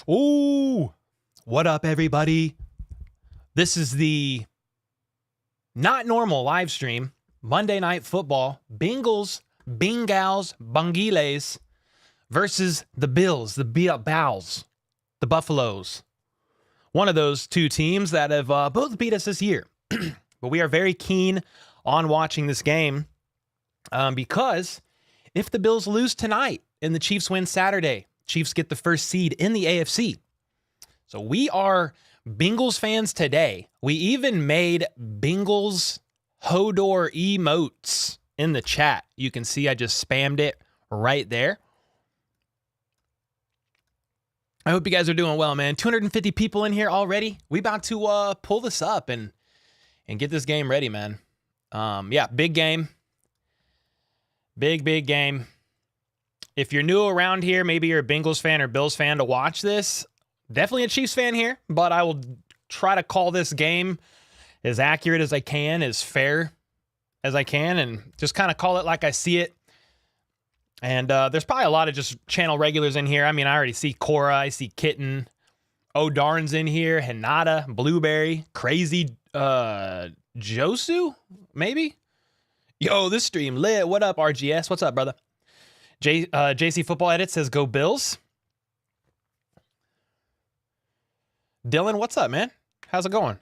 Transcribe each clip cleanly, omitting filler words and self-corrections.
Ooh, what up, everybody? This is the not normal live stream, Monday Night Football, Bengals, Bangiles versus the Bills, the Bows, the Buffaloes. One of those two teams that have both beat us this year. But we are very keen on watching this game because if the Bills lose tonight and the Chiefs win Saturday, Chiefs get the first seed in the AFC. So we are Bengals fans today. We even made Bengals Hodor emotes in the chat. You can see I just spammed it right there. I hope you guys are doing well, man. 250 people in here already. We about to pull this up and get this game ready, man. Yeah, big game. Big game. If you're new around here, maybe you're a Bengals fan or Bills fan to watch this, definitely a Chiefs fan here, but I will try to call this game as accurate as I can, as fair as I can, and just kind of call it like I see it. And there's probably a lot of just channel regulars in here. I mean, I already see Cora, I see Kitten, O'Darn's in here, Hinata, Blueberry, Crazy Josu, maybe? Yo, this stream lit. What up, RGS? What's up, brother? JC Football Edit says, go Bills. Dylan, what's up, man? How's it going?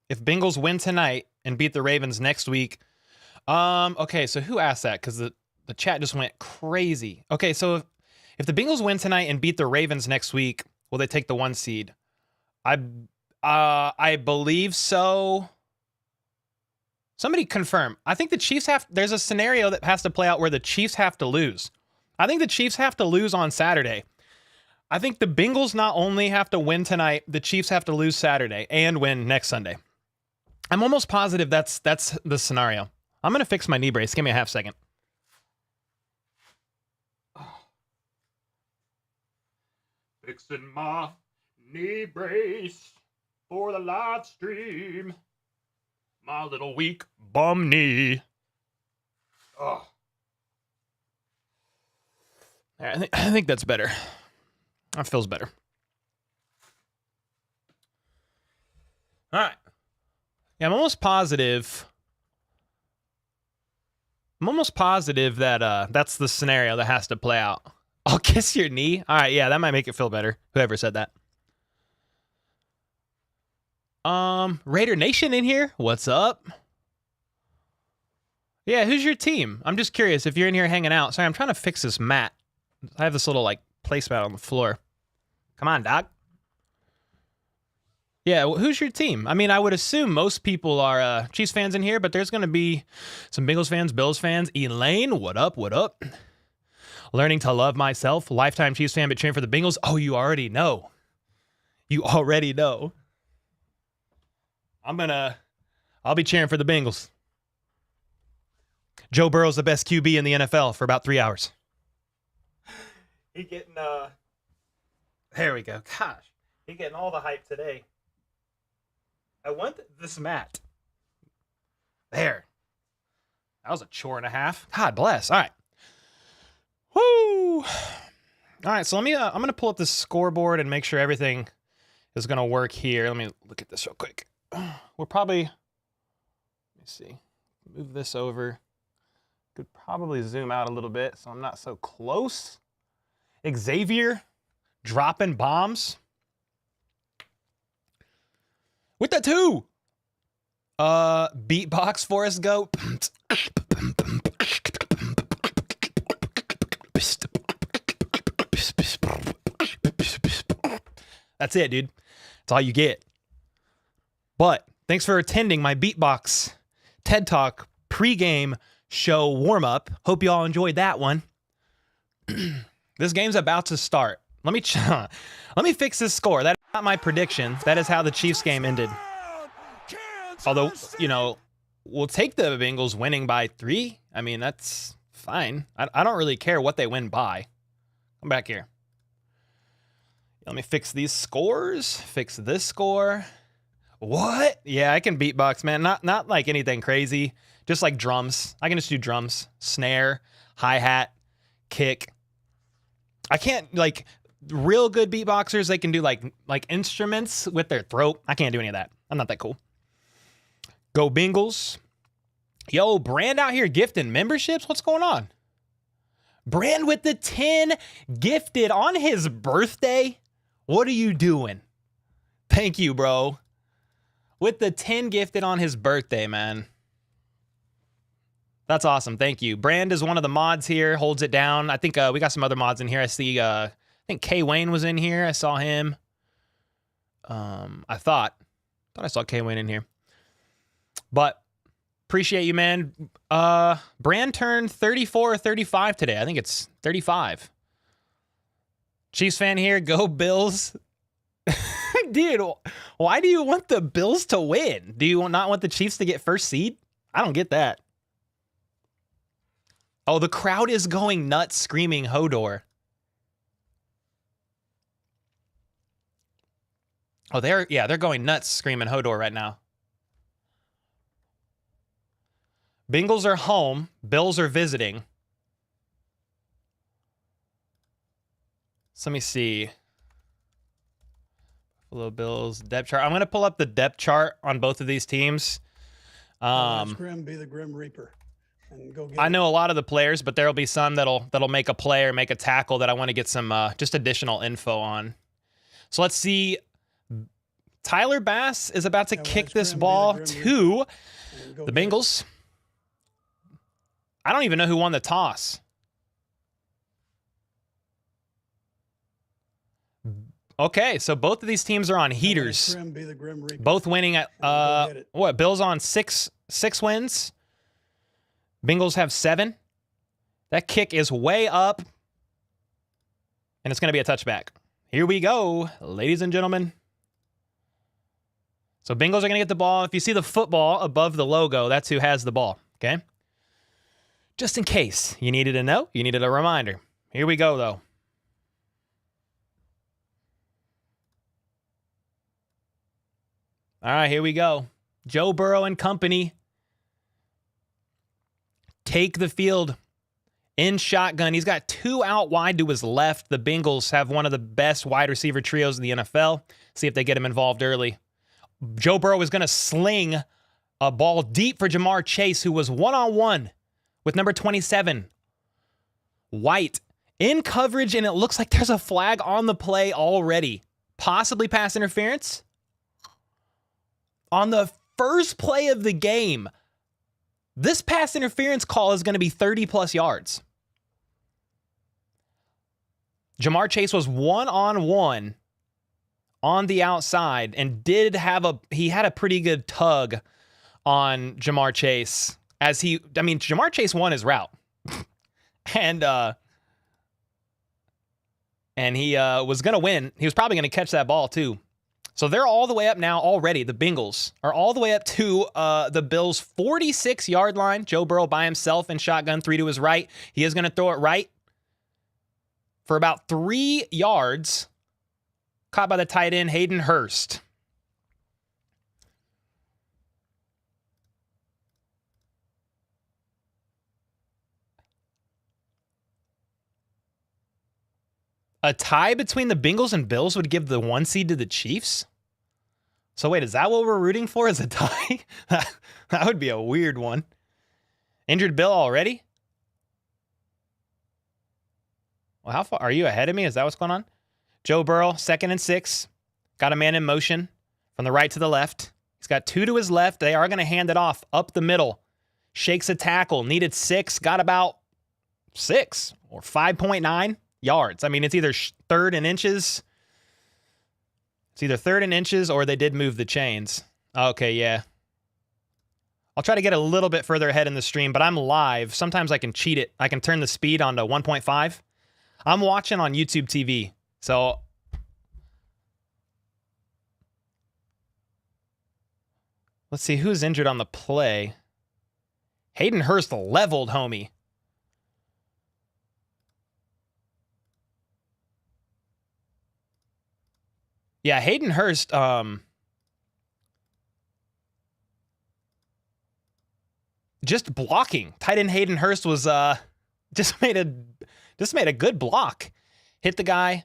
If Bengals win tonight and beat the Ravens next week. Okay, so who asked that? Because the chat just went crazy. Okay, so if the Bengals win tonight and beat the Ravens next week, will they take the 1 seed? I believe so. Somebody confirm. I think the Chiefs there's a scenario that has to play out where the Chiefs have to lose. I think the Chiefs have to lose on Saturday. I think the Bengals not only have to win tonight, the Chiefs have to lose Saturday and win next Sunday. I'm almost positive that's the scenario. I'm going to fix my knee brace. Give me a half second. Fixing my knee brace for the live stream. My little weak bum knee. Oh. I think that's better. That feels better. All right. Yeah, I'm almost positive that that's the scenario that has to play out. I'll kiss your knee. All right, yeah, that might make it feel better. Whoever said that. Raider Nation in here. What's up? Yeah, who's your team? I'm just curious if you're in here hanging out. Sorry, I'm trying to fix this mat. I have this little like placemat on the floor. Come on, Doc. Yeah, who's your team? I mean, I would assume most people are Chiefs fans in here, but there's going to be some Bengals fans, Bills fans. Elaine, what up, what up? Learning to love myself. Lifetime Chiefs fan, but cheering for the Bengals. Oh, you already know. You already know. I'll be cheering for the Bengals. Joe Burrow's the best QB in the NFL for about 3 hours. He getting, there we go. Gosh. He getting all the hype today. I want this mat. There. That was a chore and a half. God bless. All right. Woo. All right, so I'm going to pull up the scoreboard and make sure everything is going to work here. Let me look at this real quick. We'll probably, let me see, move this over. Could probably zoom out a little bit so I'm not so close. Xavier dropping bombs. With the 2. Beatbox for us, go. That's it, dude. That's all you get. But thanks for attending my Beatbox TED Talk pregame show warm-up. Hope you all enjoyed that one. This game's about to start. Let me fix this score. That is not my prediction. That is how the Chiefs game ended. Although, you know, we'll take the Bengals winning by 3. I mean, that's fine. I don't really care what they win by. Come back here. Let me fix these scores. Fix this score. What? Yeah, I can beatbox, man. Not like anything crazy. Just like drums. I can just do drums. Snare, hi-hat, kick. I can't, like, real good beatboxers, they can do like instruments with their throat. I can't do any of that. I'm not that cool. Go Bengals. Yo, Brand out here gifting memberships? What's going on? Brand with the 10 gifted on his birthday? What are you doing? Thank you, bro. With the 10 gifted on his birthday, man. That's awesome. Thank you. Brand is one of the mods here, holds it down. I think we got some other mods in here. I see, I think K Wayne was in here. I saw him. I thought I saw K Wayne in here. But appreciate you, man. Brand turned 34 or 35 today. I think it's 35. Chiefs fan here. Go Bills. Dude, why do you want the Bills to win? Do you not want the Chiefs to get first seed? I don't get that. Oh, the crowd is going nuts screaming Hodor. Oh, they're going nuts screaming Hodor right now. Bengals are home. Bills are visiting. So let me see. Buffalo Bills depth chart. I'm going to pull up the depth chart on both of these teams. Grim be the Grim Reaper. And go get I know a lot of the players, but there'll be some that'll make a play or make a tackle that I want to get some just additional info on. So let's see. Tyler Bass is about to kick this ball to the Bengals. I don't even know who won the toss. Okay, so both of these teams are on heaters. Both winning at what? Bills on six wins. Bengals have 7. That kick is way up. And it's going to be a touchback. Here we go, ladies and gentlemen. So Bengals are going to get the ball. If you see the football above the logo, that's who has the ball, okay? Just in case you needed to know, you needed a reminder. Here we go, though. All right, here we go. Joe Burrow and company take the field in shotgun. He's got 2 out wide to his left. The Bengals have one of the best wide receiver trios in the NFL. See if they get him involved early. Joe Burrow is going to sling a ball deep for Jamar Chase, who was one-on-one with number 27, White, in coverage, and it looks like there's a flag on the play already. Possibly pass interference. On the first play of the game, this pass interference call is going to be 30-plus yards. Jamar Chase was one-on-one on the outside and he had a pretty good tug on Jamar Chase Jamar Chase won his route. and he was going to win. He was probably going to catch that ball too. So they're all the way up now already. The Bengals are all the way up to the Bills' 46-yard line. Joe Burrow by himself in shotgun, 3 to his right. He is going to throw it right for about 3 yards. caught by the tight end, Hayden Hurst. A tie between the Bengals and Bills would give the 1 seed to the Chiefs? So wait, is that what we're rooting for, is a tie? That would be a weird one. Injured Bill already? Well, how far are you ahead of me? Is that what's going on? Joe Burrow, 2nd and 6. Got a man in motion from the right to the left. He's got 2 to his left. They are going to hand it off up the middle. Shakes a tackle. Needed 6. Got about 6 or 5.9 yards. I mean, it's either 3rd and inches. It's either 3rd and inches or they did move the chains. Okay, yeah. I'll try to get a little bit further ahead in the stream, but I'm live. Sometimes I can cheat it. I can turn the speed on to 1.5. I'm watching on YouTube TV. So let's see who's injured on the play. Hayden Hurst leveled homie. Yeah, Hayden Hurst just blocking. Tight end Hayden Hurst was just made a good block. Hit the guy.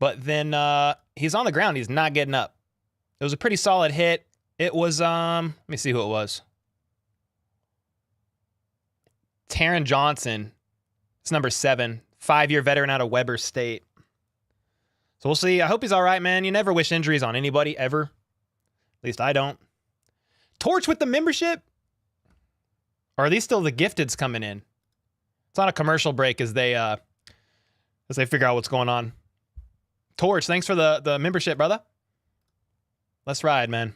But then he's on the ground. He's not getting up. It was a pretty solid hit. It was let me see who it was. Taron Johnson. It's number 7, 5-year veteran out of Weber State. So we'll see. I hope he's all right, man. You never wish injuries on anybody, ever. At least I don't. Torch with the membership? Or are these still the gifteds coming in? It's on a commercial break as they figure out what's going on. Torch, thanks for the membership, brother. Let's ride, man.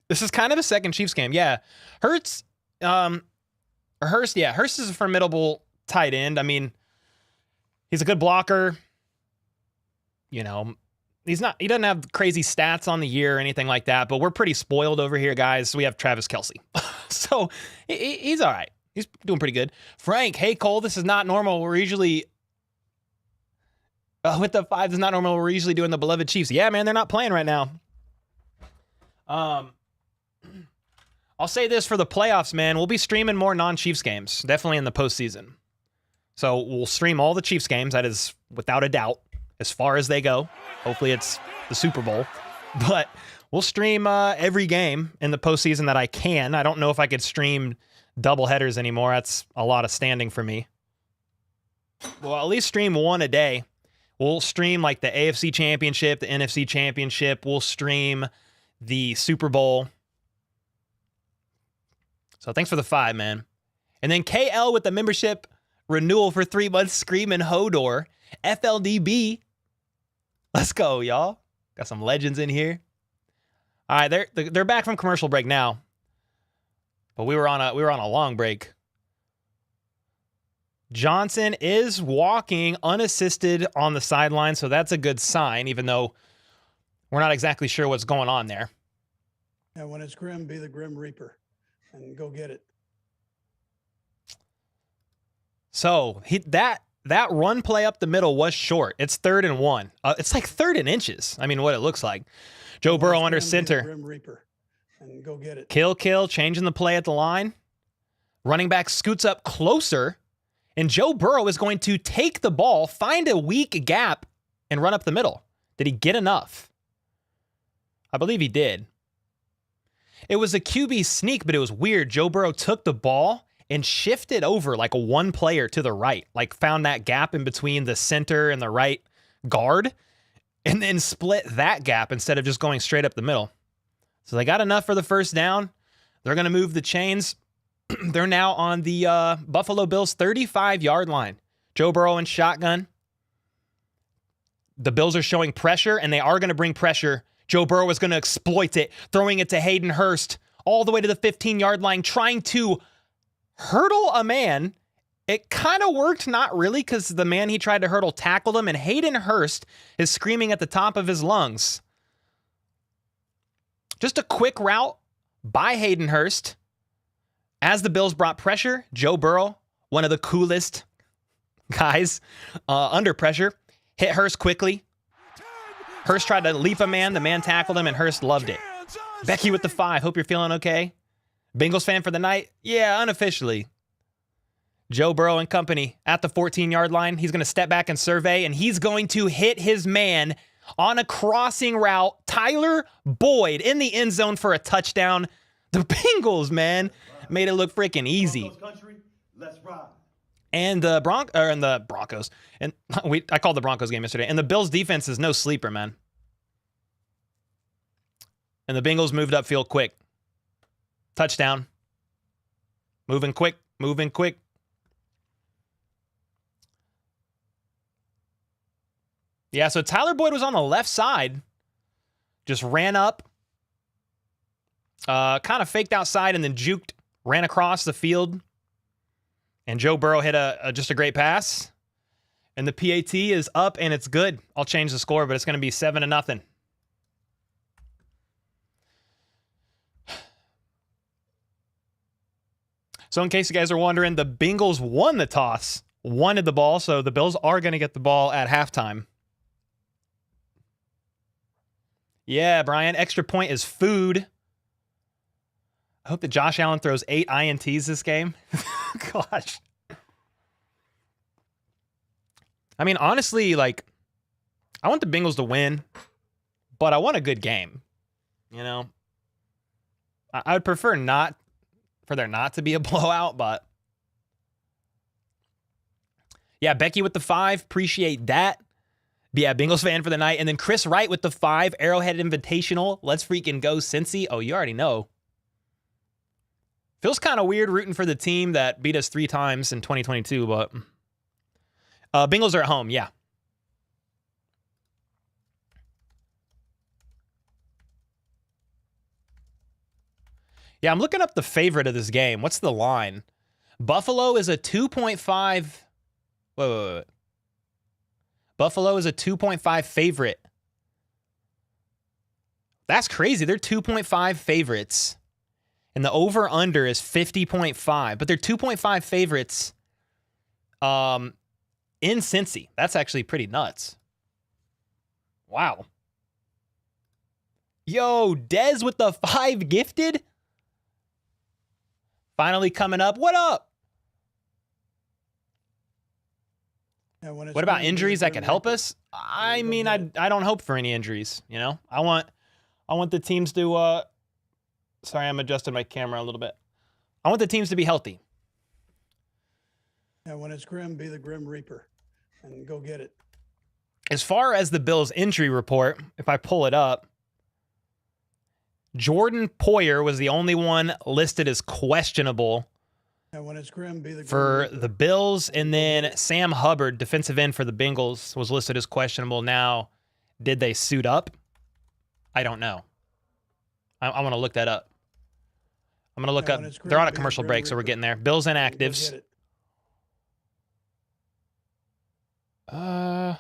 This is kind of a second Chiefs game. Yeah. Hurst is a formidable tight end. I mean, he's a good blocker. You know, he doesn't have crazy stats on the year or anything like that, but we're pretty spoiled over here, guys. We have Travis Kelce. So he's all right. He's doing pretty good. Frank, hey, Cole, this is not normal. We're usually, with the 5, this is not normal. We're usually doing the beloved Chiefs. Yeah, man, they're not playing right now. I'll say this for the playoffs, man. We'll be streaming more non-Chiefs games, definitely in the postseason. So we'll stream all the Chiefs games. That is without a doubt. As far as they go. Hopefully it's the Super Bowl. But we'll stream every game in the postseason that I can. I don't know if I could stream double headers anymore. That's a lot of standing for me. We'll at least stream one a day. We'll stream like the AFC Championship, the NFC Championship. We'll stream the Super Bowl. So thanks for the 5, man. And then KL with the membership renewal for 3 months, screaming Hodor. FLDB. Let's go, y'all. Got some legends in here. All right, they're back from commercial break now. But we were on a long break. Johnson is walking unassisted on the sideline, so that's a good sign, even though we're not exactly sure what's going on there. And when it's grim, be the Grim Reaper and go get it. So that run play up the middle was short. It's 3rd and 1. It's like 3rd and inches. I mean, what it looks like. Joe Burrow under center. Grim Reaper and go get it. Kill, changing the play at the line. Running back scoots up closer, and Joe Burrow is going to take the ball, find a weak gap, and run up the middle. Did he get enough? I believe he did. It was a QB sneak, but it was weird. Joe Burrow took the ball and shifted over like one player to the right, like found that gap in between the center and the right guard, and then split that gap instead of just going straight up the middle. So they got enough for the first down. They're going to move the chains. They're now on the Buffalo Bills 35-yard line. Joe Burrow in shotgun. The Bills are showing pressure, and they are going to bring pressure. Joe Burrow is going to exploit it, throwing it to Hayden Hurst all the way to the 15-yard line, trying to hurdle a man. It kind of worked, not really, because the man he tried to hurdle tackled him, and Hayden Hurst is screaming at the top of his lungs. Just a quick route by Hayden Hurst. As the Bills brought pressure, Joe Burrow, one of the coolest guys under pressure, Hit Hurst quickly. Hurst tried to leap a man. The man tackled him, and Hurst loved it. Becky with the 5. Hope you're feeling okay. Bengals fan for the night? Yeah, unofficially. Joe Burrow and company at the 14-yard line. He's going to step back and survey, and he's going to hit his man on a crossing route. Tyler Boyd in the end zone for a touchdown. The Bengals, man, made it look freaking easy. And the Broncos, and I called the Broncos game yesterday. And the Bills defense is no sleeper, man. And the Bengals moved upfield quick. Touchdown. Moving quick, moving quick. Yeah, so Tyler Boyd was on the left side. Just ran up. Kind of faked outside and then juked. Ran across the field. And Joe Burrow hit just a great pass. And the PAT is up and it's good. I'll change the score, but it's going to be 7-0. So in case you guys are wondering, the Bengals won the toss, wanted the ball, so the Bills are going to get the ball at halftime. Yeah, Brian, extra point is food. I hope that Josh Allen throws 8 INTs this game. Gosh. I mean, honestly, like, I want the Bengals to win, but I want a good game. You know? I would prefer not for there not to be a blowout, but yeah, Becky with the 5. Appreciate that. But yeah, Bengals fan for the night. And then Chris Wright with the 5. Arrowhead Invitational. Let's freaking go, Cincy. Oh, you already know. Feels kind of weird rooting for the team that beat us 3 times in 2022, but Bengals are at home, yeah. Yeah, I'm looking up the favorite of this game. What's the line? Buffalo is a 2.5. Wait. Buffalo is a 2.5 favorite. That's crazy. They're 2.5 favorites. And the over-under is 50.5. But they're 2.5 favorites in Cincy. That's actually pretty nuts. Wow. Yo, Dez with the 5 gifted. Finally coming up. What up? Yeah, what about injuries that could help us? I mean, I don't hope for any injuries, you know? I want the teams to sorry, I'm adjusting my camera a little bit. I want the teams to be healthy. Yeah, when it's grim, be the Grim Reaper and go get it. As far as the Bills injury report, if I pull it up, Jordan Poyer was the only one listed as questionable when it's grim, be the for the Bills, and then Sam Hubbard, defensive end for the Bengals, was listed as questionable. Now, did they suit up? I don't know. I want to look that up. I'm going to look up. They're on a commercial break, so we're getting there. Bills inactives. Why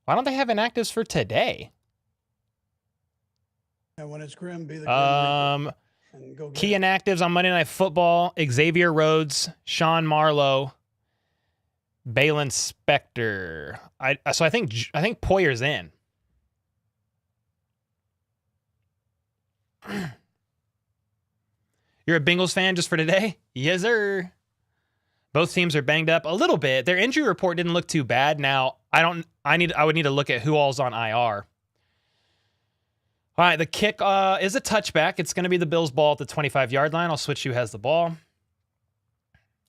don't they have inactives for today? Yeah, when it's grim, be the Grim Reaper. Key inactives on Monday Night Football: Xavier Rhodes, Sean Marlowe, Balin Spector. So I think Poyer's in. You're a Bengals fan just for today? Yes, sir. Both teams are banged up a little bit. Their injury report didn't look too bad. Now I would need to look at who all's on IR. All right, the kick is a touchback. It's going to be the Bills' ball at the 25-yard line. I'll switch who has the ball.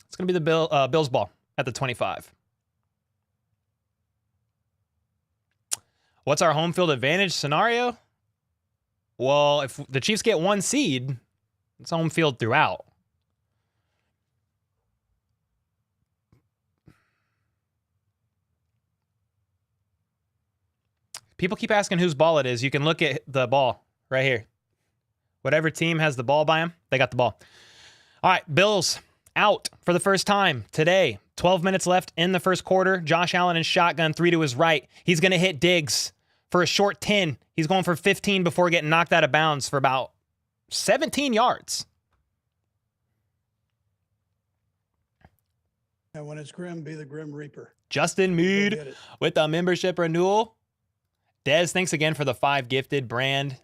It's going to be the Bills' ball at the 25. What's our home field advantage scenario? Well, if the Chiefs get 1 seed, it's home field throughout. People keep asking whose ball it is. You can look at the ball right here. Whatever team has the ball by them, they got the ball. All right, Bills out for the first time today. 12 minutes left in the first quarter. Josh Allen in shotgun, 3 to his right. He's going to hit Diggs for a short 10. He's going for 15 before getting knocked out of bounds for about 17 yards. And when it's grim, be the Grim Reaper. Justin Go Mead get it. with a membership renewal. Des, thanks again for the 5 gifted. Brand,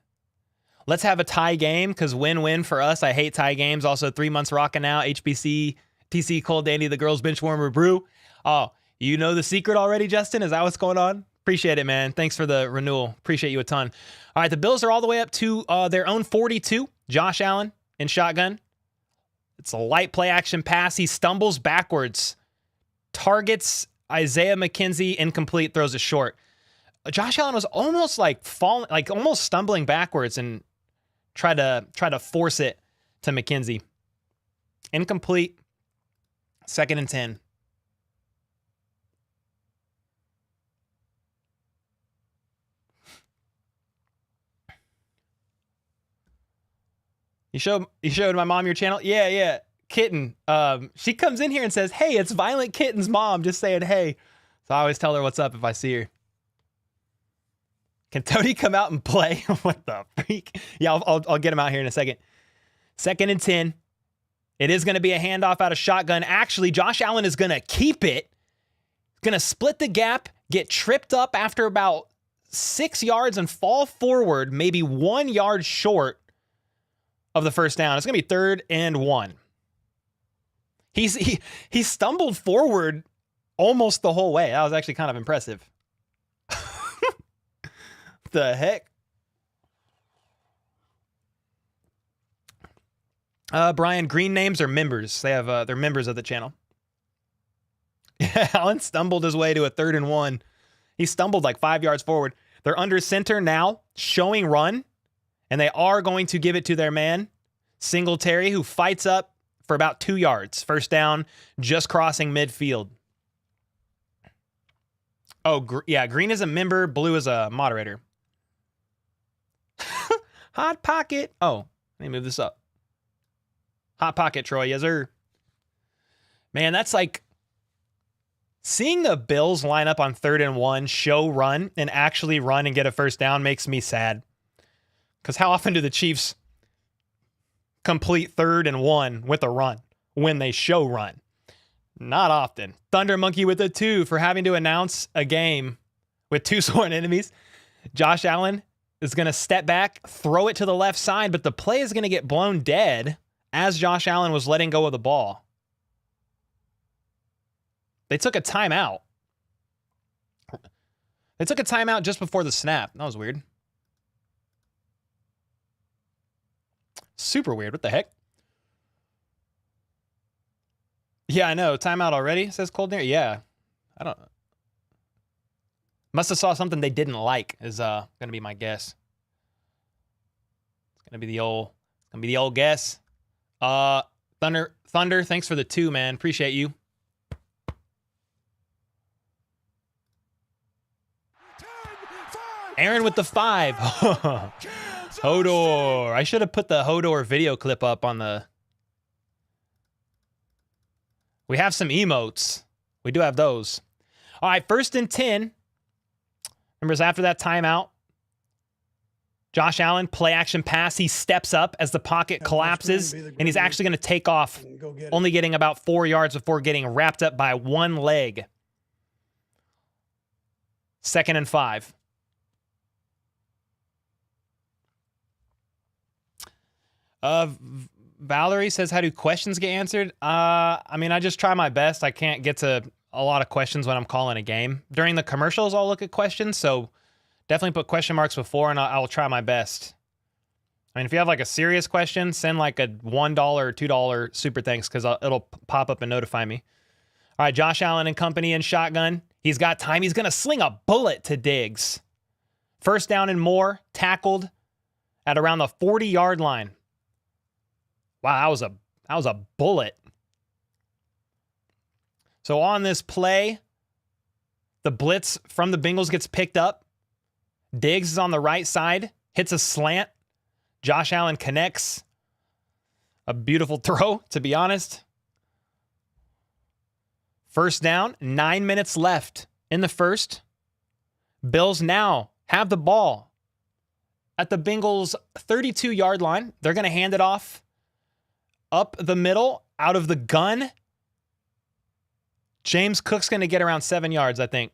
let's have a tie game because win-win for us. I hate tie games. Also, 3 months rocking out. HBC, TC, Cold Dandy, the girls bench warmer brew. Oh, you know the secret already, Justin? Is that what's going on? Appreciate it, man. Thanks for the renewal. Appreciate you a ton. All right, the Bills are all the way up to their own 42. Josh Allen in shotgun. It's a light play action pass. He stumbles backwards. Targets Isaiah McKenzie, incomplete, throws it short. Josh Allen was almost like falling, like almost stumbling backwards and try to force it to McKenzie. Incomplete. 2nd and 10. You showed my mom your channel? Yeah. Kitten. She comes in here and says, "Hey, it's Violent Kitten's mom," just saying hey. So I always tell her what's up if I see her. Can Tony come out and play? What the freak? Yeah, I'll get him out here in a second. 2nd and 10. It is going to be a handoff out of shotgun. Actually, Josh Allen is going to keep it. Going to split the gap, get tripped up after about 6 yards and fall forward, maybe 1 yard short of the first down. It's going to be 3rd and 1. He stumbled forward almost the whole way. That was actually kind of impressive. The heck? Brian, green names are members. They have they're members of the channel. Yeah, Allen stumbled his way to a 3rd and 1. He stumbled like 5 yards forward. They're under center now, showing run, and they are going to give it to their man, Singletary, who fights up for about 2 yards. First down, just crossing midfield. Oh, yeah, green is a member, blue is a moderator. Hot pocket. Oh, let me move this up. Hot pocket, Troy. Yes, sir. Man, that's like seeing the Bills line up on 3rd and 1, show run, and actually run and get a first down makes me sad. Because how often do the Chiefs complete 3rd and 1 with a run when they show run? Not often. Thunder Monkey with a 2 for having to announce a game with 2 sworn enemies. Josh Allen is going to step back, throw it to the left side, but the play is going to get blown dead as Josh Allen was letting go of the ball. They took a timeout. They took a timeout just before the snap. That was weird. Super weird. What the heck? Yeah, I know. Timeout already, says Cold Near. Yeah. I don't know. Must have saw something they didn't like is going to be my guess. It's going to be the old guess. Thunder, thanks for the 2, man. Appreciate you. Aaron with the 5. Hodor. I should have put the Hodor video clip up on the... We have some emotes. We do have those. All right, 1st and 10. Remember, after that timeout, Josh Allen, play action pass. He steps up as the pocket collapses, and he's actually going to take off, only getting about 4 yards before getting wrapped up by one leg. 2nd and 5. Valerie says, how do questions get answered? I mean, I just try my best. I can't get to a lot of questions when I'm calling a game. During the commercials, I'll look at questions, so definitely put question marks before, and I'll try my best. I mean, if you have like a serious question, send like a $1 or $2 super thanks because it'll pop up and notify me. All right, Josh Allen and company in shotgun. He's got time. He's going to sling a bullet to Diggs. First down and more, tackled at around the 40-yard line. Wow, that was a bullet. So on this play, the blitz from the Bengals gets picked up. Diggs is on the right side, hits a slant. Josh Allen connects. A beautiful throw, to be honest. First down, 9 minutes left in the first. Bills now have the ball at the Bengals 32-yard line. They're going to hand it off up the middle, out of the gun. James Cook's going to get around 7 yards, I think.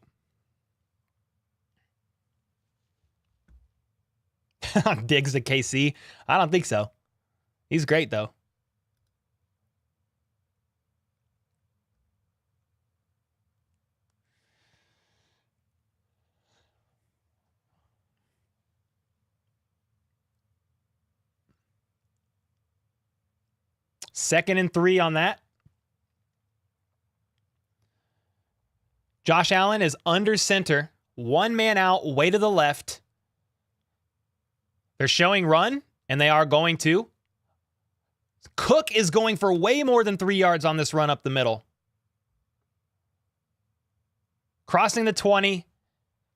Diggs to KC. I don't think so. He's great, though. Second and 3 on that. Josh Allen is under center. One man out, way to the left. They're showing run, and they are going to. Cook is going for way more than 3 yards on this run up the middle. Crossing the 20.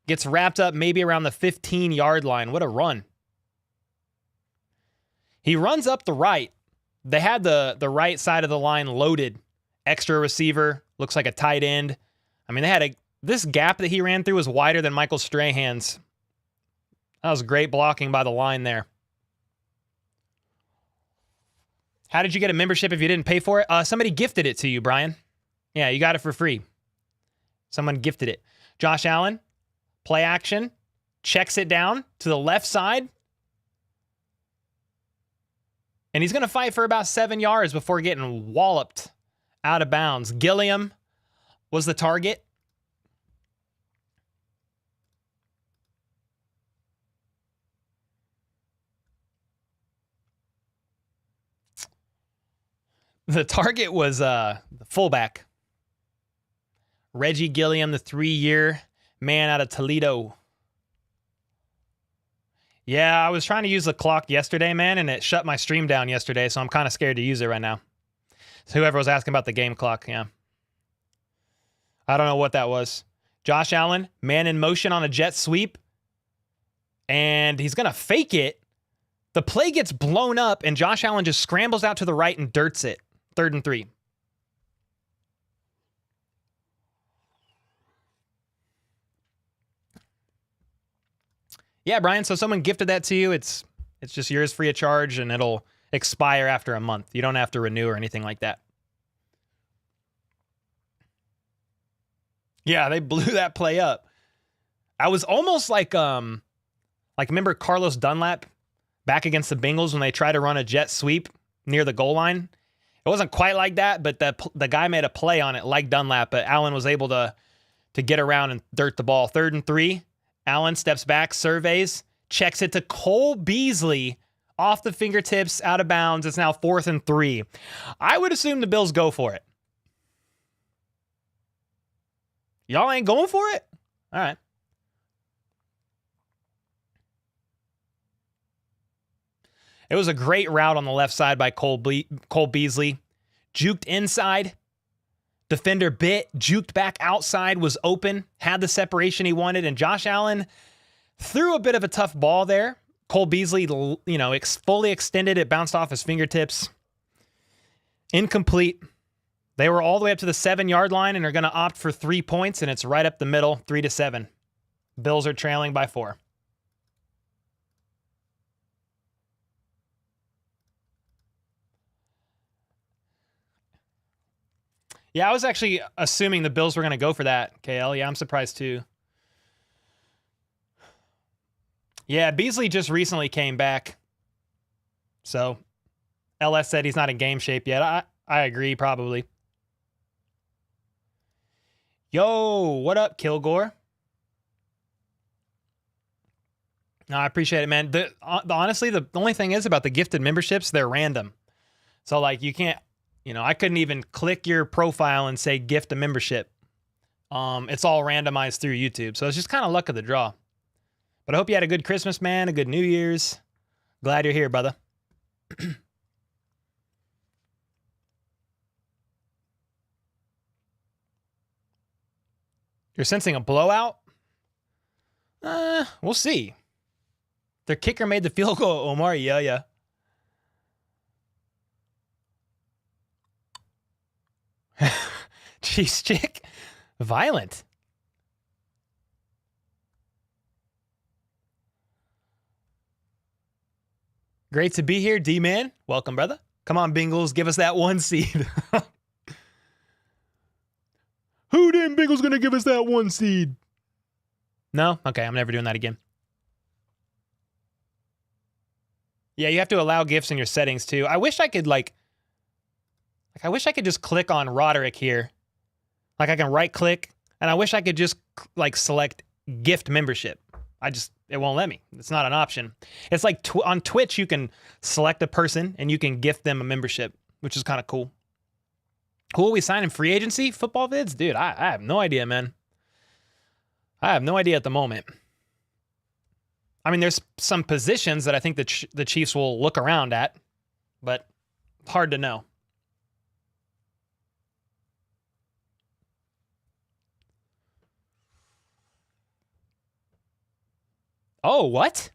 Gets wrapped up maybe around the 15-yard line. What a run. He runs up the right. They had the right side of the line loaded. Extra receiver. Looks like a tight end. I mean, they had this gap that he ran through was wider than Michael Strahan's. That was great blocking by the line there. How did you get a membership if you didn't pay for it? Somebody gifted it to you, Brian. Yeah, you got it for free. Someone gifted it. Josh Allen, play action, checks it down to the left side. And he's going to fight for about 7 yards before getting walloped out of bounds. Gilliam was the target. The target was the fullback. Reggie Gilliam, the 3-year man out of Toledo. Yeah, I was trying to use the clock yesterday, man, and it shut my stream down yesterday, so I'm kind of scared to use it right now. So whoever was asking about the game clock, yeah. I don't know what that was. Josh Allen, man in motion on a jet sweep. And he's going to fake it. The play gets blown up, and Josh Allen just scrambles out to the right and dirts it. 3rd and 3. Yeah, Brian, so someone gifted that to you. It's just yours free of charge, and it'll expire after a month. You don't have to renew or anything like that. Yeah, they blew that play up. I was almost like remember Carlos Dunlap back against the Bengals when they tried to run a jet sweep near the goal line? It wasn't quite like that, but the guy made a play on it like Dunlap, but Allen was able to get around and dirt the ball. 3rd and 3. Allen steps back, surveys, checks it to Cole Beasley off the fingertips, out of bounds. It's now 4th and 3. I would assume the Bills go for it. Y'all ain't going for it? All right. It was a great route on the left side by Cole Beasley. Juked inside. Defender bit, juked back outside, was open, had the separation he wanted, and Josh Allen threw a bit of a tough ball there. Cole Beasley, fully extended it, bounced off his fingertips. Incomplete. They were all the way up to the 7-yard line and are going to opt for 3 points, and it's right up the middle, 3-7. Bills are trailing by 4. Yeah, I was actually assuming the Bills were going to go for that, KL. Yeah, I'm surprised too. Yeah, Beasley just recently came back. So, LS said he's not in game shape yet. I agree, probably. Yo, what up, Kilgore? No, I appreciate it, man. Honestly, the only thing is about the gifted memberships, they're random. So, you can't... I couldn't even click your profile and say gift a membership. It's all randomized through YouTube. So it's just kind of luck of the draw. But I hope you had a good Christmas, man, a good New Year's. Glad you're here, brother. You're sensing a blowout? We'll see. Their kicker made the field goal, Omar. Yeah. Cheese chick. Violent. Great to be here, D-Man. Welcome, brother. Come on, Bengals. Give us that 1 seed. Who damn Bengals going to give us that 1 seed? No? Okay, I'm never doing that again. Yeah, you have to allow GIFs in your settings too. I wish I could I wish I could just click on Roderick here. Like I can right click and I wish I could just select gift membership. It won't let me. It's not an option. It's like on Twitch, you can select a person and you can gift them a membership, which is kind of cool. Who will we sign in free agency? Football vids? Dude, I have no idea, man. I have no idea at the moment. I mean, there's some positions that I think the Chiefs will look around at, but hard to know. Oh, what?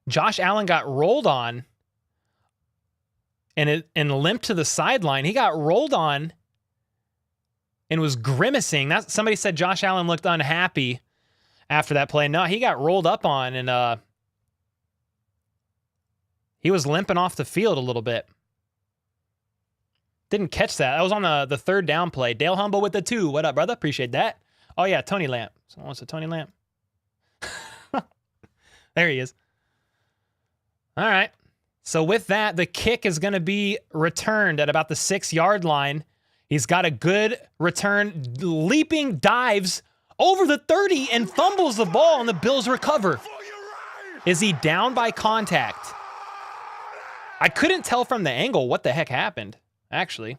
Josh Allen got rolled on and limped to the sideline. He got rolled on and was grimacing. Somebody said Josh Allen looked unhappy after that play. No, he got rolled up on and he was limping off the field a little bit. Didn't catch that. That was on the third down play. Dale Humble with the 2. What up, brother? Appreciate that. Oh, yeah, Tony Lamp. Someone wants a Tony Lamp. There he is. All right. So with that, the kick is going to be returned at about the 6-yard line. He's got a good return, leaping, dives over the 30 and fumbles the ball, and the Bills recover. Is he down by contact? I couldn't tell from the angle what the heck happened, actually.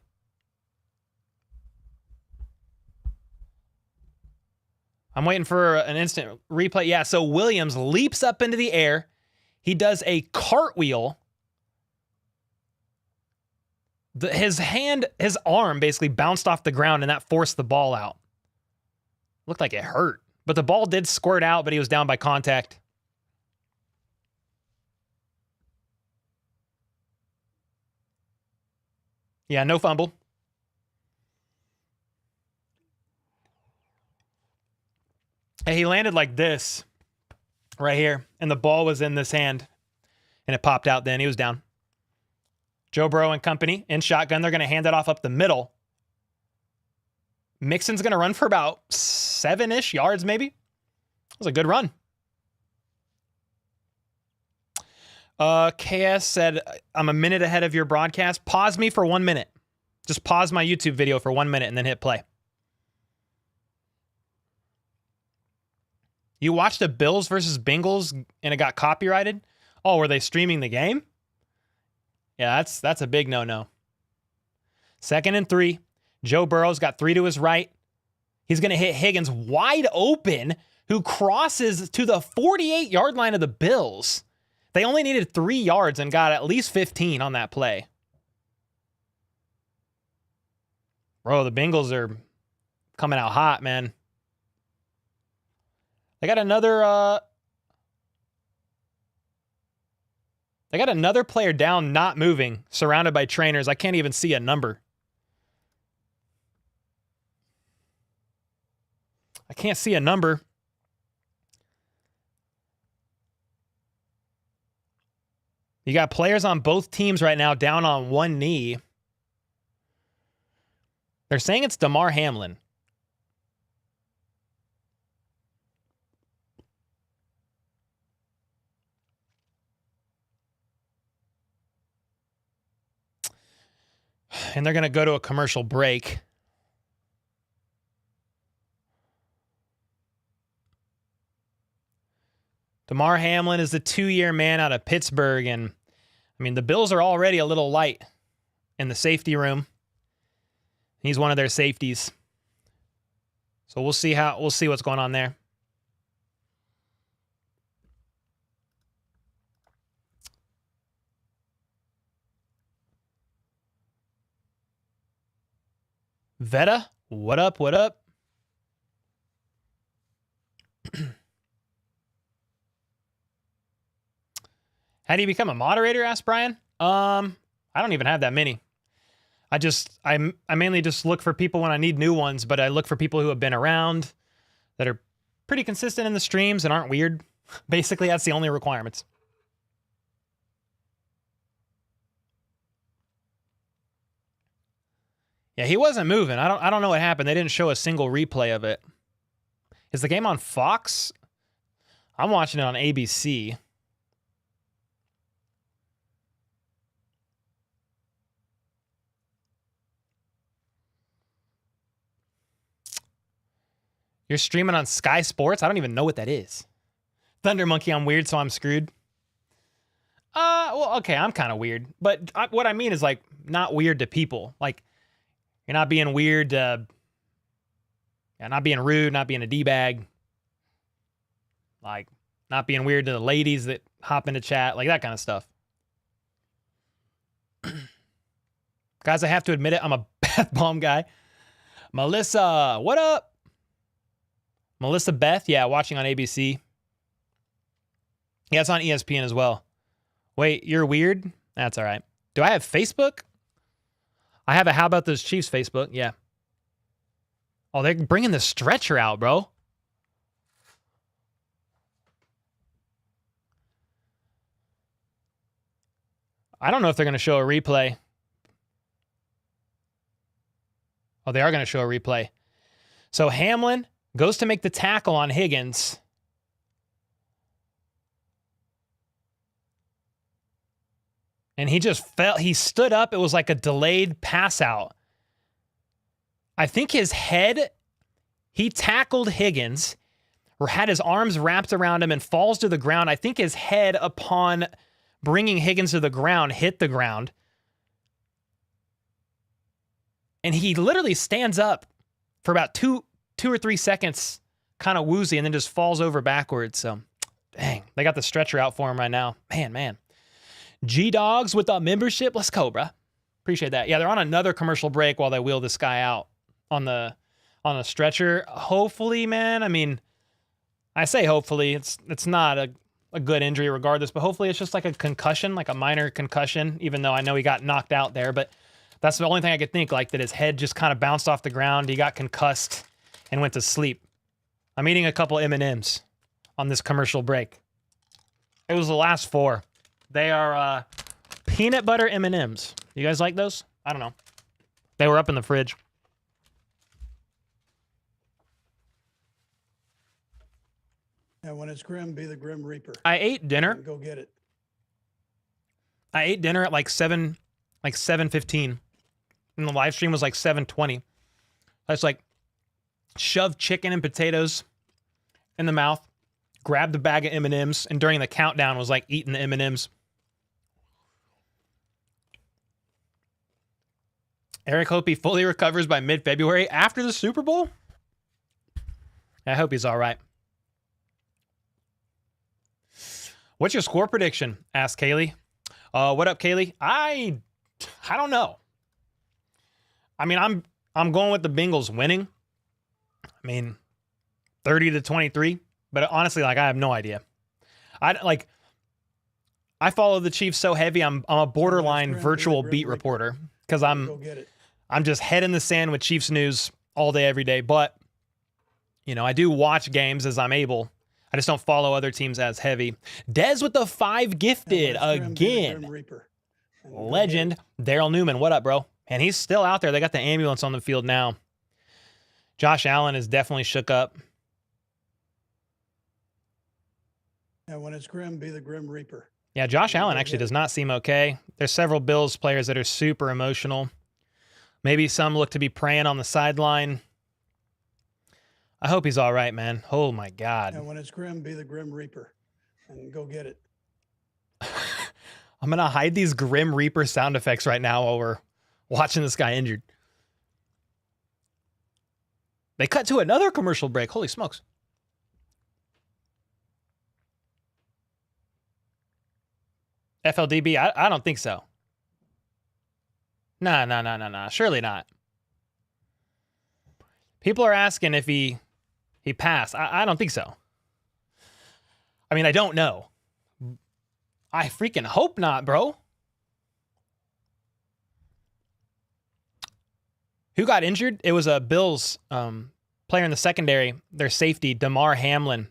I'm waiting for an instant replay. Yeah, so Williams leaps up into the air. He does a cartwheel. His arm basically bounced off the ground, and that forced the ball out. Looked like it hurt, but the ball did squirt out, but he was down by contact. Yeah, no fumble. And he landed like this right here, and the ball was in this hand, and it popped out then. He was down. Joe Burrow and company in shotgun. They're going to hand it off up the middle. Mixon's going to run for about 7-ish yards, maybe. That was a good run. KS said, I'm a minute ahead of your broadcast. Pause me for 1 minute. Just pause my YouTube video for 1 minute and then hit play. You watched the Bills versus Bengals and it got copyrighted? Oh, were they streaming the game? Yeah, that's a big no-no. 2nd and 3. Joe Burrow's got 3 to his right. He's going to hit Higgins wide open, who crosses to the 48-yard line of the Bills. They only needed 3 yards and got at least 15 on that play. Bro, the Bengals are coming out hot, man. They got another player down, not moving, surrounded by trainers. I can't even see a number. I can't see a number. You got players on both teams right now down on one knee. They're saying it's Damar Hamlin. And they're going to go to a commercial break. Damar Hamlin is the 2-year man out of Pittsburgh. And, I mean, the Bills are already a little light in the safety room. He's one of their safeties. So we'll see what's going on there. Veta, what up, what up? How do you become a moderator? Asked Brian. I don't even have that many. I mainly just look for people when I need new ones, but I look for people who have been around, that are pretty consistent in the streams and aren't weird. Basically, that's the only requirements. Yeah, he wasn't moving. I don't know what happened. They didn't show a single replay of it. Is the game on Fox? I'm watching it on ABC. You're streaming on Sky Sports? I don't even know what that is. Thunder Monkey, I'm weird, so I'm screwed. Well, okay, I'm kind of weird. But what I mean is, like, not weird to people. Like, you're not being weird, not being rude, not being a D-bag. Like, not being weird to the ladies that hop into chat. Like, that kind of stuff. Guys, I have to admit it, I'm a bath bomb guy. Melissa, what up? Melissa Beth, yeah, watching on ABC. Yeah, it's on ESPN as well. Wait, you're weird? That's all right. Do I have Facebook? I have a How About Those Chiefs Facebook, yeah. Oh, they're bringing the stretcher out, bro. I don't know if they're going to show a replay. Oh, they are going to show a replay. So Hamlin goes to make the tackle on Higgins. And he just fell. He stood up. It was like a delayed pass out. I think his head, he tackled Higgins, or had his arms wrapped around him and falls to the ground. I think his head, upon bringing Higgins to the ground, hit the ground. And he literally stands up for about two or 3 seconds, kind of woozy, and then just falls over backwards. So, dang, they got the stretcher out for him right now. Man. G-Dogs with a membership. Let's go, bruh. Appreciate that. Yeah, they're on another commercial break while they wheel this guy out on a stretcher. Hopefully, man. I mean, I say hopefully. It's not a good injury regardless, but hopefully it's just like a concussion, like a minor concussion, even though I know he got knocked out there. But that's the only thing I could think, like that his head just kind of bounced off the ground. He got concussed and went to sleep. I'm eating a couple M&Ms on this commercial break. It was the last 4. They are peanut butter M&Ms. You guys like those? I don't know. They were up in the fridge. Yeah, when it's grim, be the Grim Reaper. I ate dinner. Go get it. I ate dinner at like 7:15. And the live stream was like 7:20. I just like shoved chicken and potatoes in the mouth, grabbed a bag of M&Ms, and during the countdown was like eating the M&Ms. Eric hope he fully recovers by mid-February after the Super Bowl. I hope he's all right. What's your score prediction? Asked Kaylee. What up, Kaylee? I don't know. I mean, I'm going with the Bengals winning. I mean, 30-23. But honestly, like, I have no idea. I follow the Chiefs so heavy. I'm a borderline virtual beat reporter because I'm just head in the sand with Chiefs news all day, every day. But you know, I do watch games as I'm able. I just don't follow other teams as heavy. Dez with the 5 gifted again. Legend Daryl Newman. What up, bro? And he's still out there. They got the ambulance on the field now. Josh Allen is definitely shook up. Yeah, when it's grim, be the Grim Reaper. Yeah, Josh Allen actually does not seem okay. There's several Bills players that are super emotional. Maybe some look to be praying on the sideline. I hope he's all right, man. Oh, my God. Yeah, when it's grim, be the Grim Reaper. And go get it. I'm going to hide these Grim Reaper sound effects right now while we're watching this guy injured. They cut to another commercial break. Holy smokes. FLDB, I don't think so. No. Surely not. People are asking if he passed. I don't think so. I mean, I don't know. I freaking hope not, bro. Who got injured? It was a Bills player in the secondary, their safety, Damar Hamlin,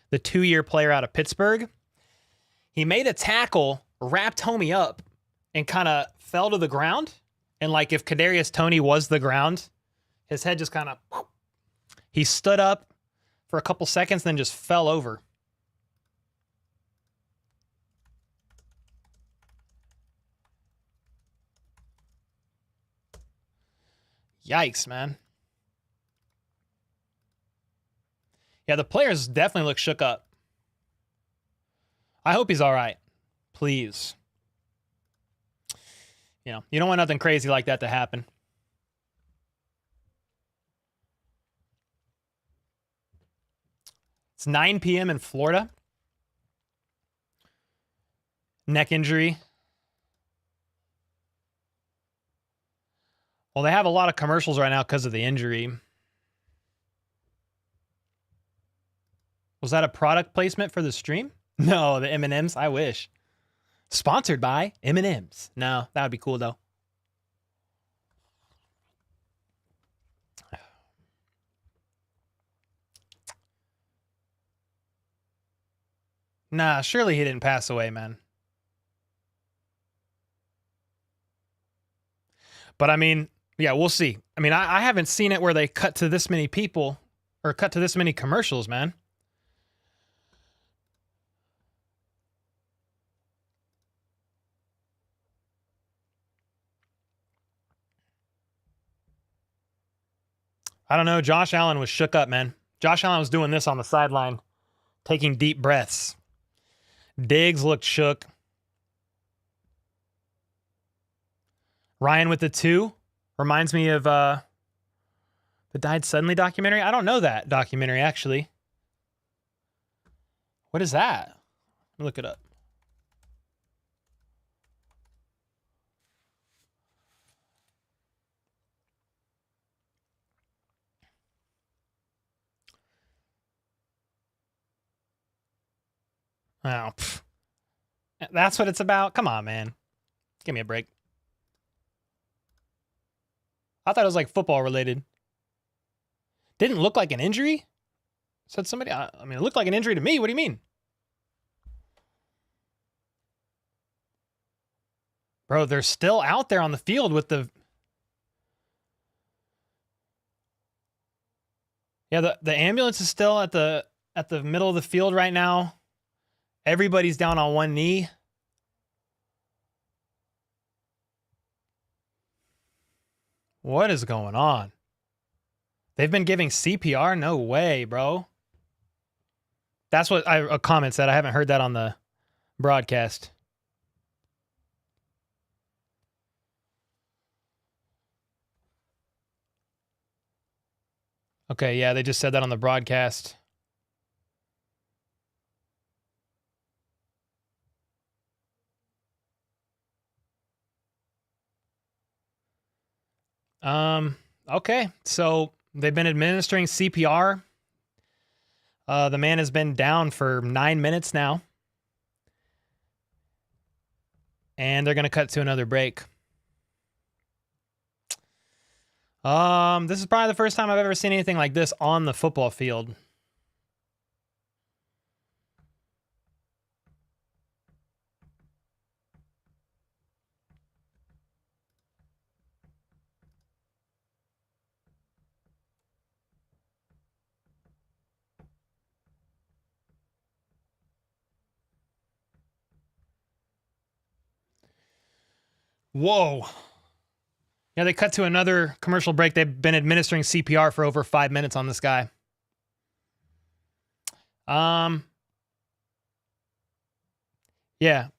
the 2-year player out of Pittsburgh. He made a tackle, wrapped homie up, and kind of fell to the ground. And like if Kadarius Toney was the ground, his head just kind of, he stood up for a couple seconds, then just fell over. Yikes, man. Yeah, the players definitely look shook up. I hope he's all right. Please. You know, you don't want nothing crazy like that to happen. It's 9 p.m. in Florida. Neck injury. Well, they have a lot of commercials right now because of the injury. Was that a product placement for the stream? No, the M&Ms. I wish. Sponsored by M&Ms. No, that would be cool though. Nah, surely he didn't pass away, man. But I mean, yeah, we'll see. I mean, I haven't seen it where they cut to this many people or cut to this many commercials, man. I don't know. Josh Allen was shook up, man. Josh Allen was doing this on the sideline, taking deep breaths. Diggs looked shook. Ryan with the 2 reminds me of the Died Suddenly documentary. I don't know that documentary, actually. What is that? Let me look it up. Oh, pff. That's what it's about? Come on, man. Give me a break. I thought it was like football related. Didn't look like an injury? Said somebody. I mean, it looked like an injury to me. What do you mean? Bro, they're still out there on the field with the... Yeah, the ambulance is still at the middle of the field right now. Everybody's down on one knee. What is going on? They've been giving CPR? No way, bro. That's what a comment said. I haven't heard that on the broadcast. Okay, yeah, they just said that on the broadcast. Okay, so they've been administering CPR. The man has been down for 9 minutes now. And they're going to cut to another break. This is probably the first time I've ever seen anything like this on the football field. Whoa. Yeah, they cut to another commercial break. They've been administering CPR for over 5 minutes on this guy. Yeah,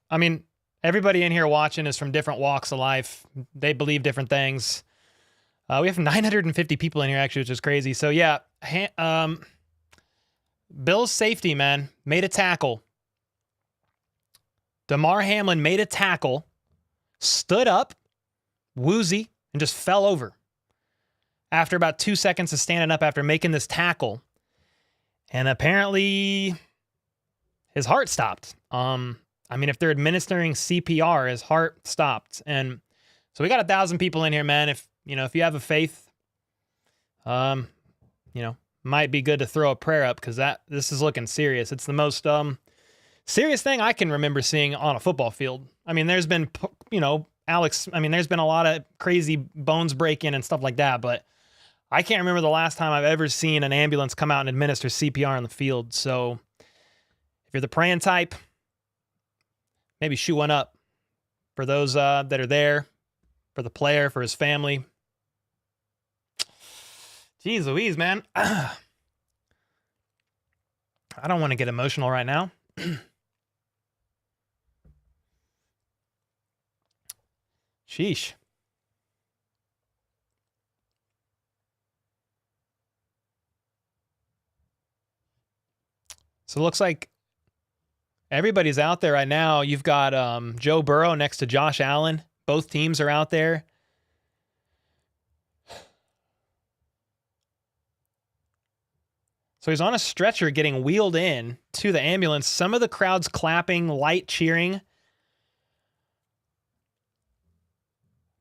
I mean, everybody in here watching is from different walks of life. They believe different things. We have 950 people in here, actually, which is crazy. So, yeah, Bill's safety, man, made a tackle. Damar Hamlin made a tackle, stood up, woozy, and just fell over after about 2 seconds of standing up after making this tackle. And apparently his heart stopped. I mean, if they're administering CPR, his heart stopped. And so we got 1,000 people in here, man. If you have a faith, might be good to throw a prayer up because this is looking serious. It's the most serious thing I can remember seeing on a football field. I mean, there's been, Alex, I mean, there's been a lot of crazy bones breaking and stuff like that, but I can't remember the last time I've ever seen an ambulance come out and administer CPR on the field. So if you're the praying type, maybe shoot one up for those that are there, for the player, for his family. Jeez Louise, man. I don't want to get emotional right now. Sheesh. So it looks like everybody's out there right now. You've got Joe Burrow next to Josh Allen. Both teams are out there. So he's on a stretcher getting wheeled in to the ambulance. Some of the crowd's clapping, light cheering.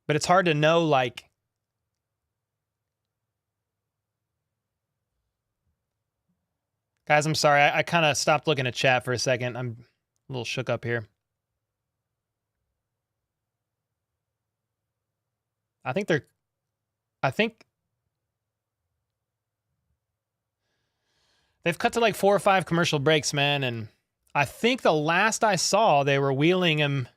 But it's hard to know, like, guys, I'm sorry. I kind of stopped looking at chat for a second. I'm a little shook up here. I think they've cut to like 4 or 5 commercial breaks, man. And I think the last I saw, they were wheeling him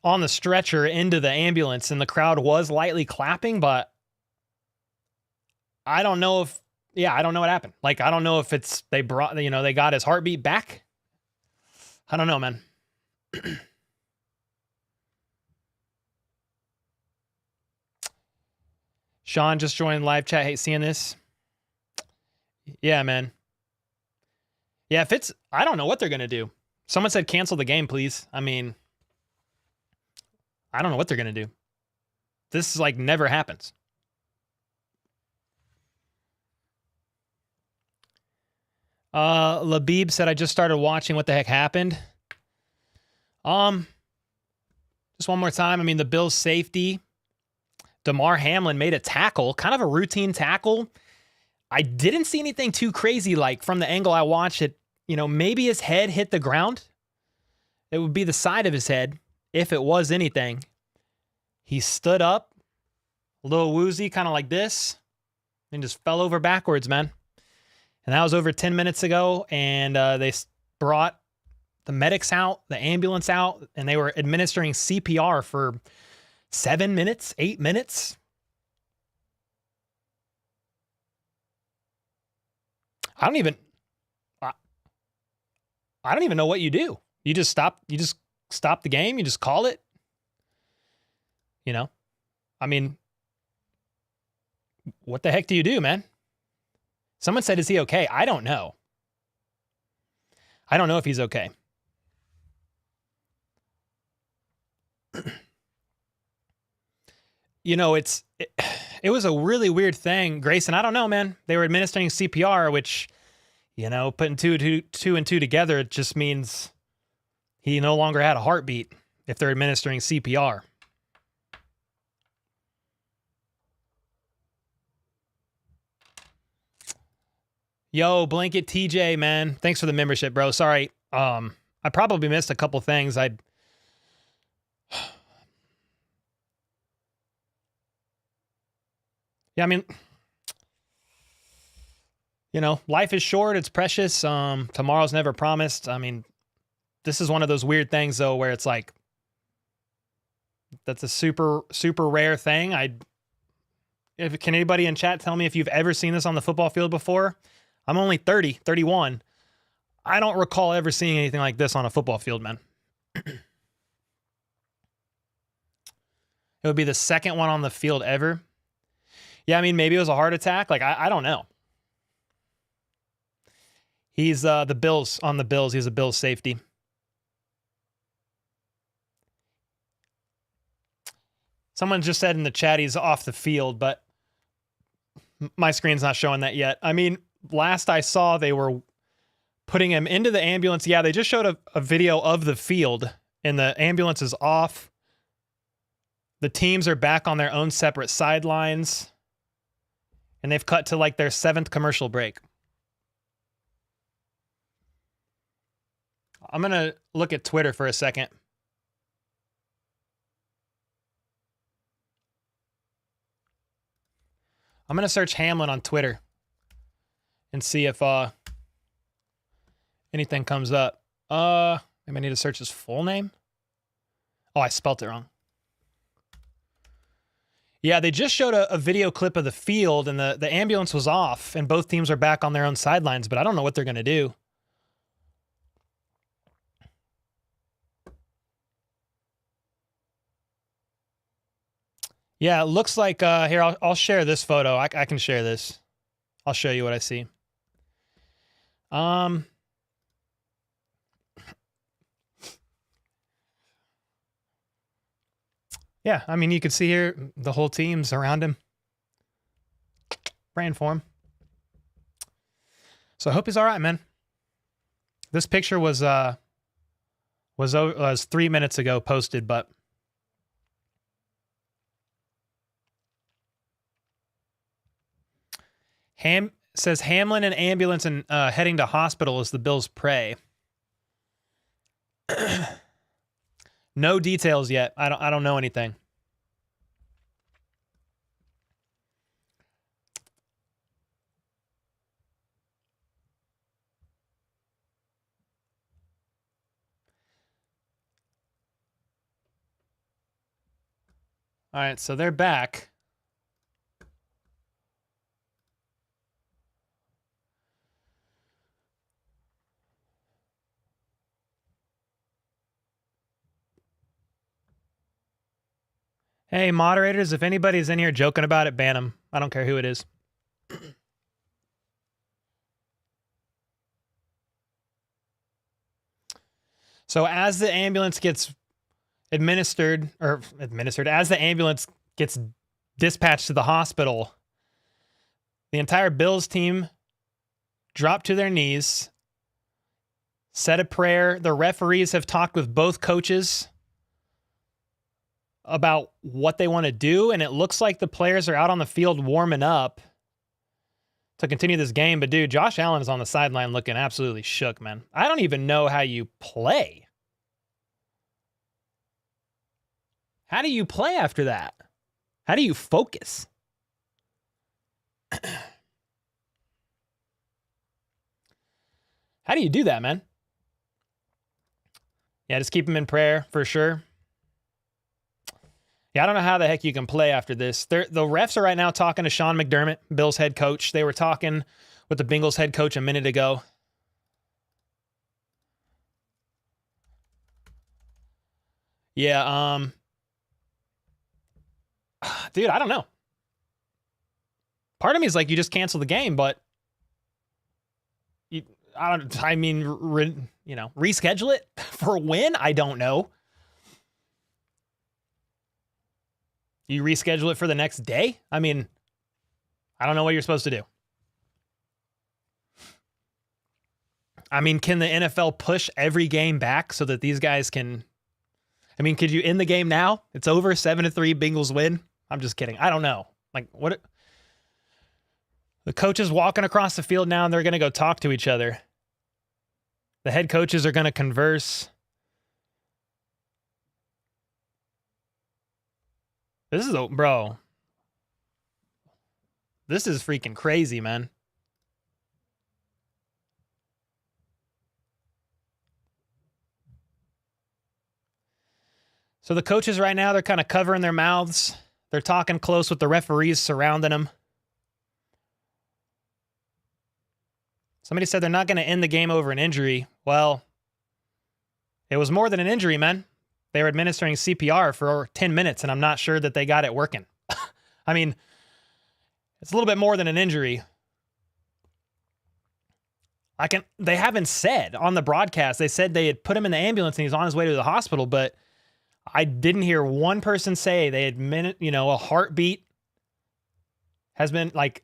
on the stretcher into the ambulance, and the crowd was lightly clapping, but I don't know if, I don't know what happened. Like, I don't know if it's, they got his heartbeat back. I don't know, man. Sean just joined live chat. Hey, seeing this? Yeah, man. Yeah, if it's, I don't know what they're going to do. Someone said cancel the game, please. I mean, I don't know what they're going to do. This like never happens. Labib said, I just started watching. What the heck happened? Just one more time. I mean, the Bills safety, Damar Hamlin, made a tackle, kind of a routine tackle. I didn't see anything too crazy. Like from the angle I watched it, maybe his head hit the ground. It would be the side of his head. If it was anything, he stood up, a little woozy, kind of like this, and just fell over backwards, man. And that was over 10 minutes ago, and they brought the medics out, the ambulance out, and they were administering CPR for 7 minutes, 8 minutes. I don't even know what you do. You just stop the game, you just call it. I mean, what the heck do you do, man? Someone said, is he okay? I don't know. I don't know if he's okay. It was a really weird thing, Grayson. I don't know, man. They were administering CPR, which, putting two and two together, it just means he no longer had a heartbeat if they're administering CPR. Yo, Blanket TJ, man. Thanks for the membership, bro. Sorry. I probably missed a couple things. Yeah, I mean, life is short. It's precious. Tomorrow's never promised. I mean, this is one of those weird things, though, where it's like, that's a super, super rare thing. Can anybody in chat tell me if you've ever seen this on the football field before? I'm only 31. I don't recall ever seeing anything like this on a football field, man. It would be the second one on the field ever. Yeah, I mean, maybe it was a heart attack. Like, I don't know. He's on the Bills. He's a Bills safety. Someone just said in the chat he's off the field, but my screen's not showing that yet. I mean, last I saw, they were putting him into the ambulance. Yeah, they just showed a video of the field, and the ambulance is off. The teams are back on their own separate sidelines, and they've cut to like their 7th commercial break. I'm going to look at Twitter for a second. I'm going to search Hamlin on Twitter and see if anything comes up. Maybe I need to search his full name. Oh, I spelt it wrong. Yeah, they just showed a video clip of the field, and the ambulance was off, and both teams are back on their own sidelines, but I don't know what they're going to do. Yeah, it looks like, here, I'll share this photo. I can share this. I'll show you what I see. Yeah, I mean, you can see here the whole team's around him, praying for him. So I hope he's all right, man. This picture was 3 minutes ago posted, but says Hamlin and ambulance and heading to hospital as the Bills pray. No details yet. I don't know anything. All right, so they're back. Hey, moderators, if anybody's in here joking about it, ban them. I don't care who it is. So as the ambulance gets as the ambulance gets dispatched to the hospital, the entire Bills team dropped to their knees, said a prayer. The referees have talked with both coaches about what they want to do, and it looks like the players are out on the field warming up to continue this game. But dude, Josh Allen is on the sideline looking absolutely shook, man. I don't even know how you play. How do you play after that? How do you focus? How do you do that, man? Yeah, just keep him in prayer for sure. Yeah, I don't know how the heck you can play after this. The refs are right now talking to Sean McDermott, Bills head coach. They were talking with the Bengals head coach a minute ago. Yeah, dude, I don't know. Part of me is like, you just cancel the game, but reschedule it for a win? I don't know. You reschedule it for the next day? I mean, I don't know what you're supposed to do. I mean, can the NFL push every game back so that these guys can... I mean, could you end the game now? It's over, 7-3, Bengals win. I'm just kidding. I don't know. Like, what? The coaches walking across the field now, and they're going to go talk to each other. The head coaches are going to converse. This is bro. This is freaking crazy, man. So the coaches right now, they're kind of covering their mouths. They're talking close with the referees surrounding them. Somebody said they're not going to end the game over an injury. Well, it was more than an injury, man. They were administering CPR for 10 minutes, and I'm not sure that they got it working. I mean, it's a little bit more than an injury. They haven't said on the broadcast, they said they had put him in the ambulance and he's on his way to the hospital, but I didn't hear one person say they admit, a heartbeat has been like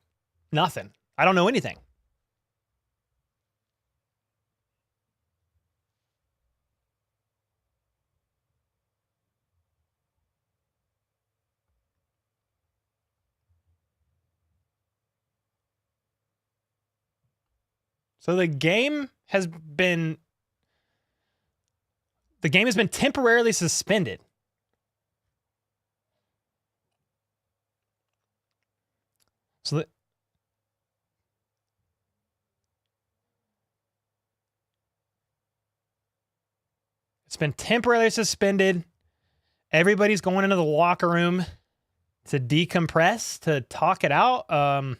nothing. I don't know anything. So the game has been temporarily suspended. So it's been temporarily suspended. Everybody's going into the locker room to decompress, to talk it out.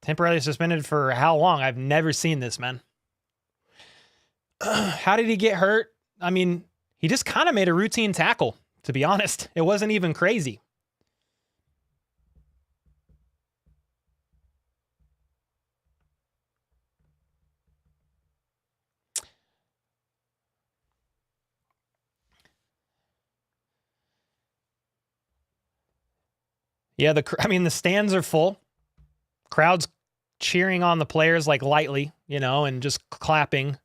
Temporarily suspended for how long? I've never seen this, man. How did he get hurt? I mean, he just kind of made a routine tackle, to be honest. It wasn't even crazy. Yeah, the stands are full. Crowd's cheering on the players like lightly, and just clapping.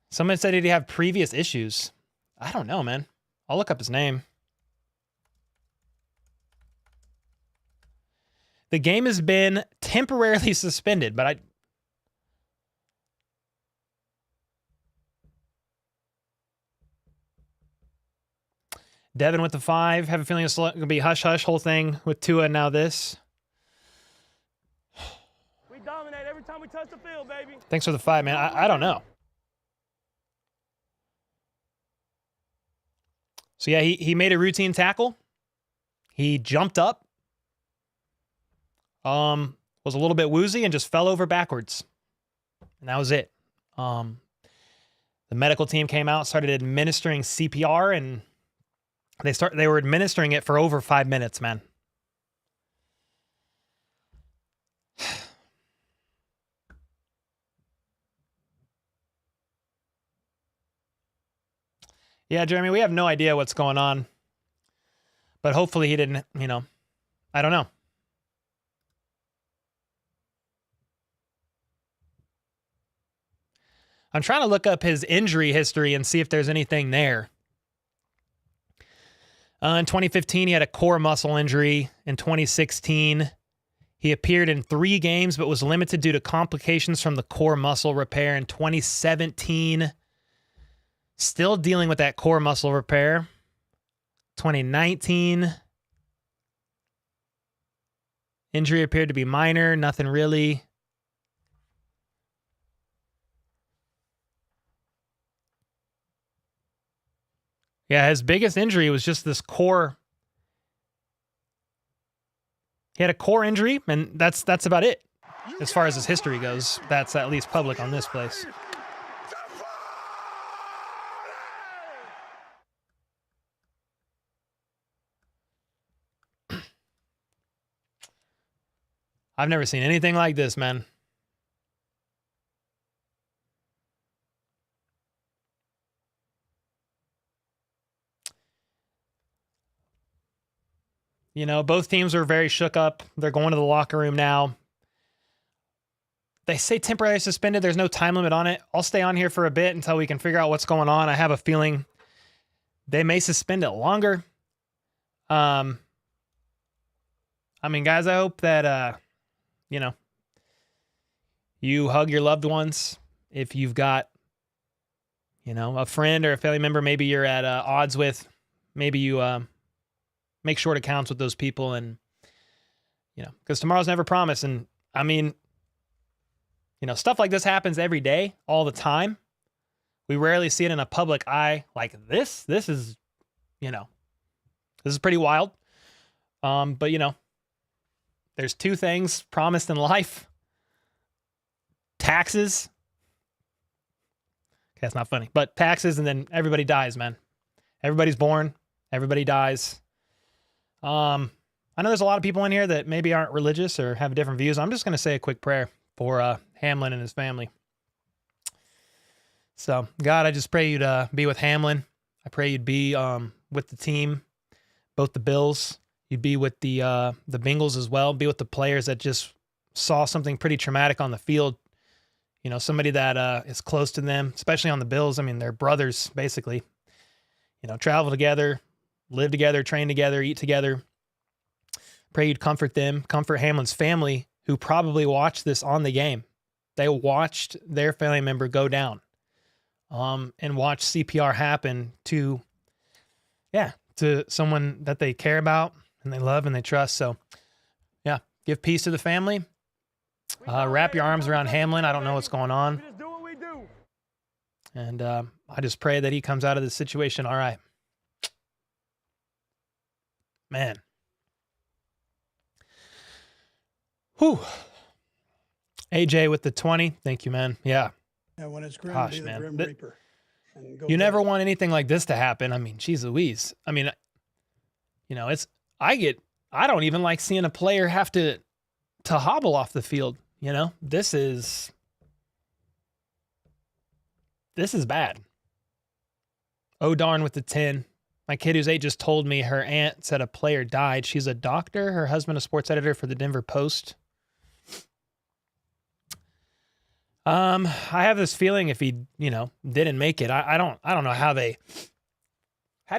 Someone said, did he have previous issues? I don't know, man. I'll look up his name. The game has been temporarily suspended, but Devin with the 5. Have a feeling it's going to be hush-hush whole thing with Tua and now this. We dominate every time we touch the field, baby. Thanks for the 5, man. I don't know. So, yeah, he made a routine tackle. He jumped up. Was a little bit woozy and just fell over backwards. And that was it. The medical team came out, started administering CPR, and they were administering it for over 5 minutes, man. Yeah, Jeremy, we have no idea what's going on. But hopefully he didn't, I don't know. I'm trying to look up his injury history and see if there's anything there. In 2015, he had a core muscle injury. In 2016, he appeared in 3 games but was limited due to complications from the core muscle repair. In 2017, still dealing with that core muscle repair. 2019, injury appeared to be minor, nothing really. Yeah, his biggest injury was just this core. He had a core injury, and that's about it. As far as his history goes, that's at least public on this place. I've never seen anything like this, man. Both teams are very shook up. They're going to the locker room now. They say temporarily suspended. There's no time limit on it. I'll stay on here for a bit until we can figure out what's going on. I have a feeling they may suspend it longer. I mean, guys, I hope that, you hug your loved ones. If you've got, a friend or a family member maybe you're at odds with, maybe you make short accounts with those people, and because tomorrow's never promised. And I mean, stuff like this happens every day, all the time. We rarely see it in a public eye like this. This is pretty wild. But there's 2 things promised in life: taxes. Okay, that's not funny, but taxes, and then everybody dies, man. Everybody's born, everybody dies. I know there's a lot of people in here that maybe aren't religious or have different views. I'm just going to say a quick prayer for Hamlin and his family. So, God, I just pray you'd be with Hamlin. I pray you'd be with the team, both the Bills. You'd be with the Bengals as well. Be with the players that just saw something pretty traumatic on the field. Somebody that is close to them, especially on the Bills. I mean, they're brothers, basically. Travel together, live together, train together, eat together. Pray you'd comfort them, comfort Hamlin's family, who probably watched this on the game. They watched their family member go down, and watch CPR happen to someone that they care about, and they love and they trust. So, yeah, give peace to the family. Wrap your arms around Hamlin. I don't know what's going on. We just do what we do. And I just pray that he comes out of this situation all right. Man. Whew. AJ with the 20. Thank you, man. Yeah. Yeah, when it's grim, Gosh, be the man. grim reaper. And go You get never it. want anything like this to happen. I mean, geez Louise. I mean, you know, I don't even like seeing a player have to hobble off the field. You know, this is bad. Oh, darn with the 10. My kid who's 8 just told me her aunt said a player died. She's a doctor. Her husband, a sports editor for the Denver Post. I have this feeling if he, you know, didn't make it, I don't know how do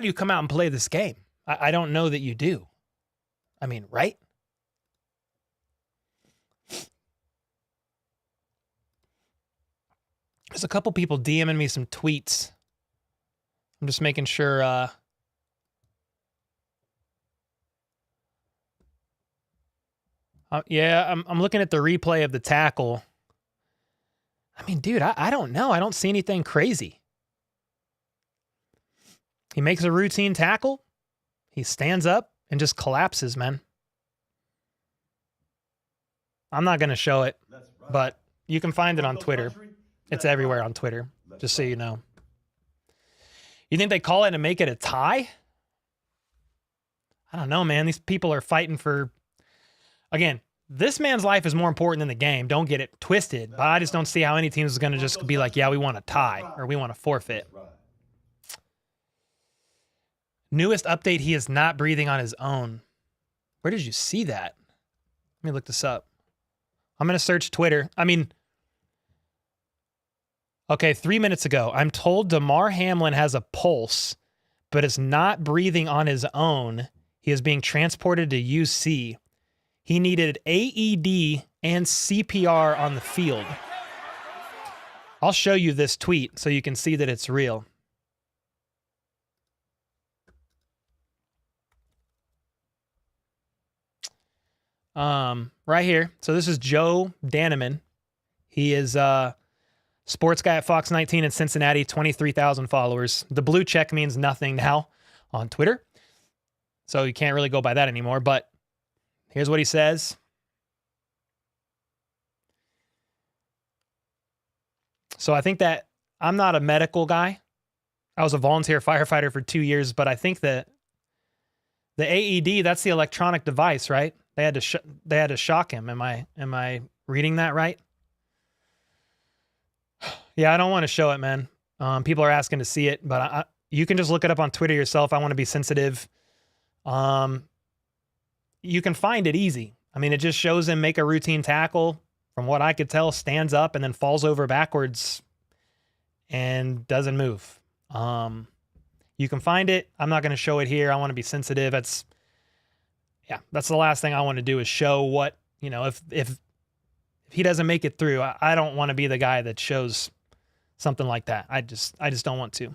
you come out and play this game? I don't know that you do. I mean, right? There's a couple people DMing me some tweets. I'm just making sure. Yeah, I'm looking at the replay of the tackle. I mean, dude, I don't know. I don't see anything crazy. He makes a routine tackle. He stands up and just collapses, man. I'm not going to show it, but you can find it on Twitter. It's everywhere on Twitter, just so you know. You think they call it and make it a tie? I don't know, man. These people are fighting for... Again, this man's life is more important than the game. Don't get it twisted. But I just don't see how any team is going to just be like, yeah, we want a tie or we want to forfeit. Newest update, he is not breathing on his own. Where did you see that? Let me look this up. I'm going to search Twitter. I mean... Okay, 3 minutes ago, I'm told Damar Hamlin has a pulse, but is not breathing on his own. He is being transported to UC. He needed AED and CPR on the field. I'll show you this tweet so you can see that it's real. Right here. So this is Joe Daneman. He is sports guy at Fox 19 in Cincinnati, 23,000 followers. The blue check means nothing now on Twitter, so you can't really go by that anymore. But here's what he says. So I think that I'm not a medical guy. I was a volunteer firefighter for 2 years, but I think that the AED, that's the electronic device, right? They had to shock him. Am I reading that right? Yeah, I don't want to show it, man. People are asking to see it, but you can just look it up on Twitter yourself. I want to be sensitive. You can find it easy. I mean, it just shows him make a routine tackle. From what I could tell, stands up and then falls over backwards and doesn't move. You can find it. I'm not going to show it here. I want to be sensitive. That's the last thing I want to do is show what, you know, if he doesn't make it through, I don't want to be the guy that shows something like that. I just don't want to.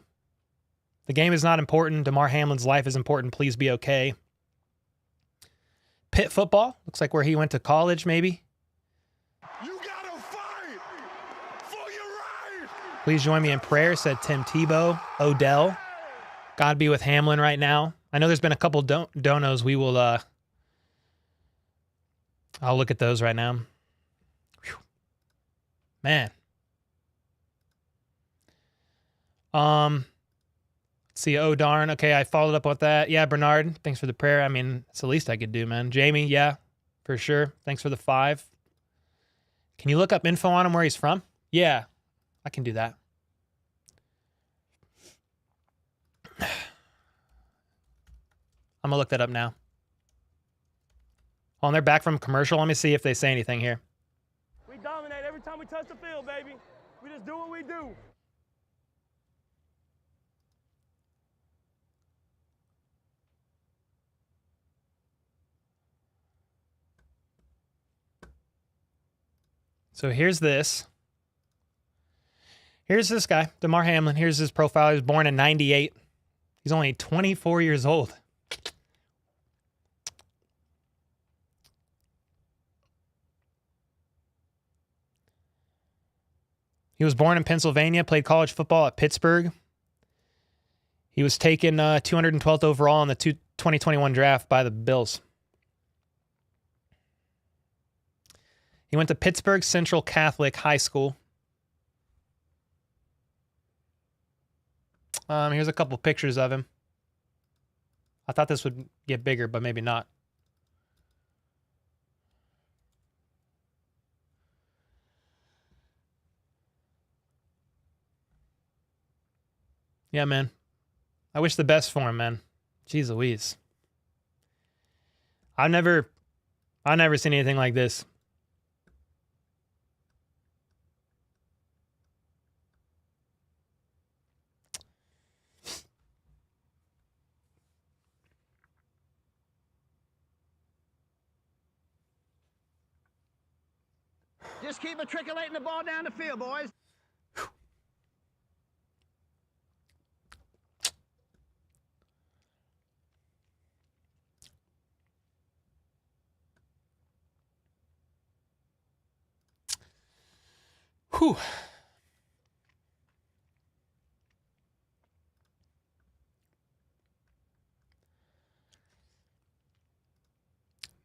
The game is not important. Damar Hamlin's life is important. Please be okay. Pitt football looks like where he went to college, maybe. You gotta fight for your right. Please join me in prayer, said Tim Tebow. Odell. God be with Hamlin right now. I know there's been a couple donos. We will, I'll look at those right now. Whew. Man. Let's see. Oh, darn. Okay, I followed up with that. Yeah, Bernard, thanks for the prayer. I mean, it's the least I could do, man. Jamie, yeah, for sure. Thanks for the 5. Can you look up info on him where he's from? Yeah, I can do that. I'm going to look that up now. Oh, and they're back from commercial. Let me see if they say anything here. We dominate every time we touch the field, baby. We just do what we do. So here's this. Here's this guy, Damar Hamlin. Here's his profile. He was born in 98. He's only 24 years old. He was born in Pennsylvania, played college football at Pittsburgh. He was taken 212th overall in the 2021 draft by the Bills. He went to Pittsburgh Central Catholic High School. Here's a couple pictures of him. I thought this would get bigger, but maybe not. Yeah, man. I wish the best for him, man. Jeez Louise. I've never seen anything like this. Just keep matriculating the ball down the field, boys. Whew.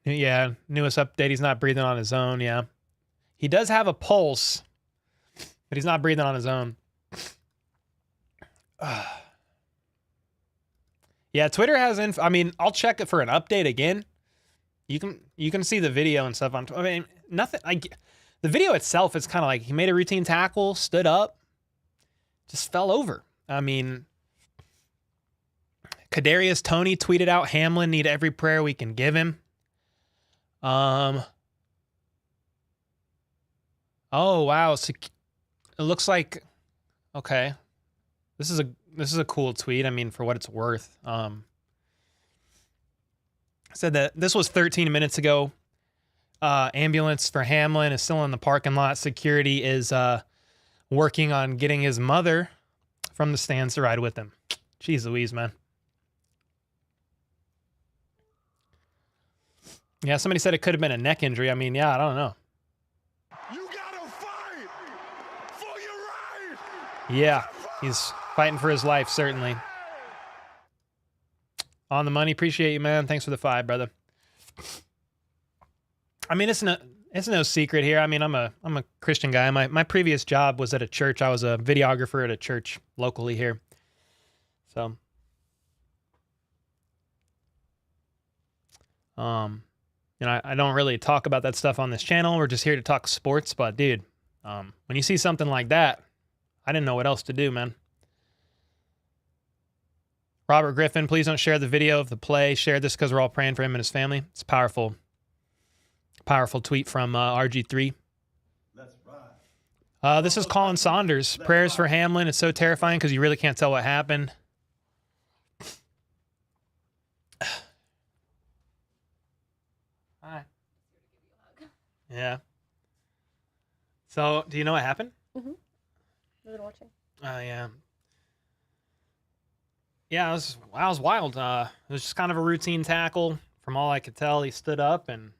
Yeah, newest update, he's not breathing on his own, yeah. He does have a pulse, but he's not breathing on his own. Yeah, Twitter has I mean, I'll check it for an update again. You can see the video and stuff on. I mean, nothing. The video itself is kind of like he made a routine tackle, stood up, just fell over. I mean, Kadarius Toney tweeted out, "Hamlin need every prayer we can give him." Oh wow, so it looks like okay. This is a cool tweet. I mean, for what it's worth. Said that this was 13 minutes ago. Ambulance for Hamlin is still in the parking lot. Security is working on getting his mother from the stands to ride with him. Jeez Louise, man. Yeah, somebody said it could have been a neck injury. I mean, yeah, I don't know. You gotta fight for your right. Yeah, he's fighting for his life, certainly. On the money. Appreciate you, man. Thanks for the 5, brother. I mean, it's no secret here. I mean, I'm a Christian guy. My previous job was at a church. I was a videographer at a church locally here. So, you know, I don't really talk about that stuff on this channel. We're just here to talk sports. But dude, when you see something like that, I didn't know what else to do, man. Robert Griffin, please don't share the video of the play. Share this because we're all praying for him and his family. It's powerful. Powerful tweet from RG3. Let's ride. This is Colin Saunders. Prayers for Hamlin. It's so terrifying because you really can't tell what happened. Hi. Yeah. So, do you know what happened? Mm-hmm. I've been watching. Oh, yeah. Yeah, it was wild. It was just kind of a routine tackle. From all I could tell, he stood up and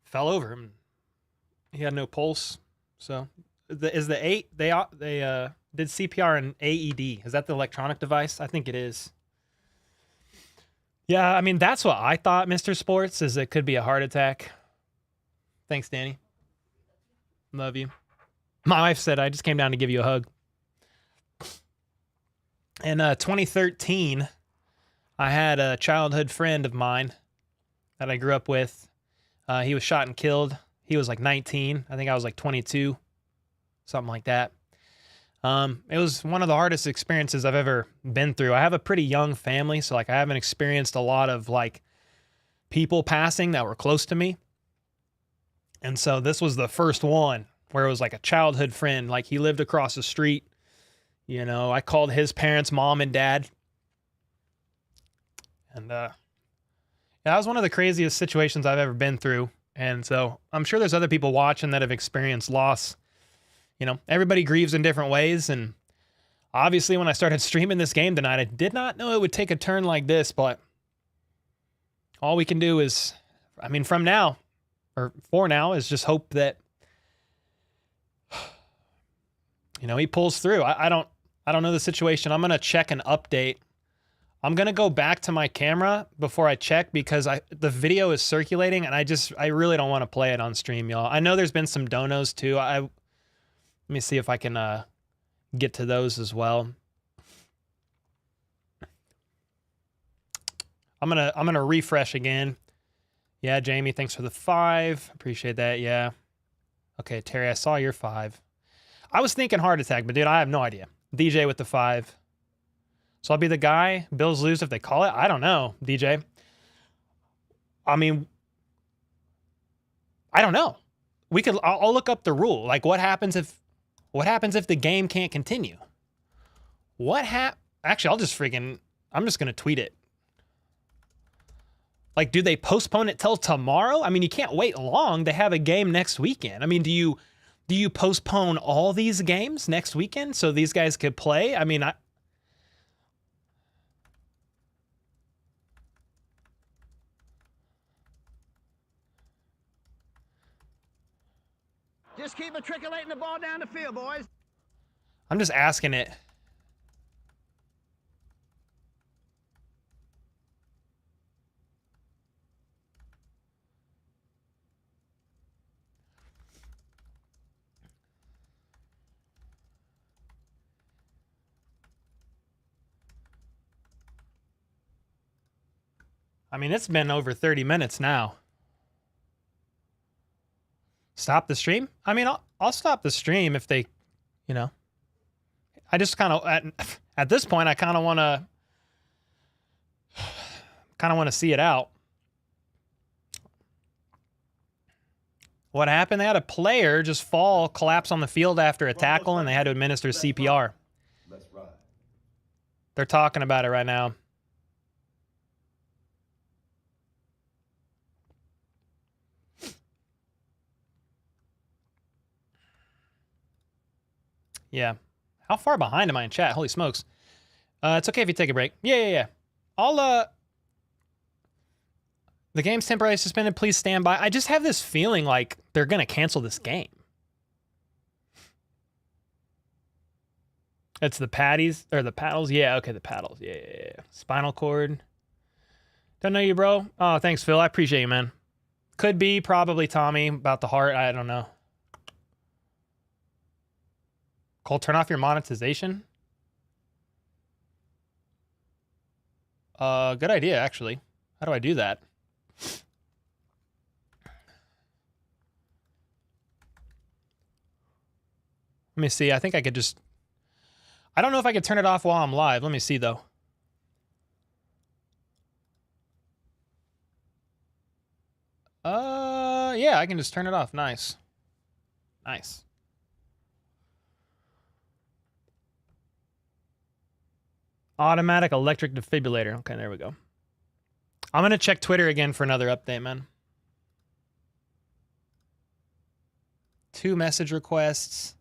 fell over him. He had no pulse. So, they did CPR and AED. Is that the electronic device? I think it is. Yeah, I mean, that's what I thought, Mr. Sports, is it could be a heart attack. Thanks, Danny. Love you. My wife said I just came down to give you a hug. In 2013, I had a childhood friend of mine that I grew up with. He was shot and killed. He was like 19. I think I was like 22, something like that. It was one of the hardest experiences I've ever been through. I have a pretty young family, so like I haven't experienced a lot of like people passing that were close to me. And so this was the first one where it was like a childhood friend. Like he lived across the street. You know, I called his parents, mom and dad. And yeah, that was one of the craziest situations I've ever been through. And so I'm sure there's other people watching that have experienced loss. You know, everybody grieves in different ways. And obviously when I started streaming this game tonight, I did not know it would take a turn like this. But all we can do is, I mean, for now, is just hope that you know, he pulls through. I don't know the situation. I'm going to check an update. I'm going to go back to my camera before I check because the video is circulating and I really don't want to play it on stream, y'all. I know there's been some donos too. Let me see if I can get to those as well. I'm going to refresh again. Yeah, Jamie, thanks for the 5. Appreciate that. Yeah. Okay, Terry, I saw your 5. I was thinking heart attack, but dude, I have no idea. DJ with the 5. So I'll be the guy. Bills lose if they call it. I don't know, DJ. I mean, I don't know. I'll look up the rule. Like, what happens if the game can't continue? Actually, I'm just gonna tweet it. Like, do they postpone it till tomorrow? I mean, you can't wait long. They have a game next weekend. I mean, do you postpone all these games next weekend so these guys could play? I mean, Just keep matriculating the ball down the field, boys. I'm just asking it. I mean, it's been over 30 minutes now. Stop the stream? I mean, I'll stop the stream if they, you know. I just kind of at this point I kind of want to see it out. What happened? They had a player just collapse on the field after a tackle, and they had to administer CPR. Let's ride. They're talking about it right now. Yeah. How far behind am I in chat? Holy smokes. It's okay if you take a break. Yeah. The game's temporarily suspended. Please stand by. I just have this feeling like they're going to cancel this game. It's the patties or the paddles. Yeah. Okay. The paddles. Yeah. Spinal cord. Don't know you, bro. Oh, thanks, Phil. I appreciate you, man. Could be probably Tommy about the heart. I don't know. Cole, turn off your monetization. Good idea, actually. How do I do that? Let me see. I think I could just... I don't know if I could turn it off while I'm live. Let me see, though. Yeah, I can just turn it off. Nice. Nice. Automatic electric defibrillator. Okay, there we go. I'm going to check Twitter again for another update, man. 2 message requests.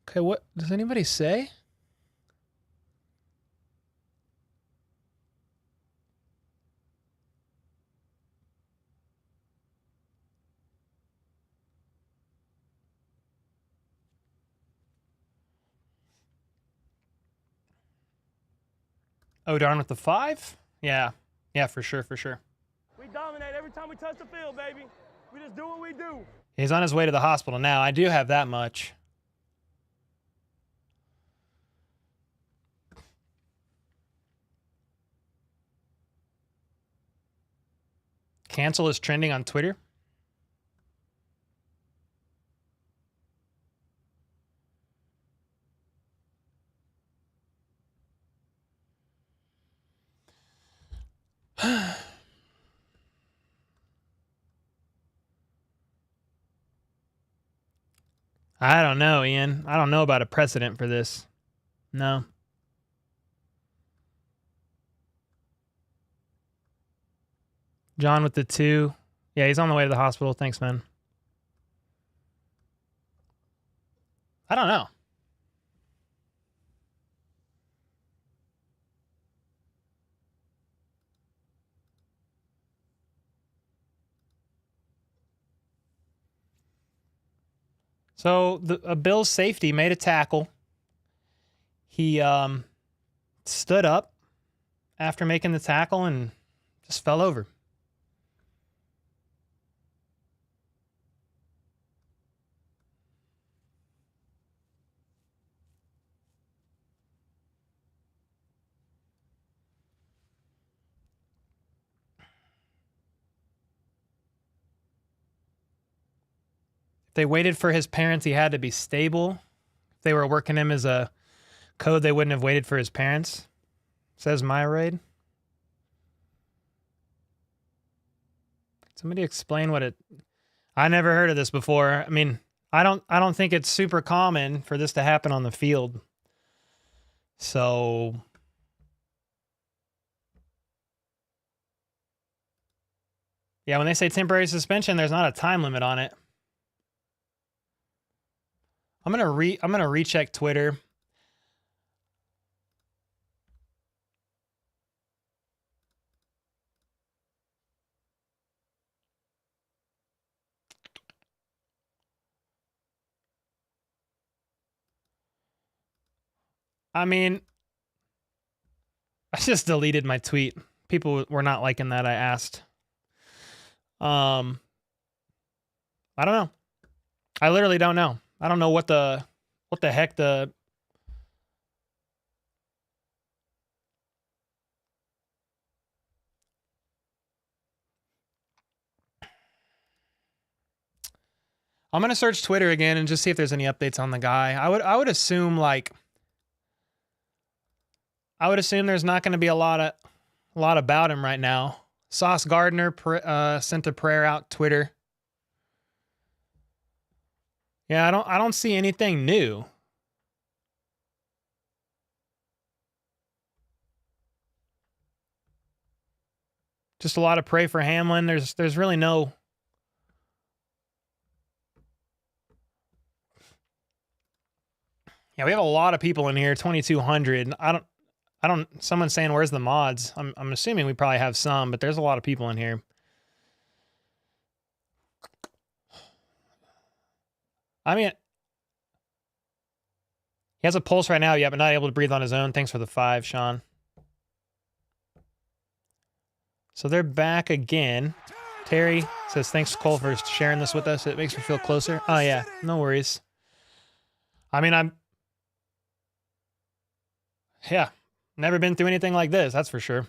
Okay, what does anybody say? Oh, darn with the 5? Yeah. Yeah, for sure, for sure. We dominate every time we touch the field, baby. We just do what we do. He's on his way to the hospital now. I do have that much. Cancel is trending on Twitter. I don't know, Ian. I don't know about a precedent for this. No. John with the 2. Yeah, he's on the way to the hospital. Thanks, man. I don't know. So a Bills safety made a tackle. He stood up after making the tackle and just fell over. If they waited for his parents, he had to be stable. If they were working him as a code, they wouldn't have waited for his parents. Says Myraid. Somebody explain what it... I never heard of this before. I mean, I don't think it's super common for this to happen on the field. So yeah, when they say temporary suspension, there's not a time limit on it. I'm gonna recheck Twitter. I mean, I just deleted my tweet. People were not liking that I asked. I don't know. I literally don't know. I don't know what the heck the... I'm gonna search Twitter again and just see if there's any updates on the guy. I would assume there's not going to be a lot about him right now. Sauce Gardner sent a prayer out Twitter. Yeah, I don't see anything new. Just a lot of pray for Hamlin. There's really no... Yeah, we have a lot of people in here, 2,200. I don't, someone's saying, where's the mods? I'm assuming we probably have some, but there's a lot of people in here. I mean, he has a pulse right now, yeah, but not able to breathe on his own. Thanks for the 5, Sean. So they're back again. Terry says, thanks, Cole, for sharing this with us. It makes me feel closer. Oh, yeah, no worries. I mean, yeah, never been through anything like this, that's for sure.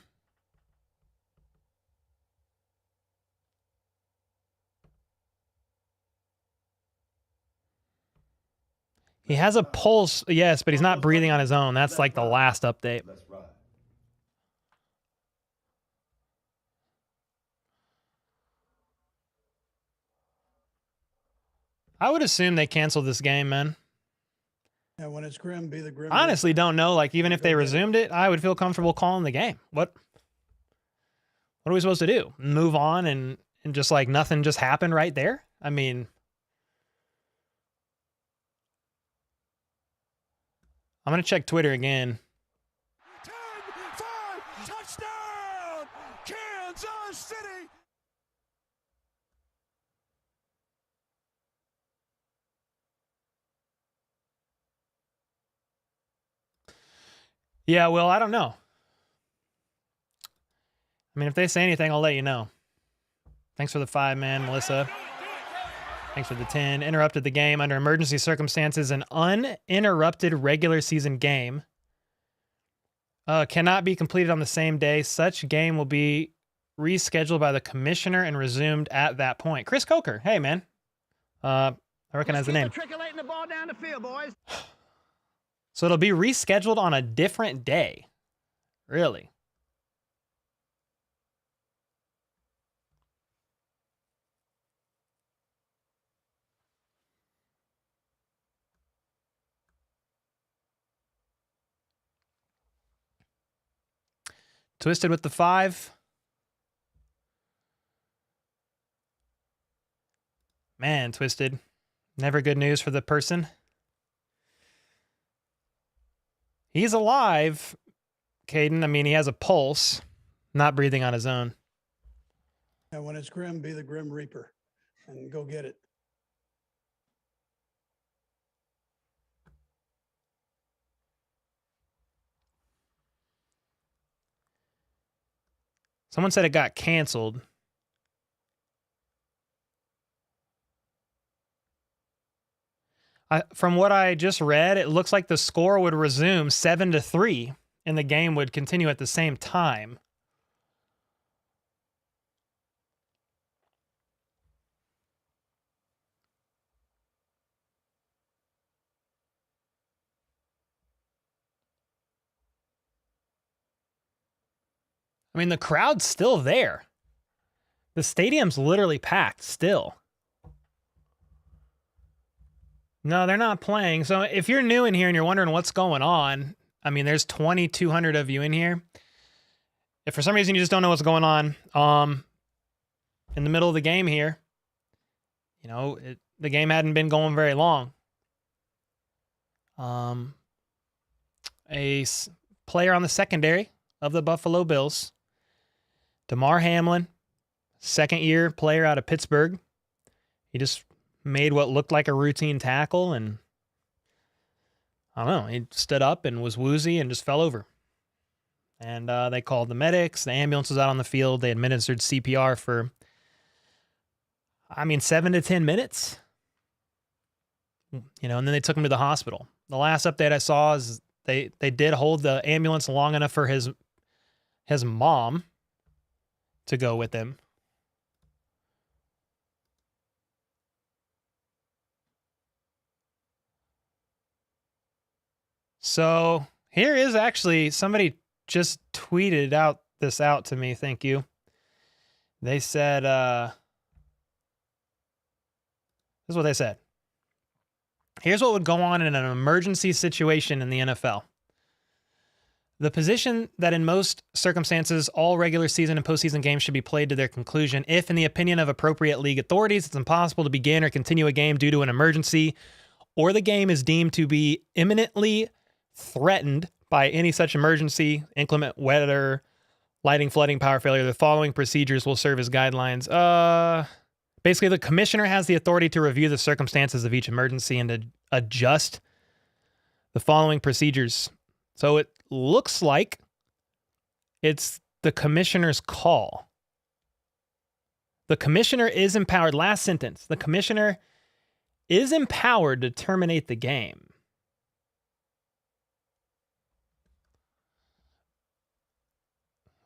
He has a pulse, yes, but he's not breathing on his own. That's like the last update. Let's ride. I would assume they canceled this game, man. Yeah, when it's grim, be the grim. Honestly, don't know. Like, even if they resumed it, I would feel comfortable calling the game. What are we supposed to do? Move on and just like nothing just happened right there? I mean, I'm going to check Twitter again. 10-5 touchdown, Kansas City. Yeah, well, I don't know. I mean, if they say anything, I'll let you know. Thanks for the 5, man, Melissa. Thanks for the 10. Interrupted the game under emergency circumstances. An uninterrupted regular season game cannot be completed on the same day. Such game will be rescheduled by the commissioner and resumed at that point. Chris Coker. Hey, man. I recognize the name. Matriculating the ball down the field, boys. So it'll be rescheduled on a different day. Really? Twisted with the 5. Man, Twisted. Never good news for the person. He's alive, Caden. I mean, he has a pulse, not breathing on his own. And when it's grim, be the Grim Reaper and go get it. Someone said it got canceled. From what I just read, it looks like the score would resume 7-3, and the game would continue at the same time. I mean, the crowd's still there. The stadium's literally packed still. No, they're not playing. So if you're new in here and you're wondering what's going on, I mean, there's 2,200 of you in here. If for some reason you just don't know what's going on, in the middle of the game here, you know, the game hadn't been going very long. Player on the secondary of the Buffalo Bills, Damar Hamlin, second-year player out of Pittsburgh. He just made what looked like a routine tackle, and I don't know, he stood up and was woozy and just fell over. And they called the medics. The ambulance was out on the field. They administered CPR for, 7 to 10 minutes. You know, and then they took him to the hospital. The last update I saw is they did hold the ambulance long enough for his mom to go with him. So here is actually somebody just tweeted this out to me. Thank you. They said, this is what they said. Here's what would go on in an emergency situation in the NFL. The position that in most circumstances, all regular season and postseason games should be played to their conclusion. If, in the opinion of appropriate league authorities, it's impossible to begin or continue a game due to an emergency, or the game is deemed to be imminently threatened by any such emergency, inclement weather, lighting, flooding, power failure, the following procedures will serve as guidelines. Basically, the commissioner has the authority to review the circumstances of each emergency and to adjust the following procedures. So it looks like it's the commissioner's call. The commissioner is empowered. Last sentence. The commissioner is empowered to terminate the game.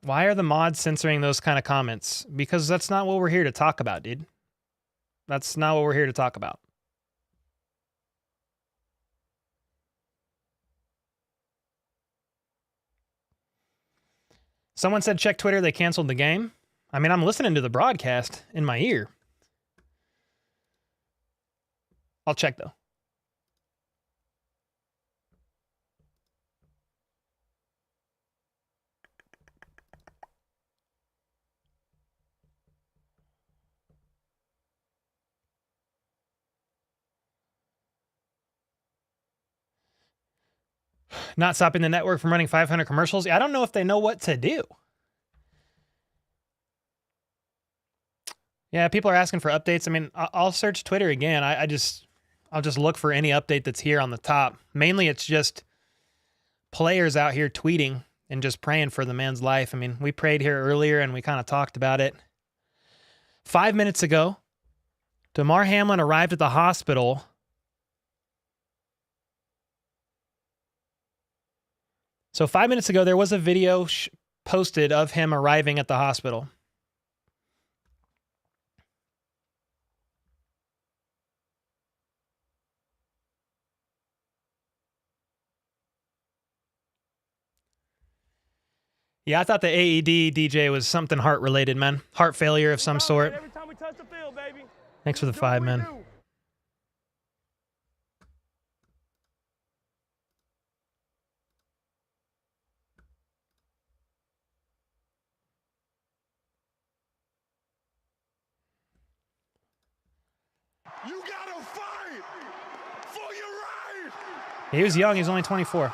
Why are the mods censoring those kind of comments? Because that's not what we're here to talk about, dude. That's not what we're here to talk about. Someone said check Twitter, they canceled the game. I mean, I'm listening to the broadcast in my ear. I'll check, though. Not stopping the network from running 500 commercials. I don't know if they know what to do. Yeah, people are asking for updates. I mean, I'll search Twitter again. I'll just look for any update that's here on the top. Mainly, it's just players out here tweeting and just praying for the man's life. I mean, we prayed here earlier and we kind of talked about it. 5 minutes ago, Damar Hamlin arrived at the hospital. So 5 minutes ago, there was a video posted of him arriving at the hospital. Yeah, I thought the AED DJ was something heart-related, man. Heart failure of some sort. Every time we touch the field, baby. Thanks for the Do what 5, we man. do. You gotta fight for your right. He was young. He was only 24.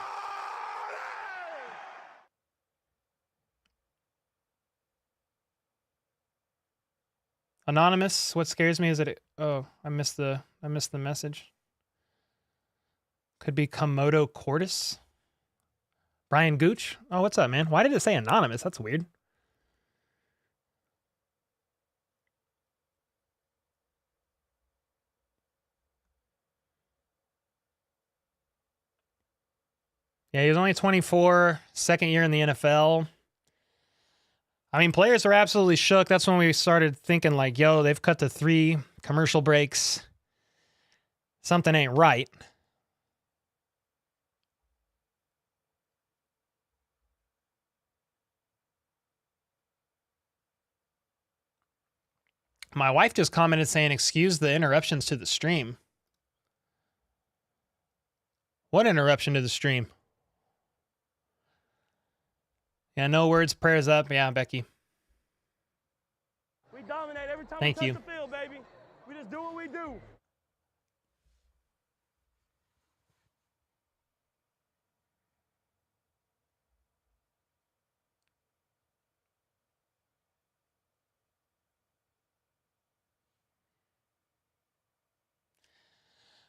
Anonymous. What scares me is that oh, I missed the message. Could be Komodo Cordis. Brian Gooch. Oh, what's up, man? Why did it say anonymous? That's weird. Yeah, he was only 24, second year in the NFL. I mean, players are absolutely shook. That's when we started thinking like, yo, they've cut to 3 commercial breaks. Something ain't right. My wife just commented saying, excuse the interruptions to the stream. What interruption to the stream? Yeah, no words, prayers up. Yeah, Becky. We dominate every time Thank we you. touch the field, baby. We just do what we do.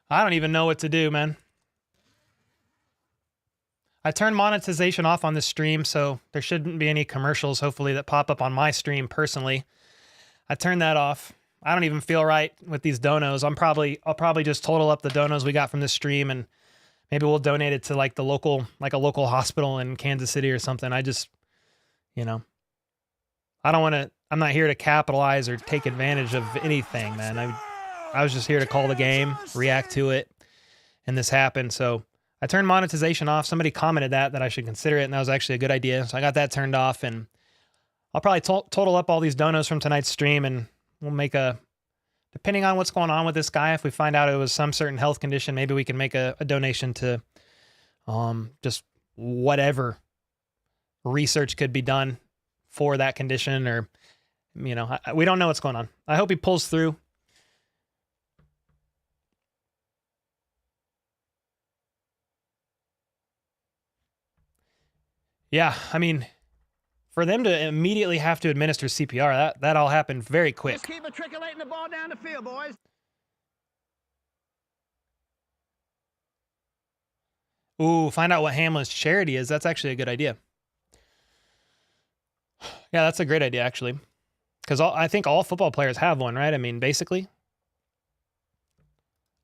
I don't even know what to do, man. I turned monetization off on this stream, so there shouldn't be any commercials, hopefully, that pop up on my stream personally. I turned that off. I don't even feel right with these donos. I'll probably just total up the donos we got from this stream, and maybe we'll donate it to like a local hospital in Kansas City or something. I just, you know, I'm not here to capitalize or take advantage of anything, man. I was just here to call the game, react to it, and this happened. So I turned monetization off. Somebody commented that I should consider it, and that was actually a good idea. So I got that turned off, and I'll probably total up all these donos from tonight's stream, and we'll make depending on what's going on with this guy, if we find out it was some certain health condition, maybe we can make a donation to just whatever research could be done for that condition, or, you know, we don't know what's going on. I hope he pulls through. Yeah, I mean, for them to immediately have to administer CPR, that all happened very quick. Just keep matriculating the ball down the field, boys. Ooh, find out what Hamlin's charity is. That's actually a good idea. Yeah, that's a great idea, actually. Because I think all football players have one, right? I mean, basically.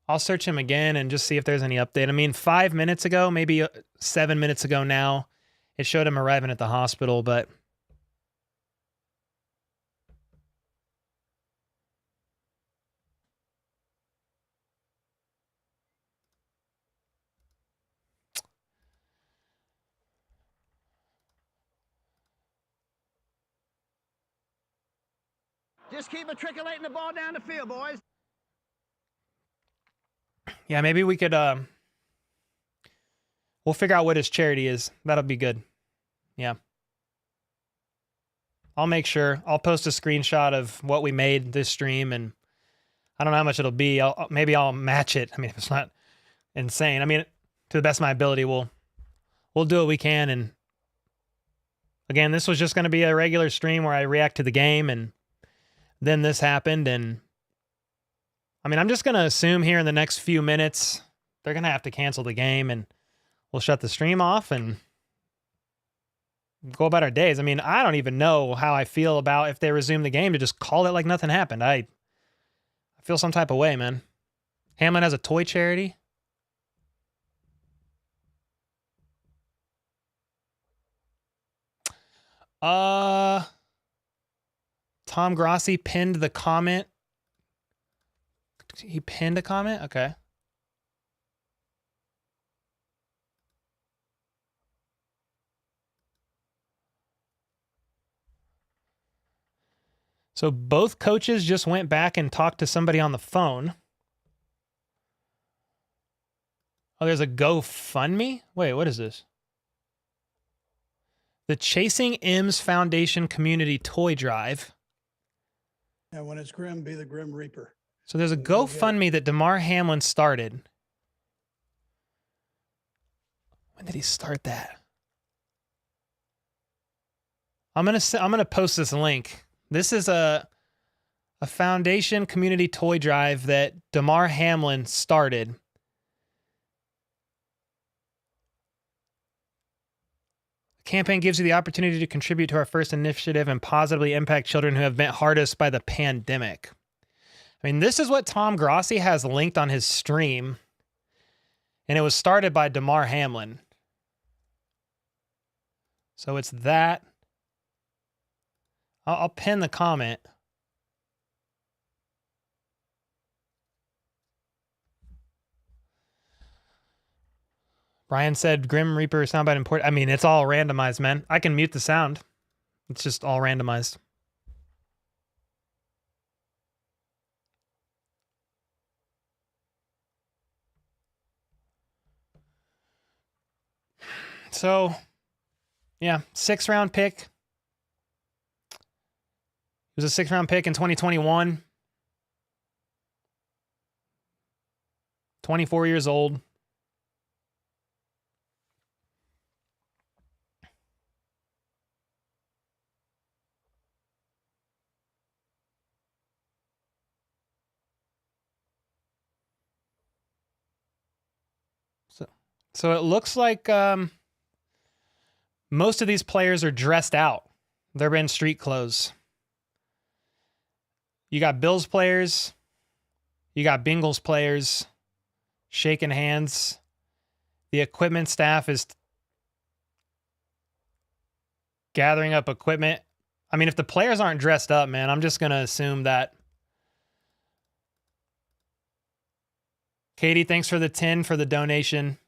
I'll search him again and just see if there's any update. I mean, 5 minutes ago, maybe 7 minutes ago now, it showed him arriving at the hospital, but Just keep matriculating the ball down the field, boys. yeah, maybe we could, we'll figure out what his charity is. That'll be good. Yeah. I'll make sure. I'll post a screenshot of what we made this stream, and I don't know how much it'll be. Maybe I'll match it. I mean, if it's not insane. I mean, to the best of my ability, we'll do what we can. And again, this was just going to be a regular stream where I react to the game, and then this happened. And I mean, I'm just going to assume here in the next few minutes, they're going to have to cancel the game, and we'll shut the stream off and go about our days. I mean, I don't even know how I feel about if they resume the game to just call it like nothing happened. I feel some type of way, man. Hamlin has a toy charity. Tom Grossi pinned the comment. He pinned a comment? Okay. So both coaches just went back and talked to somebody on the phone. Oh, there's a GoFundMe? Wait, what is this? The Chasing M's Foundation Community Toy Drive. And when it's grim, be the Grim Reaper. So there's a GoFundMe that DeMar Hamlin started. When did he start that? I'm gonna post this link. This is a foundation community toy drive that DeMar Hamlin started. The campaign gives you the opportunity to contribute to our first initiative and positively impact children who have been hardest by the pandemic. I mean, this is what Tom Grossi has linked on his stream, and it was started by DeMar Hamlin. So it's that. I'll pin the comment. Brian said Grim Reaper soundbite important. I mean, it's all randomized, man. I can mute the sound. It's just all randomized. So, yeah, 6th-round pick. He was a 6th-round pick in 2021. 24 years old. So it looks like most of these players are dressed out. They're in street clothes. You got Bills players. You got Bengals players shaking hands. The equipment staff is gathering up equipment. I mean, if the players aren't dressed up, man, I'm just going to assume that. Katie, thanks for the 10 for the donation.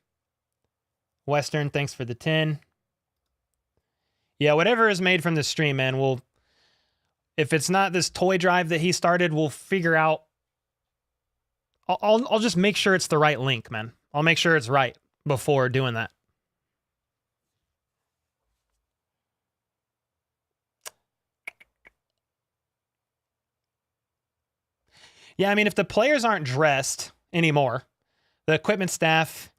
Western, thanks for the 10. Yeah, whatever is made from this stream, man, if it's not this toy drive that he started, we'll figure out. I'll just make sure it's the right link, man. I'll make sure it's right before doing that. Yeah, I mean, if the players aren't dressed anymore, the equipment staff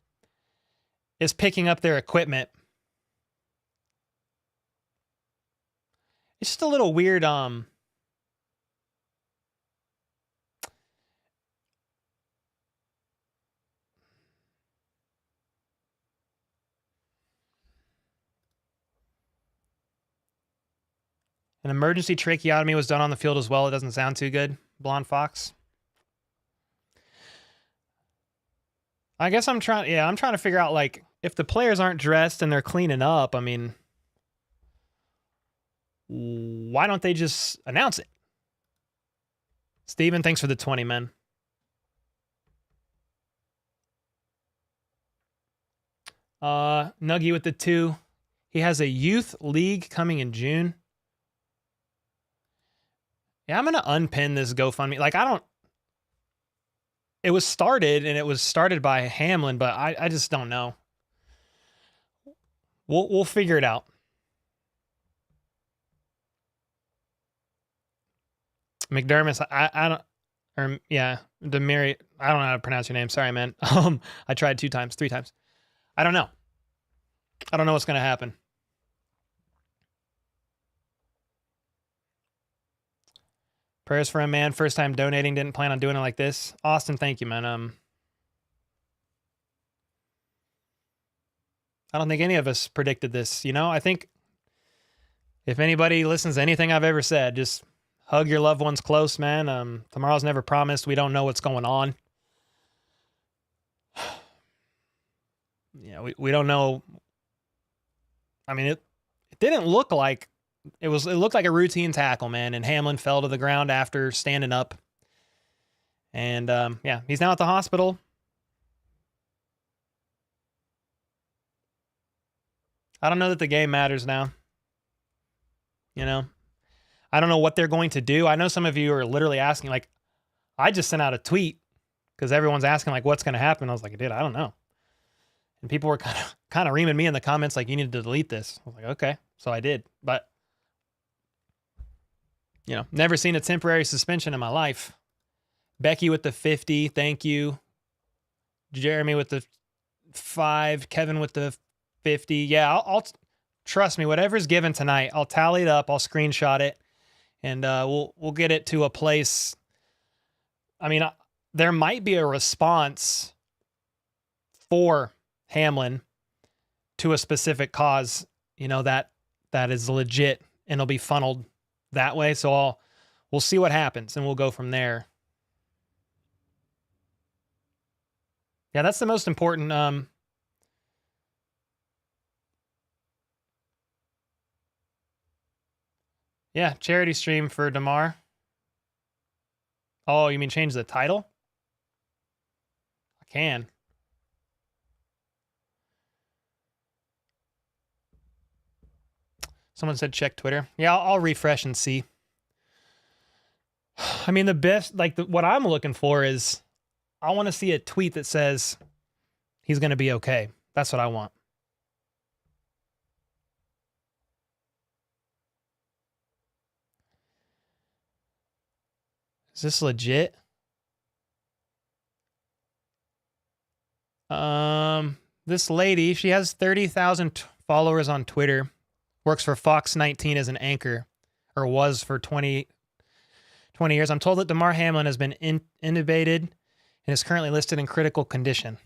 is picking up their equipment. It's just a little weird. An emergency tracheotomy was done on the field as well. It doesn't sound too good. Blonde Fox. I guess I'm trying to figure out, like, if the players aren't dressed and they're cleaning up, I mean, why don't they just announce it? Steven, thanks for the 20, man. Nuggy with the 2. He has a youth league coming in June. Yeah, I'm going to unpin this GoFundMe. Like, it was started by Hamlin, but I just don't know. We'll figure it out. McDermott, Demary, I don't know how to pronounce your name. Sorry, man. I tried 3 times. I don't know. I don't know what's going to happen. Prayers for a man, first time donating, didn't plan on doing it like this. Austin, thank you, man. I don't think any of us predicted this. You know, I think if anybody listens to anything I've ever said, just hug your loved ones close, man. Tomorrow's never promised. We don't know what's going on. Yeah, we don't know. I mean, it didn't look like it looked like a routine tackle, man, and Hamlin fell to the ground after standing up. And yeah, he's now at the hospital. I don't know that the game matters now. You know, I don't know what they're going to do. I know some of you are literally asking, like, I just sent out a tweet because everyone's asking, like, what's going to happen. I was like, dude, I don't know. And people were kind of reaming me in the comments, like, you need to delete this. I was like, okay. So I did. But, you know, never seen a temporary suspension in my life. Becky with the 50. Thank you. Jeremy with the 5. Kevin with the 50. Yeah, I'll trust me. Whatever's given tonight, I'll tally it up. I'll screenshot it, and we'll get it to a place. I mean, there might be a response for Hamlin to a specific cause, that is legit, and it'll be funneled that way. So we'll see what happens, and we'll go from there. Yeah, that's the most important. Yeah, charity stream for Damar. Oh, you mean change the title? I can. Someone said check Twitter. Yeah, I'll refresh and see. I mean, the best, what I'm looking for is I want to see a tweet that says he's going to be okay. That's what I want. Is this legit? This lady, she has 30,000 followers on Twitter, works for Fox 19 as an anchor, or was for 20 years. I'm told that Damar Hamlin has been intubated and is currently listed in critical condition.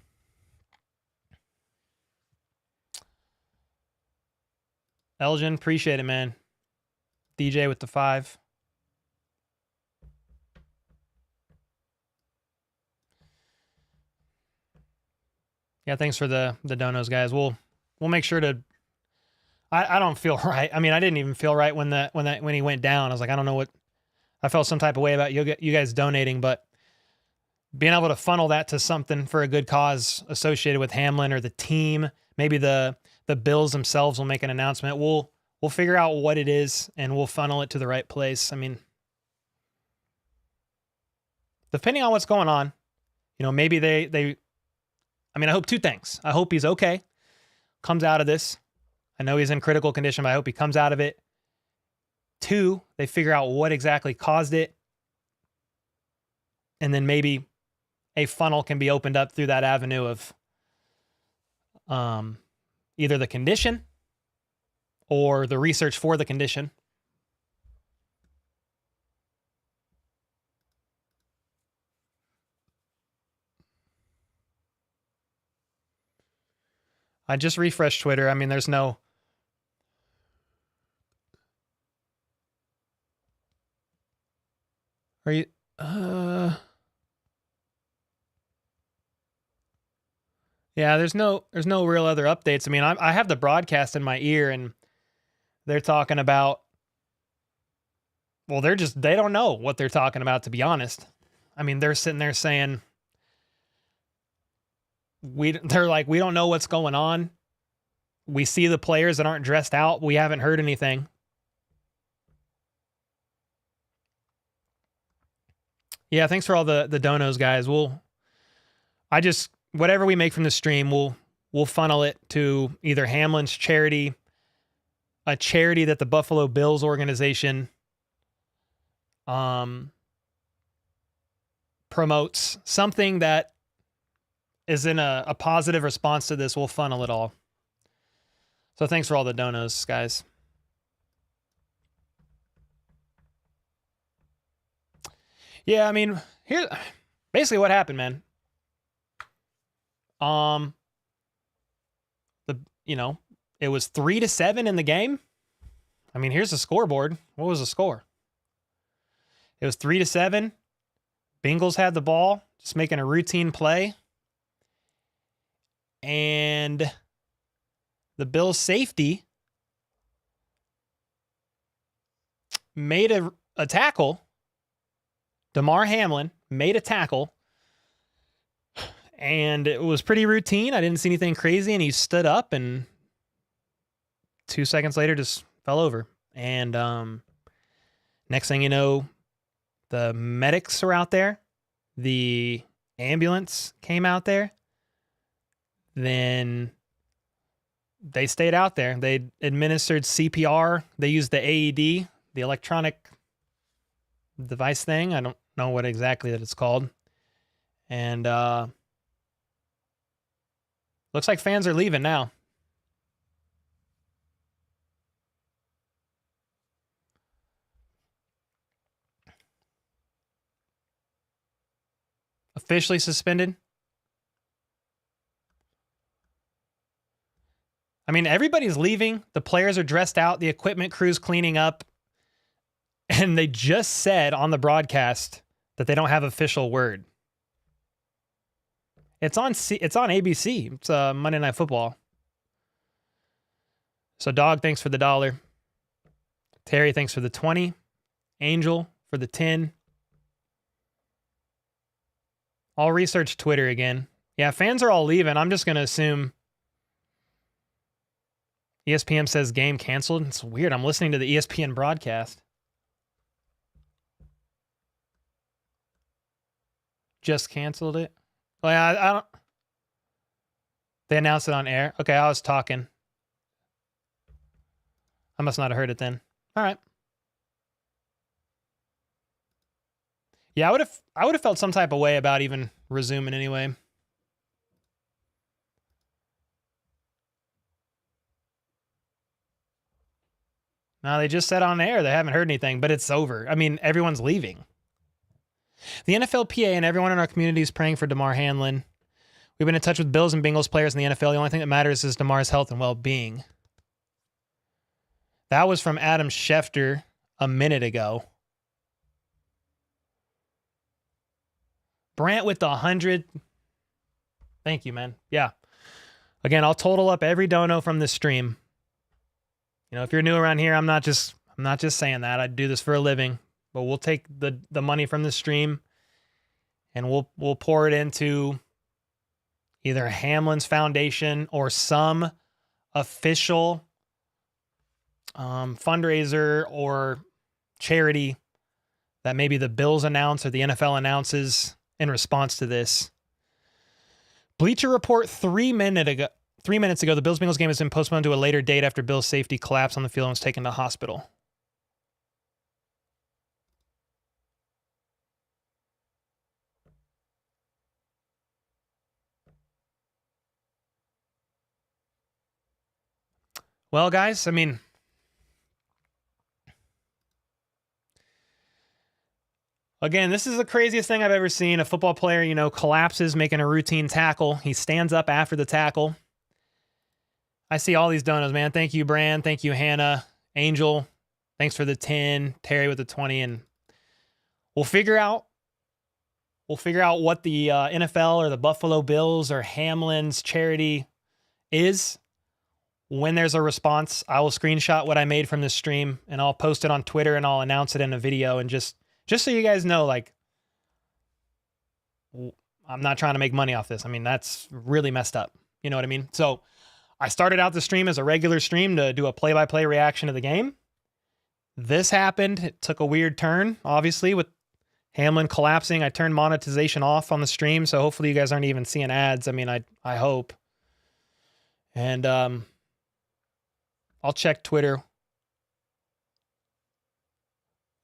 Elgin, appreciate it, man. DJ with the 5. Yeah, thanks for the donos, guys. We'll make sure to. I don't feel right. I mean, I didn't even feel right when he went down. I was like, I don't know what. I felt some type of way about you guys donating, but being able to funnel that to something for a good cause associated with Hamlin or the team, maybe the Bills themselves will make an announcement. We'll figure out what it is and we'll funnel it to the right place. I mean, depending on what's going on, maybe they. I mean, I hope 2 things. I hope he's okay, comes out of this. I know he's in critical condition, but I hope he comes out of it. 2, they figure out what exactly caused it. And then maybe a funnel can be opened up through that avenue of either the condition or the research for the condition. I just refreshed Twitter. I mean, there's no. Are you? Yeah, there's no real other updates. I mean, I have the broadcast in my ear, and they're talking about. Well, they don't know what they're talking about, to be honest. I mean, they're sitting there saying. They're like, we don't know what's going on. We see the players that aren't dressed out. We haven't heard anything. Yeah, thanks for all the donos, guys. Whatever we make from the stream, we'll funnel it to either Hamlin's charity, a charity that the Buffalo Bills organization promotes, something that is in a positive response to this. We'll funnel it all. So thanks for all the donos, guys. Yeah, I mean, here's basically what happened, man. It was 3-7 in the game. I mean, here's the scoreboard. What was the score? It was 3-7. Bengals had the ball, just making a routine play. And the Bills safety made a tackle. Damar Hamlin made a tackle. And it was pretty routine. I didn't see anything crazy. And he stood up and 2 seconds later just fell over. And next thing you know, the medics were out there. The ambulance came out there. Then they stayed out there. They administered CPR. They used the AED, the electronic device thing. I don't know what exactly that it's called. And looks like fans are leaving now. Officially suspended. I mean, everybody's leaving. The players are dressed out. The equipment crew's cleaning up. And they just said on the broadcast that they don't have official word. It's on ABC. It's Monday Night Football. So Dog, thanks for the $1. Terry, thanks for the 20. Angel for the 10. I'll research Twitter again. Yeah, fans are all leaving. I'm just going to assume ESPN says game canceled. It's weird. I'm listening to the ESPN broadcast. Just canceled it. Well, yeah, I don't. They announced it on air. Okay, I was talking. I must not have heard it then. All right. Yeah, I would have felt some type of way about even resuming anyway. No, they just said on air they haven't heard anything, but it's over. I mean, everyone's leaving. The NFLPA and everyone in our community is praying for Damar Hamlin. We've been in touch with Bills and Bengals players in the NFL. The only thing that matters is Damar's health and well-being. That was from Adam Schefter a minute ago. Brant with the 100. Thank you, man. Yeah. Again, I'll total up every dono from this stream. You know, if you're new around here, I'm not just saying that. I do this for a living. But we'll take the money from the stream and we'll pour it into either Hamlin's Foundation or some official fundraiser or charity that maybe the Bills announce or the NFL announces in response to this. Bleacher Report 3 minutes ago, the Bills-Bengals game has been postponed to a later date after Bills' safety collapsed on the field and was taken to hospital. Well, guys, I mean, again, this is the craziest thing I've ever seen. A football player, you know, collapses making a routine tackle. He stands up after the tackle. I see all these donos, man. Thank you, Brand. Thank you, Hannah. Angel, thanks for the 10. Terry with the 20. And we'll figure out what the NFL or the Buffalo Bills or Hamlin's charity is. When there's a response, I will screenshot what I made from this stream and I'll post it on Twitter and I'll announce it in a video. And just so you guys know, like, I'm not trying to make money off this. I mean, that's really messed up. You know what I mean? So I started out the stream as a regular stream to do a play-by-play reaction to the game. This happened. It took a weird turn, obviously, with Hamlin collapsing. I turned monetization off on the stream, so hopefully you guys aren't even seeing ads. I mean, I hope. And I'll check Twitter.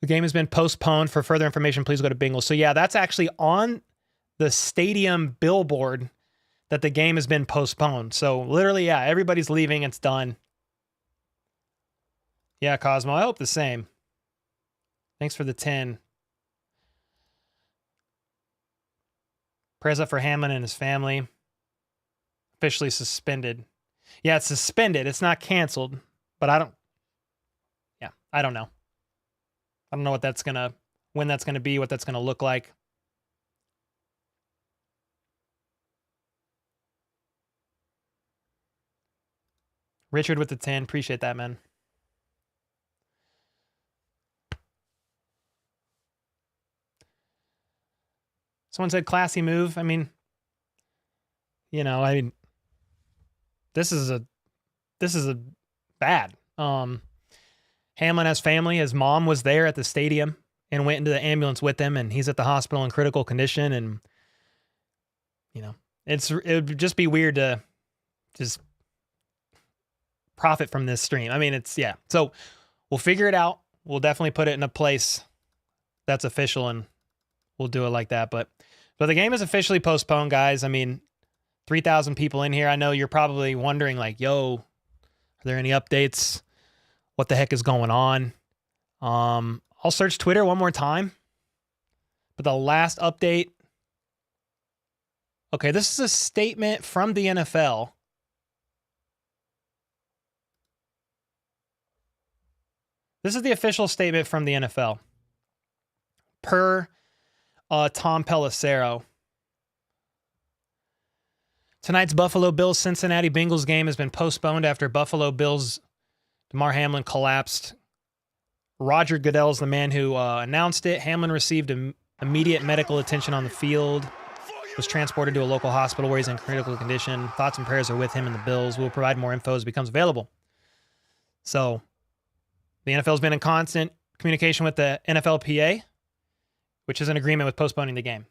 The game has been postponed. For further information, please go to Bengals. So yeah, that's actually on the stadium billboard that the game has been postponed. So literally, yeah, everybody's leaving. It's done. Yeah, Cosmo, I hope the same. Thanks for the 10. Prayers up for Hamlin and his family. Officially suspended. Yeah, it's suspended. It's not canceled. But I don't know. I don't know when that's gonna be, what that's gonna look like. Richard with the 10, appreciate that, man. Someone said classy move. I mean, you know, this is a bad. Hamlin has family. His mom was there at the stadium and went into the ambulance with him, and he's at the hospital in critical condition. And, you know, it would just be weird to just profit from this stream. I mean, yeah. So we'll figure it out. We'll definitely put it in a place that's official, and we'll do it like that. But the game is officially postponed, guys. I mean, 3,000 people in here. I know you're probably wondering, like, yo, are there any updates? What the heck is going on? I'll search Twitter one more time. But the last update. Okay, this is a statement from the NFL. This is the official statement from the NFL. Per Tom Pelissero. Tonight's Buffalo Bills-Cincinnati Bengals game has been postponed after Buffalo Bills' DeMar Hamlin collapsed. Roger Goodell's the man who announced it. Hamlin received immediate medical attention on the field, was transported to a local hospital where he's in critical condition. Thoughts and prayers are with him and the Bills. We'll provide more info as it becomes available. So, the NFL's been in constant communication with the NFLPA, which is in agreement with postponing the game.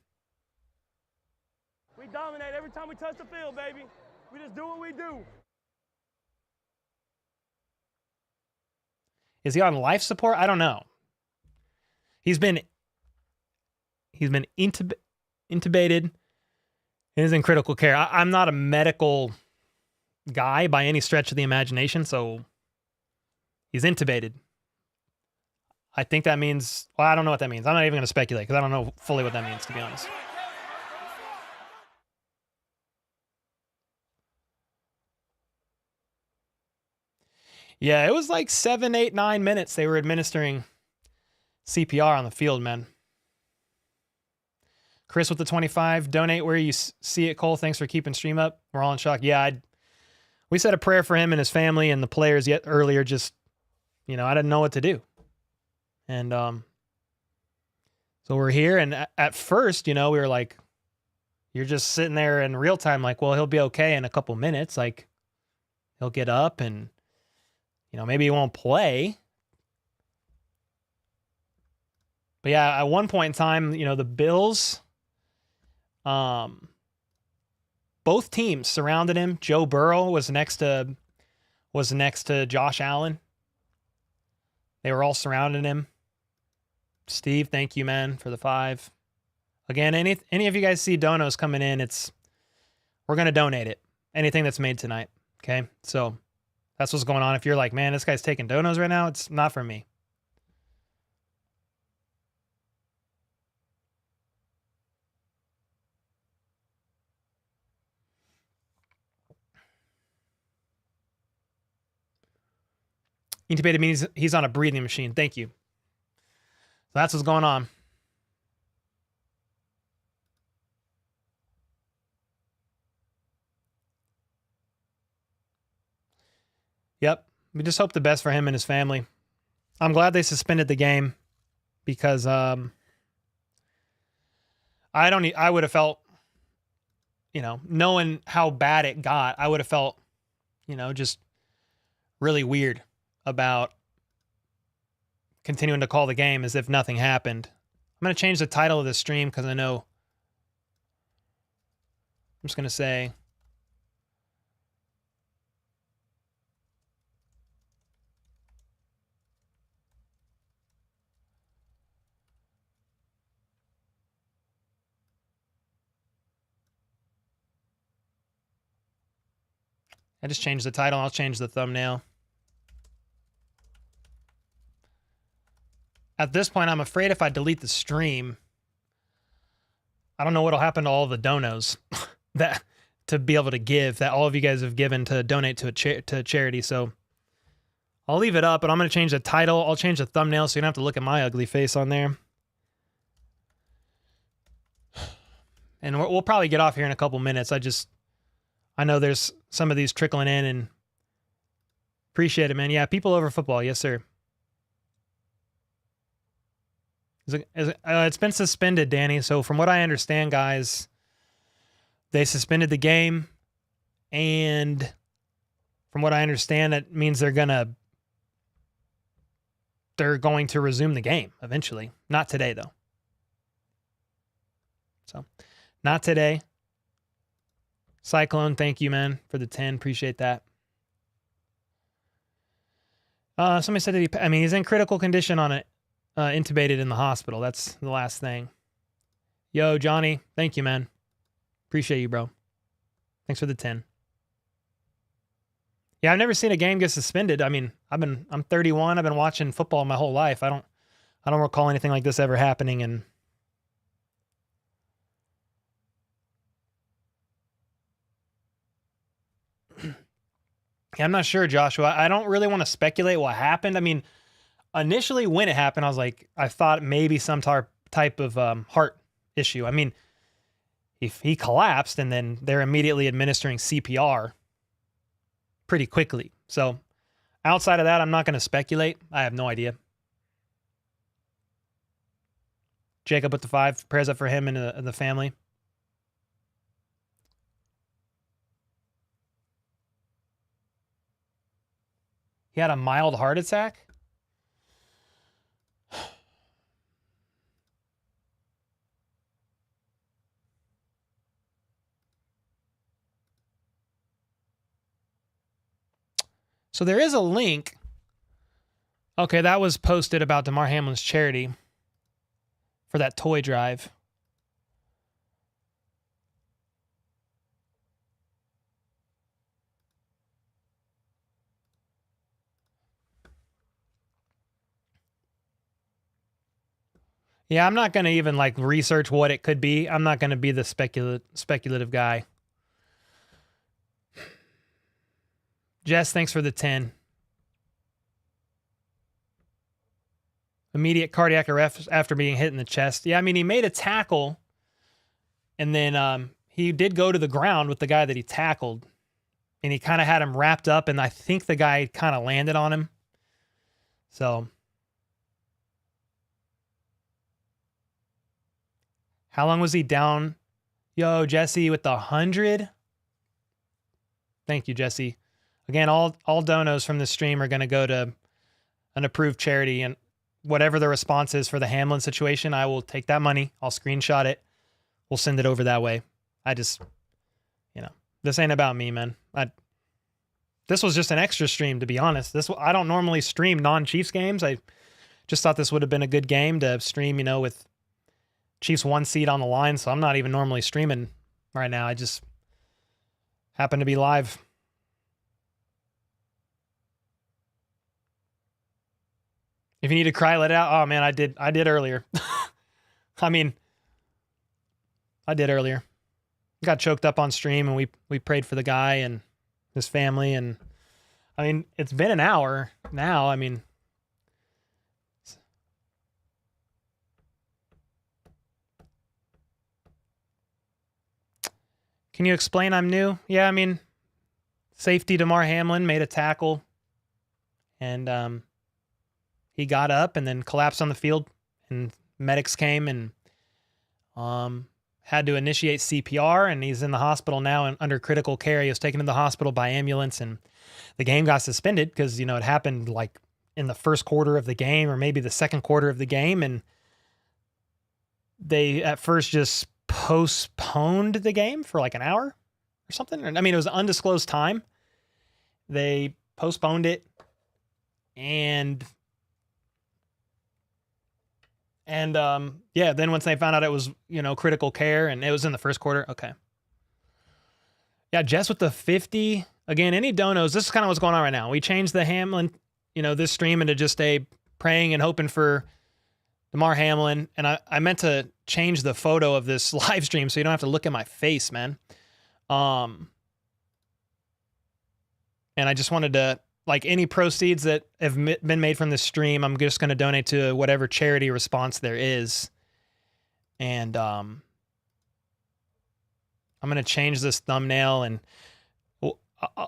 We dominate every time we touch the field, baby. We just do what we do. Is he on life support? I don't know. He's been intubated and is in critical care. I'm not a medical guy by any stretch of the imagination, so he's intubated. I think that means, well, I don't know what that means. I'm not even going to speculate because I don't know fully what that means, to be honest. Yeah, it was like 7, 8, 9 minutes they were administering CPR on the field, man. Chris with the 25. Donate where you see it, Cole. Thanks for keeping stream up. We're all in shock. Yeah, we said a prayer for him and his family and the players yet earlier. Just, I didn't know what to do. And so we're here. And at first, we were like, you're just sitting there in real time like, well, he'll be okay in a couple minutes. Like, he'll get up and maybe he won't play. But yeah, at one point in time, the Bills, both teams surrounded him. Joe Burrow was next to Josh Allen. They were all surrounding him. Steve, thank you, man, for the 5. Again, any of you guys see donos coming in, we're gonna donate it. Anything that's made tonight. Okay, so that's what's going on. If you're like, man, this guy's taking donos right now, it's not for me. Intubated means he's on a breathing machine. Thank you. So that's what's going on. Yep. We just hope the best for him and his family. I'm glad they suspended the game because I would have felt, knowing how bad it got, I would have felt, just really weird about continuing to call the game as if nothing happened. I'm going to change the title of this stream because I know I'm just going to say I just changed the title. I'll change the thumbnail. At this point, I'm afraid if I delete the stream, I don't know what'll happen to all the donos that to be able to give that all of you guys have given to donate to a charity. So I'll leave it up, but I'm going to change the title. I'll change the thumbnail so you don't have to look at my ugly face on there. And we'll probably get off here in a couple minutes. I know there's some of these trickling in and appreciate it, man. Yeah, people over football. Yes, sir. It's been suspended, Danny. So from what I understand, guys, they suspended the game. And from what I understand, that means they're going to resume the game eventually. Not today, though. So not today. Cyclone, thank you, man, for the 10. Appreciate that. Somebody said that he's in critical condition on it, intubated in the hospital. That's the last thing. Yo, Johnny. Thank you, man. Appreciate you, bro. Thanks for the 10. Yeah, I've never seen a game get suspended. I mean, I'm 31. I've been watching football my whole life. I don't recall anything like this ever happening. And yeah, I'm not sure, Joshua. I don't really want to speculate what happened. I mean, initially when it happened, I thought maybe some type of heart issue. I mean, if he collapsed and then they're immediately administering CPR pretty quickly. So outside of that, I'm not going to speculate. I have no idea. Jacob with the 5, prayers up for him and the family. He had a mild heart attack? So there is a link. Okay, that was posted about DeMar Hamlin's charity for that toy drive. Yeah, I'm not going to even research what it could be. I'm not going to be the speculative guy. Jess, thanks for the 10. Immediate cardiac arrest after being hit in the chest. Yeah, I mean, he made a tackle, and then he did go to the ground with the guy that he tackled, and he kind of had him wrapped up, and I think the guy kind of landed on him. So, how long was he down? Yo, Jesse with the 100. Thank you, Jesse. Again, all donos from this stream are going to go to an approved charity, and whatever the response is for the Hamlin situation, I will take that money. I'll screenshot it. We'll send it over that way. I just, this ain't about me, man. This was just an extra stream, to be honest. I don't normally stream non-Chiefs games. I just thought this would have been a good game to stream, with Chiefs 1 seed on the line. So I'm not even normally streaming right now. I just happen to be live. If you need to cry, let it out. Oh man, I did earlier. I mean, I did earlier. Got choked up on stream, and we prayed for the guy and his family, and I mean, it's been an hour now. I mean, can you explain I'm new? Yeah, I mean, safety DeMar Hamlin made a tackle, and he got up and then collapsed on the field, and medics came and had to initiate CPR, and he's in the hospital now and under critical care. He was taken to the hospital by ambulance, and the game got suspended because, it happened in the first quarter of the game or maybe the second quarter of the game, and they at first just postponed the game for an hour or something. I mean, it was an undisclosed time. They postponed it, and then once they found out it was, critical care and it was in the first quarter. Okay. Yeah. Jess with the 50 again, any donos. This is kind of what's going on right now. We changed the Hamlin, this stream into just a praying and hoping for DeMar Hamlin. And I meant to change the photo of this live stream so you don't have to look at my face, man. And I just wanted to, any proceeds that have been made from this stream, I'm just going to donate to whatever charity response there is. And I'm going to change this thumbnail, and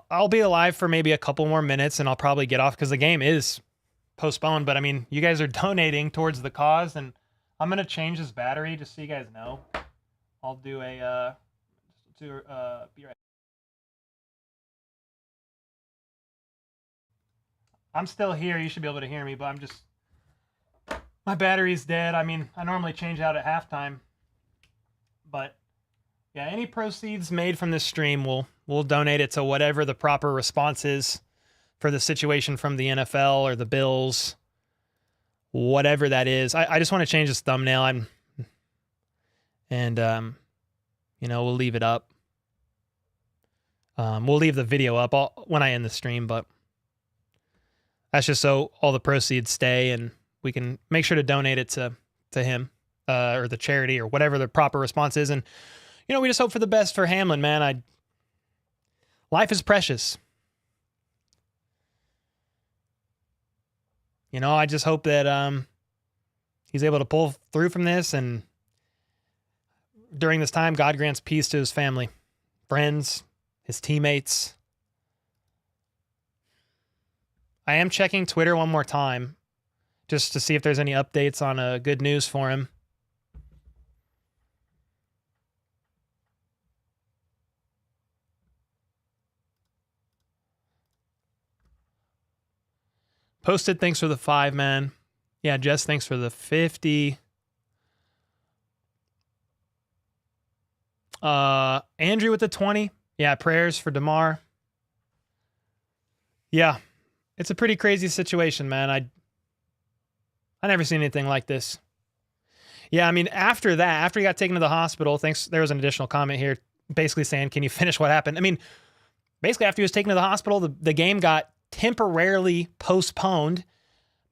I'll be alive for maybe a couple more minutes, and I'll probably get off because the game is postponed. But I mean, you guys are donating towards the cause, and I'm going to change this battery just so you guys know. I'll do be right. I'm still here. You should be able to hear me, but my battery's dead. I mean, I normally change out at halftime, but yeah, any proceeds made from this stream, we'll donate it to whatever the proper response is for the situation from the NFL or the Bills, whatever that is. I just want to change this thumbnail. And, we'll leave it up. We'll leave the video up when I end the stream, but that's just so all the proceeds stay and we can make sure to donate it to him or the charity or whatever the proper response is. And, we just hope for the best for Hamlin, man. Life is precious. I just hope that he's able to pull through from this, and during this time, God grants peace to his family, friends, his teammates. I am checking Twitter one more time just to see if there's any updates on good news for him. Posted, thanks for the 5, man. Yeah, Jess, thanks for the 50. Andrew with the 20. Yeah, prayers for Damar. Yeah, it's a pretty crazy situation, man. I never seen anything like this. Yeah, I mean, after he got taken to the hospital, there was an additional comment here basically saying, can you finish what happened? I mean, basically after he was taken to the hospital, the game got temporarily postponed,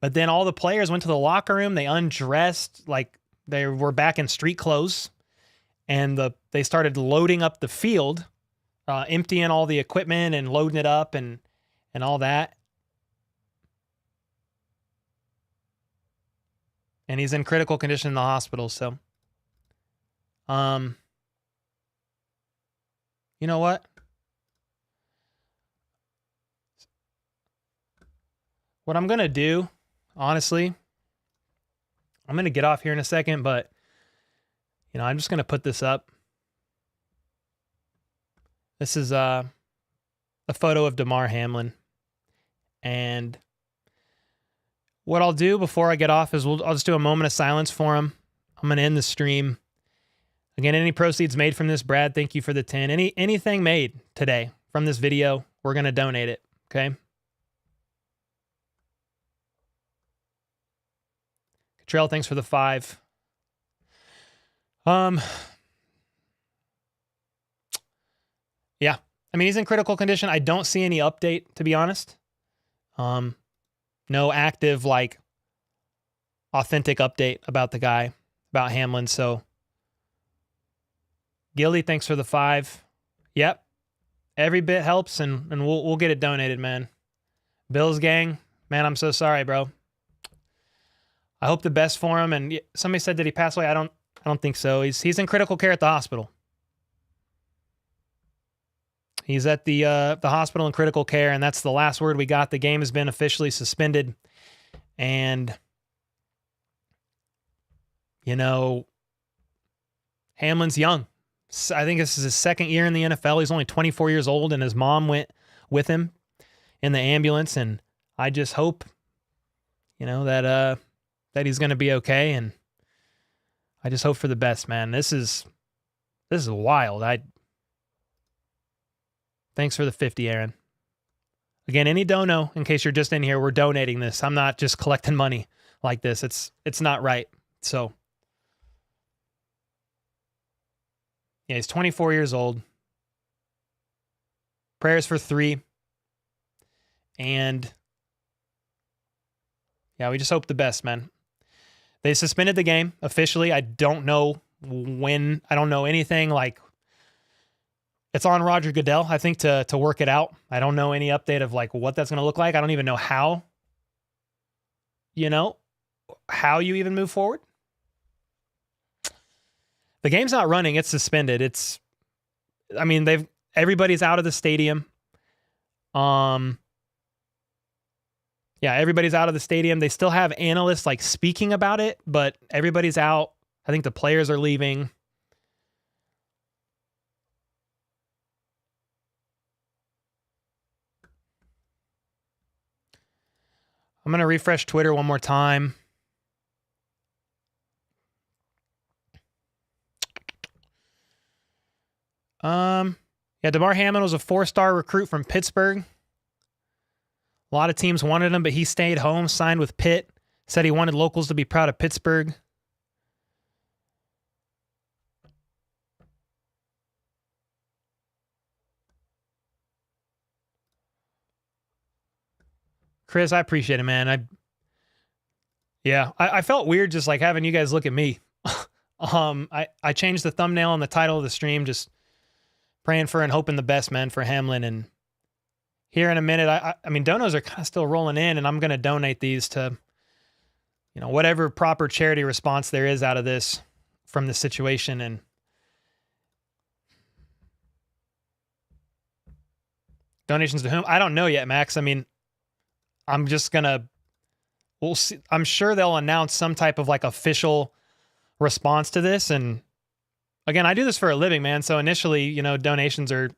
but then all the players went to the locker room. They undressed like they were back in street clothes, and they started loading up the field, emptying all the equipment and loading it up and all that. And he's in critical condition in the hospital. So, you know what? What I'm going to do, honestly, I'm going to get off here in a second, but, I'm just going to put this up. This is a photo of Damar Hamlin. And what I'll do before I get off is I'll just do a moment of silence for him. I'm going to end the stream. Again, any proceeds made from this, Brad, thank you for the 10. Anything made today from this video, we're going to donate it, okay? Trail, thanks for the 5. Yeah. I mean, he's in critical condition. I don't see any update, to be honest. No active, authentic update about the guy, about Hamlin. So, Gilly, thanks for the 5. Yep. Every bit helps, and we'll get it donated, man. Bills gang, man, I'm so sorry, bro. I hope the best for him. And somebody said, did he pass away? I don't think so. He's in critical care at the hospital. He's at the hospital in critical care, and that's the last word we got. The game has been officially suspended. And, Hamlin's young. I think this is his second year in the NFL. He's only 24 years old, and his mom went with him in the ambulance. And I just hope, that he's going to be okay. And I just hope for the best, man. This is wild. Thanks for the 50, Aaron. Again, any dono, in case you're just in here, we're donating this. I'm not just collecting money like this. It's not right. So, yeah, he's 24 years old. Prayers for 3. And, yeah, we just hope the best, man. They suspended the game officially. I don't know when. I don't know anything. It's on Roger Goodell, I think, to work it out. I don't know any update of what that's going to look like. I don't even know how you even move forward. The game's not running. It's suspended. Everybody's out of the stadium. Yeah, everybody's out of the stadium. They still have analysts speaking about it, but everybody's out. I think the players are leaving. I'm going to refresh Twitter one more time. Yeah, Damar Hamlin was a 4-star recruit from Pittsburgh. A lot of teams wanted him, but he stayed home, signed with Pitt, said he wanted locals to be proud of Pittsburgh. Chris, I appreciate it, man. I felt weird just like having you guys look at me. I changed the thumbnail and the title of the stream, just praying for and hoping the best, man, for Hamlin. And here in a minute, I mean, donos are kind of still rolling in, and I'm going to donate these to, whatever proper charity response there is out of this from the situation. And donations to whom? I don't know yet, Max. I mean, I'm just going to, we'll see. I'm sure they'll announce some type of like official response to this. And again, I do this for a living, man. So initially, donations are,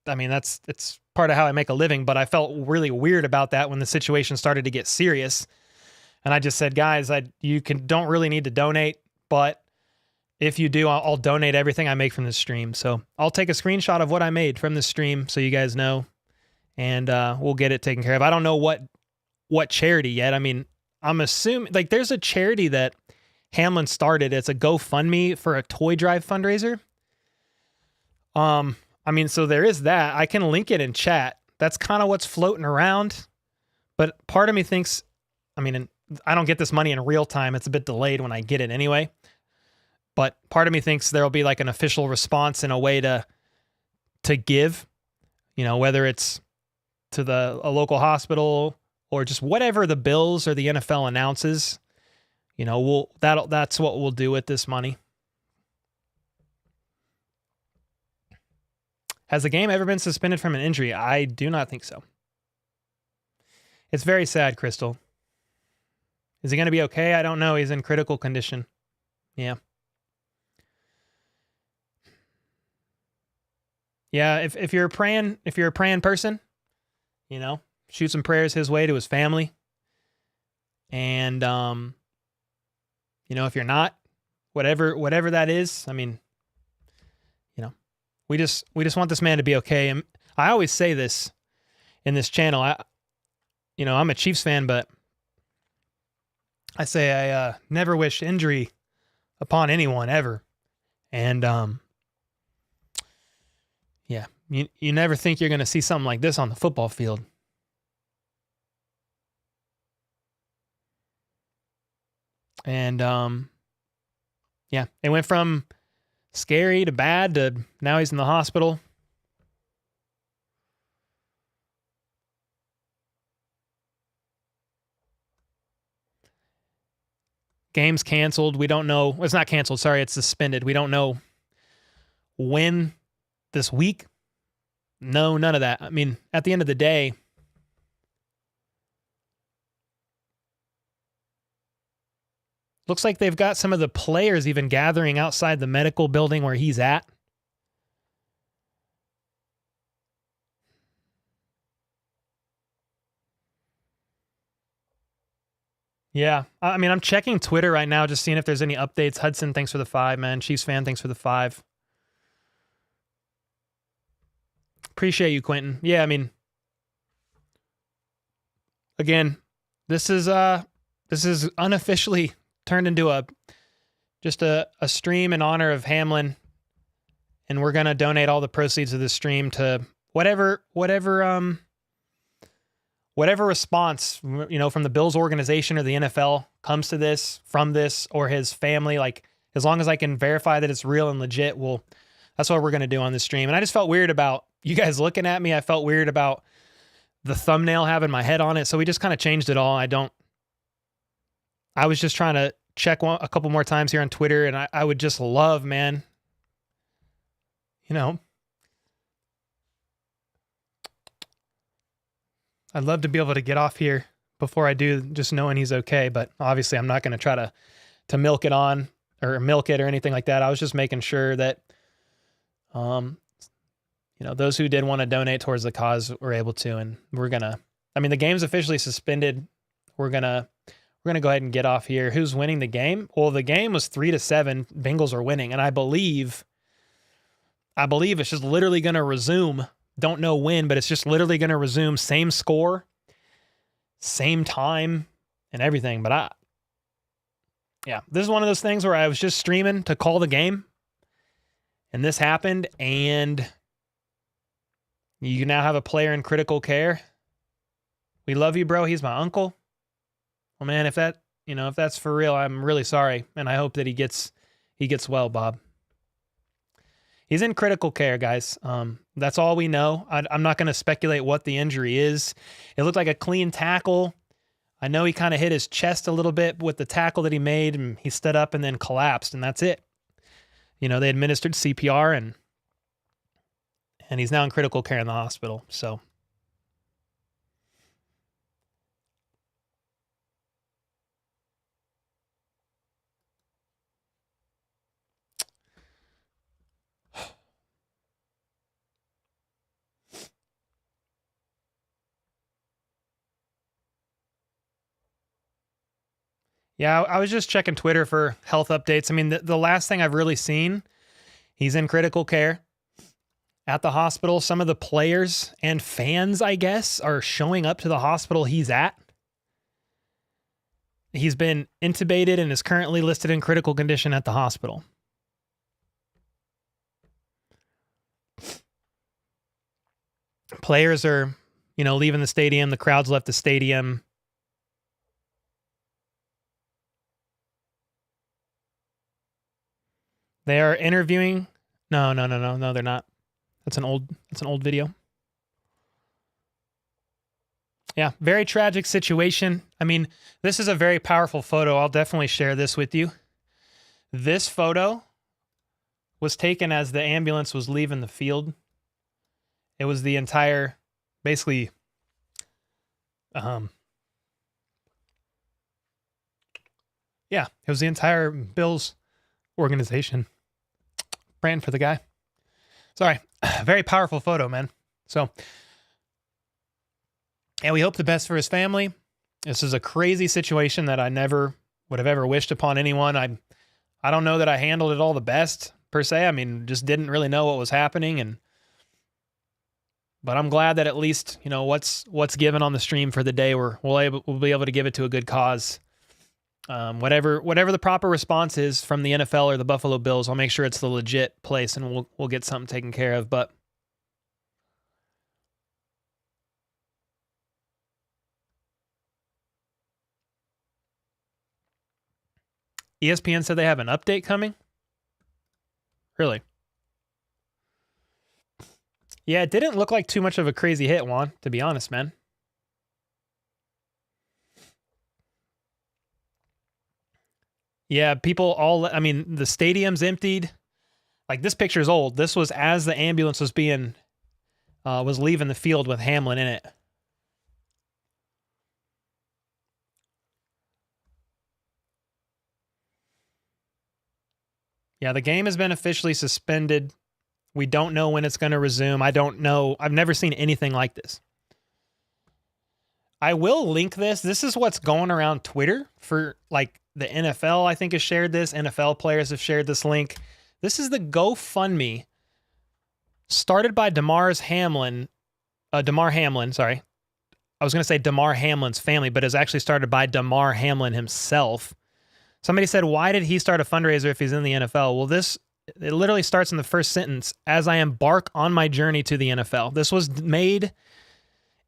it's part of how I make a living, but I felt really weird about that when the situation started to get serious. And I just said, guys, don't really need to donate, but if you do, I'll donate everything I make from this stream. So I'll take a screenshot of what I made from this stream so you guys know, and we'll get it taken care of. I don't know what charity yet. I mean, I'm assuming like there's a charity that Hamlin started. It's a GoFundMe for a toy drive fundraiser. So there is that. I can link it in chat. That's kind of what's floating around. But part of me thinks, I don't get this money in real time. It's a bit delayed when I get it anyway. But part of me thinks there'll be like an official response in a way to give, whether it's to a local hospital or just whatever the Bills or the NFL announces, that's what we'll do with this money. Has the game ever been suspended from an injury? I do not think so. It's very sad, Crystal. Is he going to be okay? I don't know. He's in critical condition. Yeah. Yeah, if you're a praying person, shoot some prayers his way to his family. And if you're not, whatever that is, we just want this man to be okay. And I always say this in this channel. I'm a Chiefs fan, but I say I never wish injury upon anyone ever. And you never think you're going to see something like this on the football field. And it went from scary to bad to now he's in the hospital. Game's canceled. We don't know. It's not canceled. Sorry, it's suspended. We don't know when this week. No, none of that. At the end of the day, looks like they've got some of the players even gathering outside the medical building where he's at. Yeah. I'm checking Twitter right now, just seeing if there's any updates. Hudson, thanks for the 5, man. Chiefs fan, thanks for the 5. Appreciate you, Quentin. Yeah, again, this is unofficially turned into a stream in honor of Hamlin, and we're gonna donate all the proceeds of this stream to whatever response from the Bills organization or the NFL comes to this from this or his family. Like, as long as I can verify that it's real and legit, that's what we're gonna do on this stream. And I just felt weird about you guys looking at me. I felt weird about the thumbnail having my head on it, so we just kind of changed it all. I was just trying to check a couple more times here on Twitter, and I would just love, man, I'd love to be able to get off here before I do, just knowing he's okay. But obviously I'm not going to try to milk it or anything like that. I was just making sure that, those who did want to donate towards the cause were able to, and the game's officially suspended. We're going to go ahead and get off here. Who's winning the game? Well, the game was 3-7. Bengals are winning. And I believe it's just literally going to resume. Don't know when, but it's just literally going to resume. Same score, same time, and everything. But this is one of those things where I was just streaming to call the game, and this happened, and you now have a player in critical care. We love you, bro. He's my uncle. Well, man, if that's for real, I'm really sorry. And I hope that he gets well, Bob. He's in critical care, guys. That's all we know. I'm not going to speculate what the injury is. It looked like a clean tackle. I know he kind of hit his chest a little bit with the tackle that he made, and he stood up and then collapsed, and that's it. They administered CPR, and he's now in critical care in the hospital. So, yeah, I was just checking Twitter for health updates. I mean, the last thing I've really seen, he's in critical care at the hospital. Some of the players and fans, I guess, are showing up to the hospital he's at. He's been intubated and is currently listed in critical condition at the hospital. Players are, leaving the stadium. The crowd's left the stadium. They are interviewing. No, they're not. That's an old video. Yeah, very tragic situation. I mean, this is a very powerful photo. I'll definitely share this with you. This photo was taken as the ambulance was leaving the field. It was the entire, basically, it was the entire Bills organization praying for the guy. Sorry, very powerful photo, man. So, and we hope the best for his family. This is a crazy situation that I never would have ever wished upon anyone. I don't know that I handled it all the best, per se. I mean, just didn't really know what was happening, but I'm glad that at least, what's given on the stream for the day, we'll be able to give it to a good cause. Whatever the proper response is from the NFL or the Buffalo Bills, I'll make sure it's the legit place and we'll get something taken care of. But ESPN said they have an update coming. Really? Yeah, it didn't look like too much of a crazy hit, Juan, to be honest, man. Yeah, the stadium's emptied. Like, this picture is old. This was as the ambulance was was leaving the field with Hamlin in it. Yeah, the game has been officially suspended. We don't know when it's going to resume. I don't know. I've never seen anything like this. I will link this. This is what's going around Twitter for, like, the NFL, I think, has shared this. NFL players have shared this link. This is the GoFundMe started by Damar Hamlin, sorry. I was going to say Damar Hamlin's family, but it's actually started by Damar Hamlin himself. Somebody said, why did he start a fundraiser if he's in the NFL? Well, it literally starts in the first sentence, as I embark on my journey to the NFL. This was made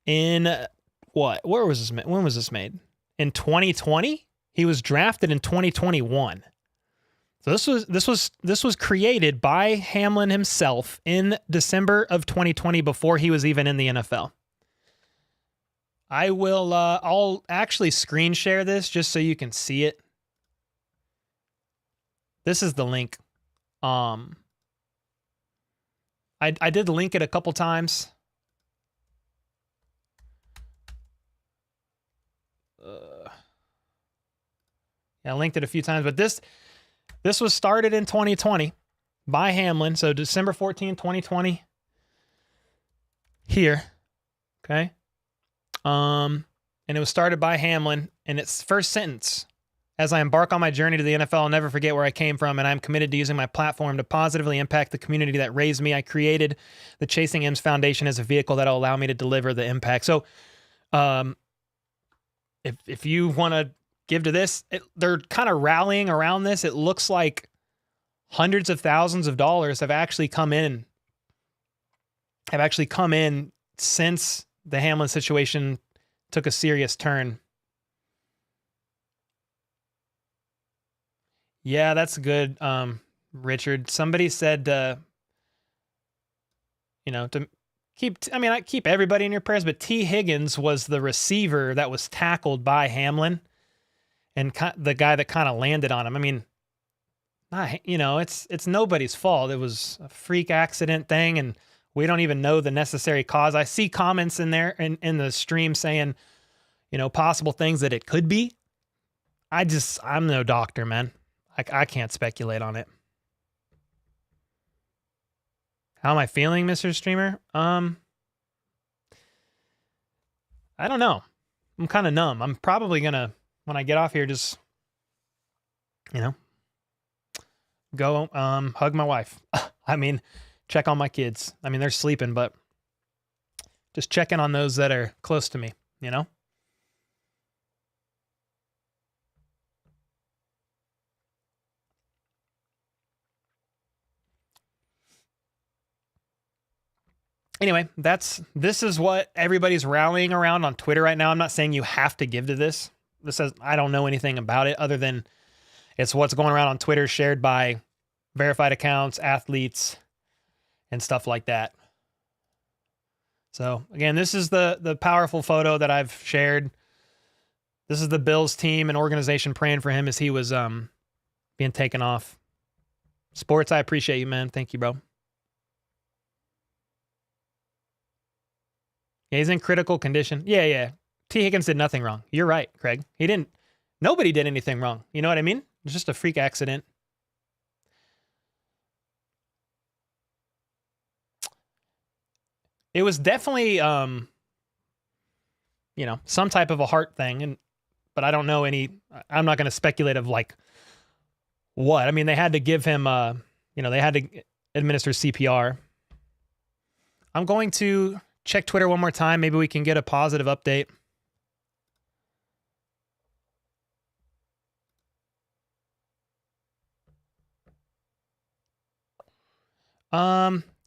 in what? When was this made? In 2020? He was drafted in 2021. So this was created by Hamlin himself in December of 2020 before he was even in the NFL. I'll actually screen share this just so you can see it. This is the link. I did link it a couple times. I linked it a few times, but this was started in 2020 by Hamlin. So December 14, 2020 here. Okay. And it was started by Hamlin, and its first sentence, as I embark on my journey to the NFL, I'll never forget where I came from, and I'm committed to using my platform to positively impact the community that raised me. I created the Chasing M's Foundation as a vehicle that will allow me to deliver the impact. So, if you want to give to this, they're kind of rallying around this. It looks like hundreds of thousands of dollars have actually come in since the Hamlin situation took a serious turn. Yeah, that's good, Richard. Somebody said, to I keep everybody in your prayers, but T. Higgins was the receiver that was tackled by Hamlin and the guy that kind of landed on him. I mean, it's nobody's fault. It was a freak accident thing, and we don't even know the necessary cause. I see comments in there in the stream saying, possible things that it could be. I'm no doctor, man. I can't speculate on it. How am I feeling, Mr. Streamer? I don't know. I'm kind of numb. I'm probably gonna, when I get off here, just, go hug my wife. I mean, check on my kids. I mean, they're sleeping, but just checking on those that are close to me, Anyway, this is what everybody's rallying around on Twitter right now. I'm not saying you have to give to this. This says I don't know anything about it other than it's what's going around on Twitter, shared by verified accounts, athletes, and stuff like that. So again, this is the powerful photo that I've shared. This is the Bills team and organization praying for him as he was being taken off. Sports, I appreciate you, man. Thank you, bro. Yeah, he's in critical condition. Yeah. T. Higgins did nothing wrong. You're right, Craig. Nobody did anything wrong. You know what I mean? It's just a freak accident. It was definitely, some type of a heart thing, but I don't know I'm not going to speculate of like what. I mean, they had to give him, they had to administer CPR. I'm going to check Twitter one more time. Maybe we can get a positive update.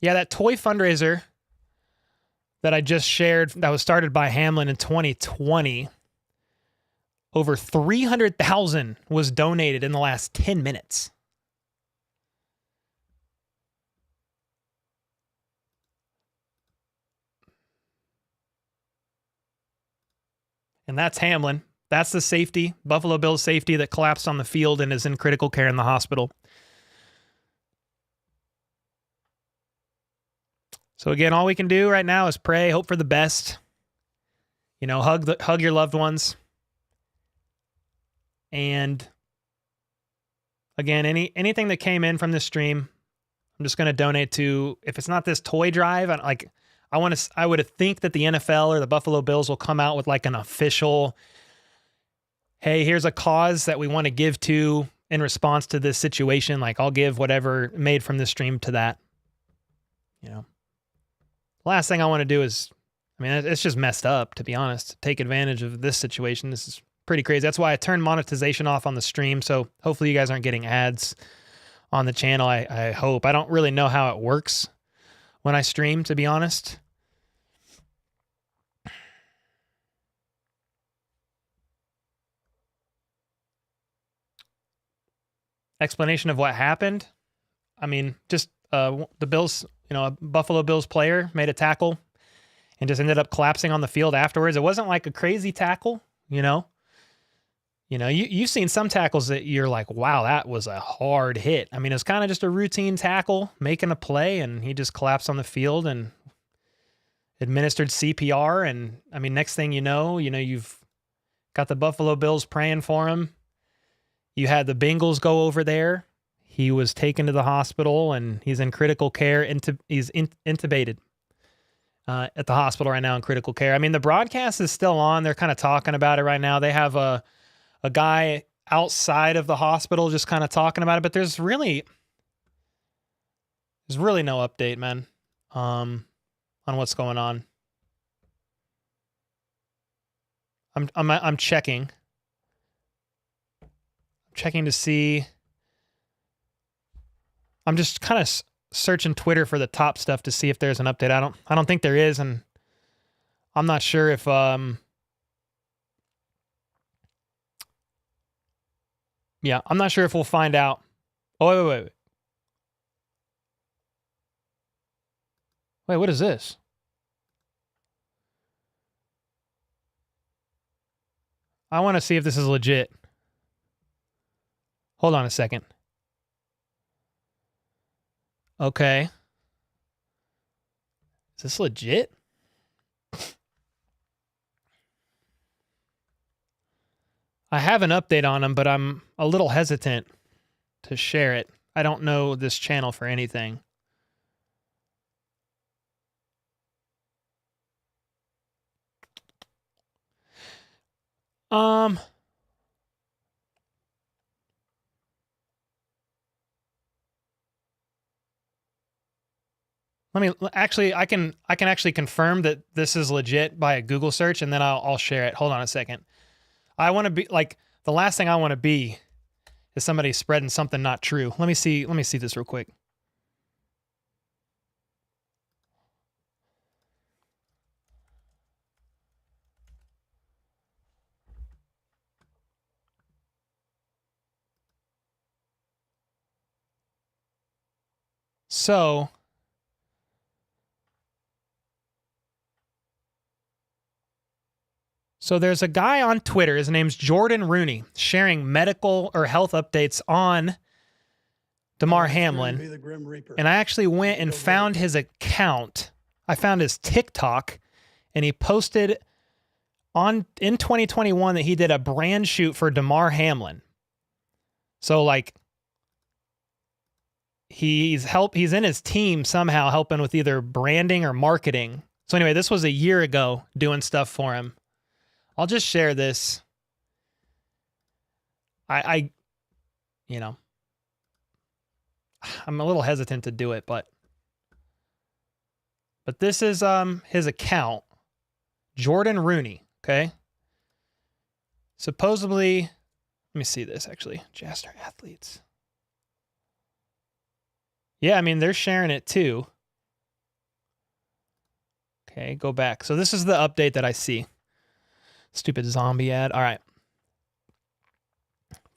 Yeah, that toy fundraiser that I just shared that was started by Hamlin in 2020, over 300,000 was donated in the last 10 minutes. And that's Hamlin. That's the safety, Buffalo Bills safety that collapsed on the field and is in critical care in the hospital. So again, all we can do right now is pray, hope for the best. Hug your loved ones. And again, anything that came in from this stream, I'm just going to donate to. If it's not this toy drive, I would think that the NFL or the Buffalo Bills will come out with like an official, hey, here's a cause that we want to give to in response to this situation. Like I'll give whatever made from this stream to that. Last thing I want to do is, it's just messed up, to be honest. Take advantage of this situation. This is pretty crazy. That's why I turned monetization off on the stream. So hopefully you guys aren't getting ads on the channel. I hope. I don't really know how it works when I stream, to be honest. Explanation of what happened. Just the Bills, a Buffalo Bills player made a tackle and just ended up collapsing on the field afterwards. It wasn't like a crazy tackle, you've seen some tackles that you're like, wow, that was a hard hit. It's kind of just a routine tackle, making a play, and he just collapsed on the field and administered CPR. And next thing you've got the Buffalo Bills praying for him. You had the Bengals go over there. He was taken to the hospital and he's in critical care. He's intubated at the hospital right now in critical care. The broadcast is still on. They're kind of talking about it right now. They have a guy outside of the hospital just kind of talking about it, but there's really no update, man, on what's going on. I'm checking to see. I'm just kind of searching Twitter for the top stuff to see if there's an update. I don't think there is, and I'm not sure if Yeah, I'm not sure if we'll find out. Oh, wait. Wait, what is this? I want to see if this is legit. Hold on a second. Okay. Is this legit? I have an update on them, but I'm a little hesitant to share it. I don't know this channel for anything. Let me actually, I can actually confirm that this is legit by a Google search, and then I'll share it. Hold on a second. I want to be like, the last thing I want to be is somebody spreading something not true. Let me see this real quick. So there's a guy on Twitter, his name's Jordan Rooney, sharing medical or health updates on Damar Hamlin. Be the Grim Reaper. And I actually went and found his account. I found his TikTok, and he posted in 2021 that he did a brand shoot for Damar Hamlin. So like he's in his team somehow helping with either branding or marketing. So anyway, this was a year ago doing stuff for him. I'll just share this. I'm a little hesitant to do it, but this is his account, Jordan Rooney, okay? Supposedly, let me see this actually. Jasper athletes. Yeah, I mean, they're sharing it too. Okay, go back. So this is the update that I see. Stupid zombie ad. All right.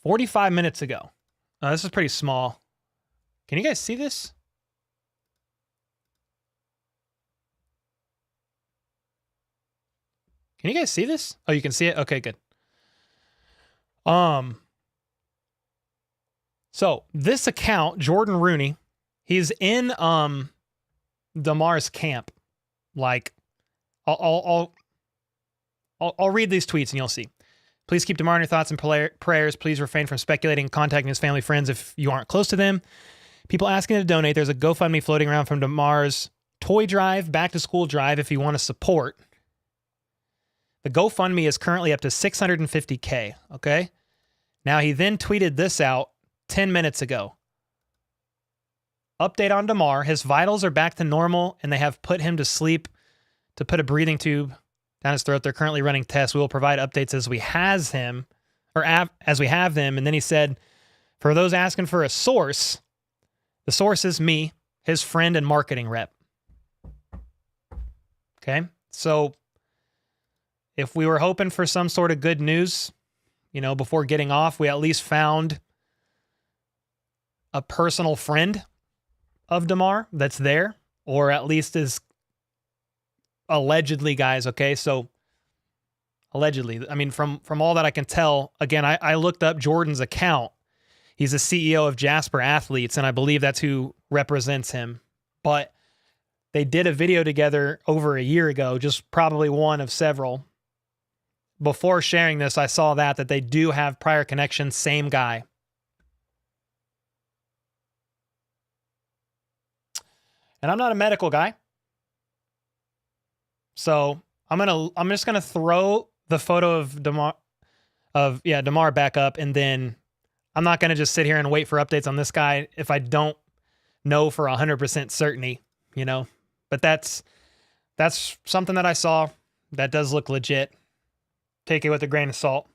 45 minutes ago. This is pretty small. Can you guys see this? Can you guys see this? Oh, you can see it? Okay, good. So this account, Jordan Rooney, he's in Damar's camp. Like, I'll read these tweets and you'll see. Please keep Damar in your thoughts and prayers. Please refrain from speculating and contacting his family, friends if you aren't close to them. People asking to donate. There's a GoFundMe floating around from Damar's toy drive, back to school drive if you want to support. The GoFundMe is currently up to $650K, okay? Now he then tweeted this out 10 minutes ago. Update on Damar. His vitals are back to normal and they have put him to sleep to put a breathing tube down his throat. They're currently running tests. We will provide updates as we have them. And then he said, for those asking for a source, the source is me, his friend and marketing rep. Okay. So if we were hoping for some sort of good news, before getting off, we at least found a personal friend of Damar that's there, or at least is allegedly, guys. Okay. So allegedly, I mean, from all that I can tell, again, I looked up Jordan's account. He's the CEO of Jasper Athletes, and I believe that's who represents him. But they did a video together over a year ago, just probably one of several. Before sharing this, I saw that they do have prior connections, same guy. And I'm not a medical guy. So I'm just gonna throw the photo of Damar back up, and then I'm not gonna just sit here and wait for updates on this guy if I don't know for 100% certainty, But that's something that I saw that does look legit. Take it with a grain of salt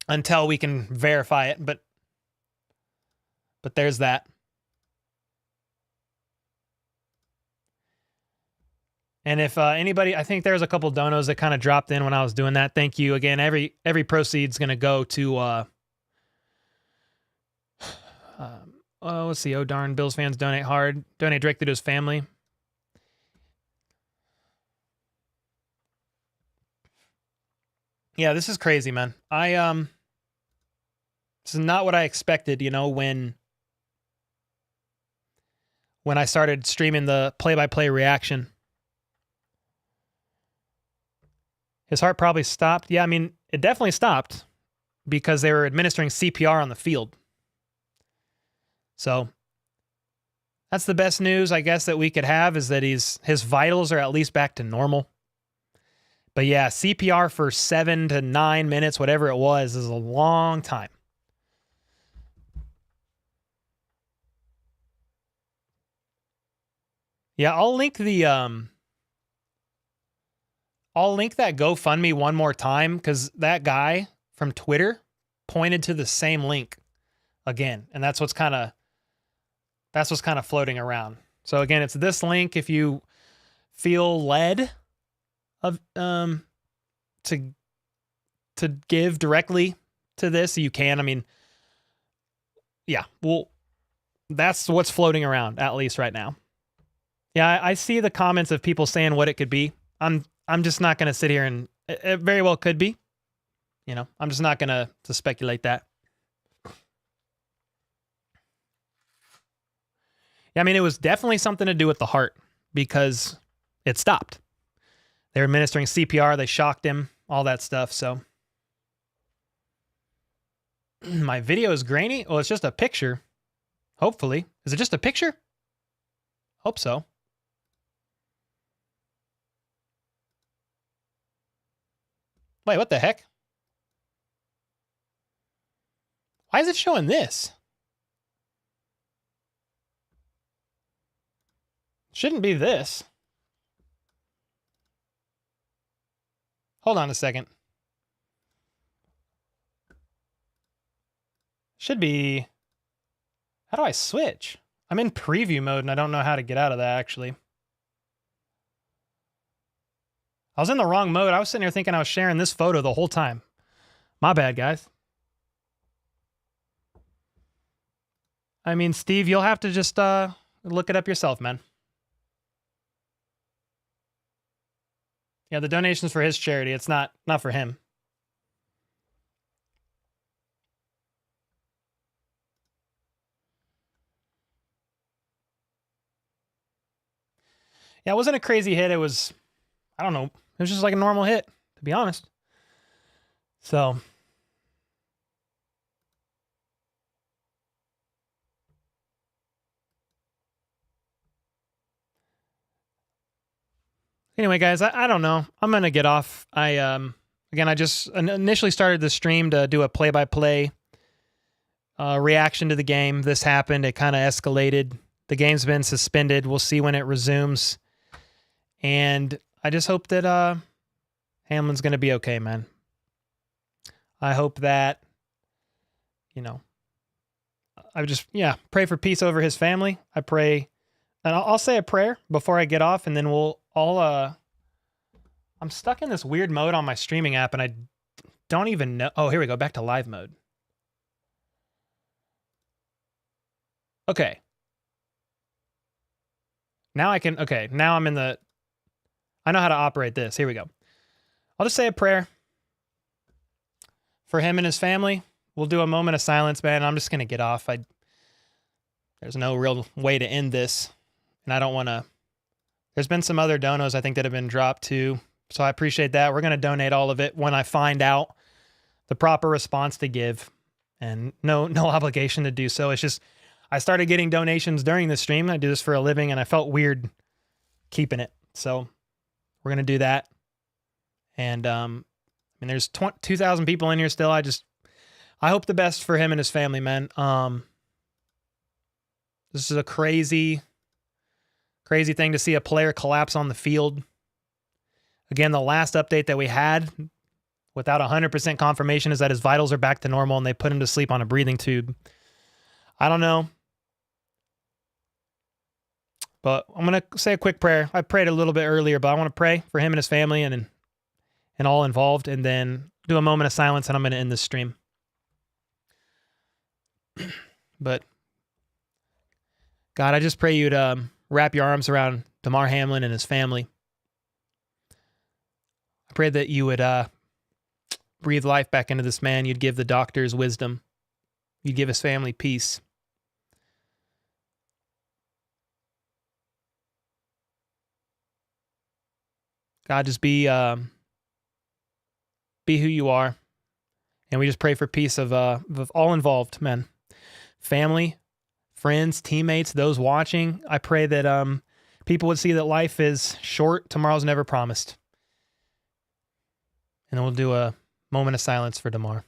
until we can verify it, but there's that. And if anybody, I think there's a couple donos that kind of dropped in when I was doing that. Thank you again. Every proceed's going to go to Let's see. Oh, darn. Bills fans donate hard. Donate directly to his family. Yeah, this is crazy, man. This is not what I expected, when I started streaming the play-by-play reaction. His heart probably stopped. Yeah, I mean, it definitely stopped because they were administering CPR on the field. So that's the best news, I guess, that we could have, is that his vitals are at least back to normal. But yeah, CPR for 7 to 9 minutes, whatever it was, is a long time. Yeah, I'll link that GoFundMe one more time, because that guy from Twitter pointed to the same link again, and that's what's kind of floating around. So again, it's this link if you feel led of to give directly to this, you can. I mean, yeah, well, that's what's floating around at least right now. Yeah, I see the comments of people saying what it could be. I'm just not going to sit here and it very well could be. I'm just not going to speculate that. Yeah, I mean, it was definitely something to do with the heart because it stopped. They were administering CPR. They shocked him, all that stuff. So my video is grainy. Well, it's just a picture. Hopefully. Is it just a picture? Hope so. Wait, what the heck? Why is it showing this? Shouldn't be this. Hold on a second. Should be... How do I switch? I'm in preview mode and I don't know how to get out of that, actually. I was in the wrong mode. I was sitting here thinking I was sharing this photo the whole time. My bad, guys. I mean, Steve, you'll have to just look it up yourself, man. Yeah, the donation's for his charity. It's not for him. Yeah, it wasn't a crazy hit. It was, I don't know. It was just like a normal hit, to be honest. So. Anyway, guys, I don't know. I'm going to get off. Again, I just initially started the stream to do a play-by-play reaction to the game. This happened. It kind of escalated. The game's been suspended. We'll see when it resumes. And I just hope that Hamlin's going to be okay, man. I hope that, I just, pray for peace over his family. I pray, and I'll say a prayer before I get off, and then I'm stuck in this weird mode on my streaming app, and I don't even know. Oh, here we go. Back to live mode. Okay. Now I'm in the... I know how to operate this. Here we go. I'll just say a prayer for him and his family. We'll do a moment of silence, man. I'm just going to get off. There's no real way to end this, and I don't want to... There's been some other donos, I think, that have been dropped too, so I appreciate that. We're going to donate all of it when I find out the proper response to give, and no obligation to do so. It's just I started getting donations during the stream. I do this for a living, and I felt weird keeping it, so we're going to do that. And there's 2,000 people in here still. I hope the best for him and his family, man. This is a crazy thing to see a player collapse on the field. Again, the last update that we had without 100% confirmation is that his vitals are back to normal and they put him to sleep on a breathing tube. I don't know. But I'm going to say a quick prayer. I prayed a little bit earlier, but I want to pray for him and his family and all involved, and then do a moment of silence, and I'm going to end this stream. But God, I just pray you'd wrap your arms around Damar Hamlin and his family. I pray that you would breathe life back into this man. You'd give the doctors wisdom. You'd give his family peace. God, just be who you are. And we just pray for peace of all involved, man. Family, friends, teammates, those watching. I pray that people would see that life is short. Tomorrow's never promised. And then we'll do a moment of silence for Damar.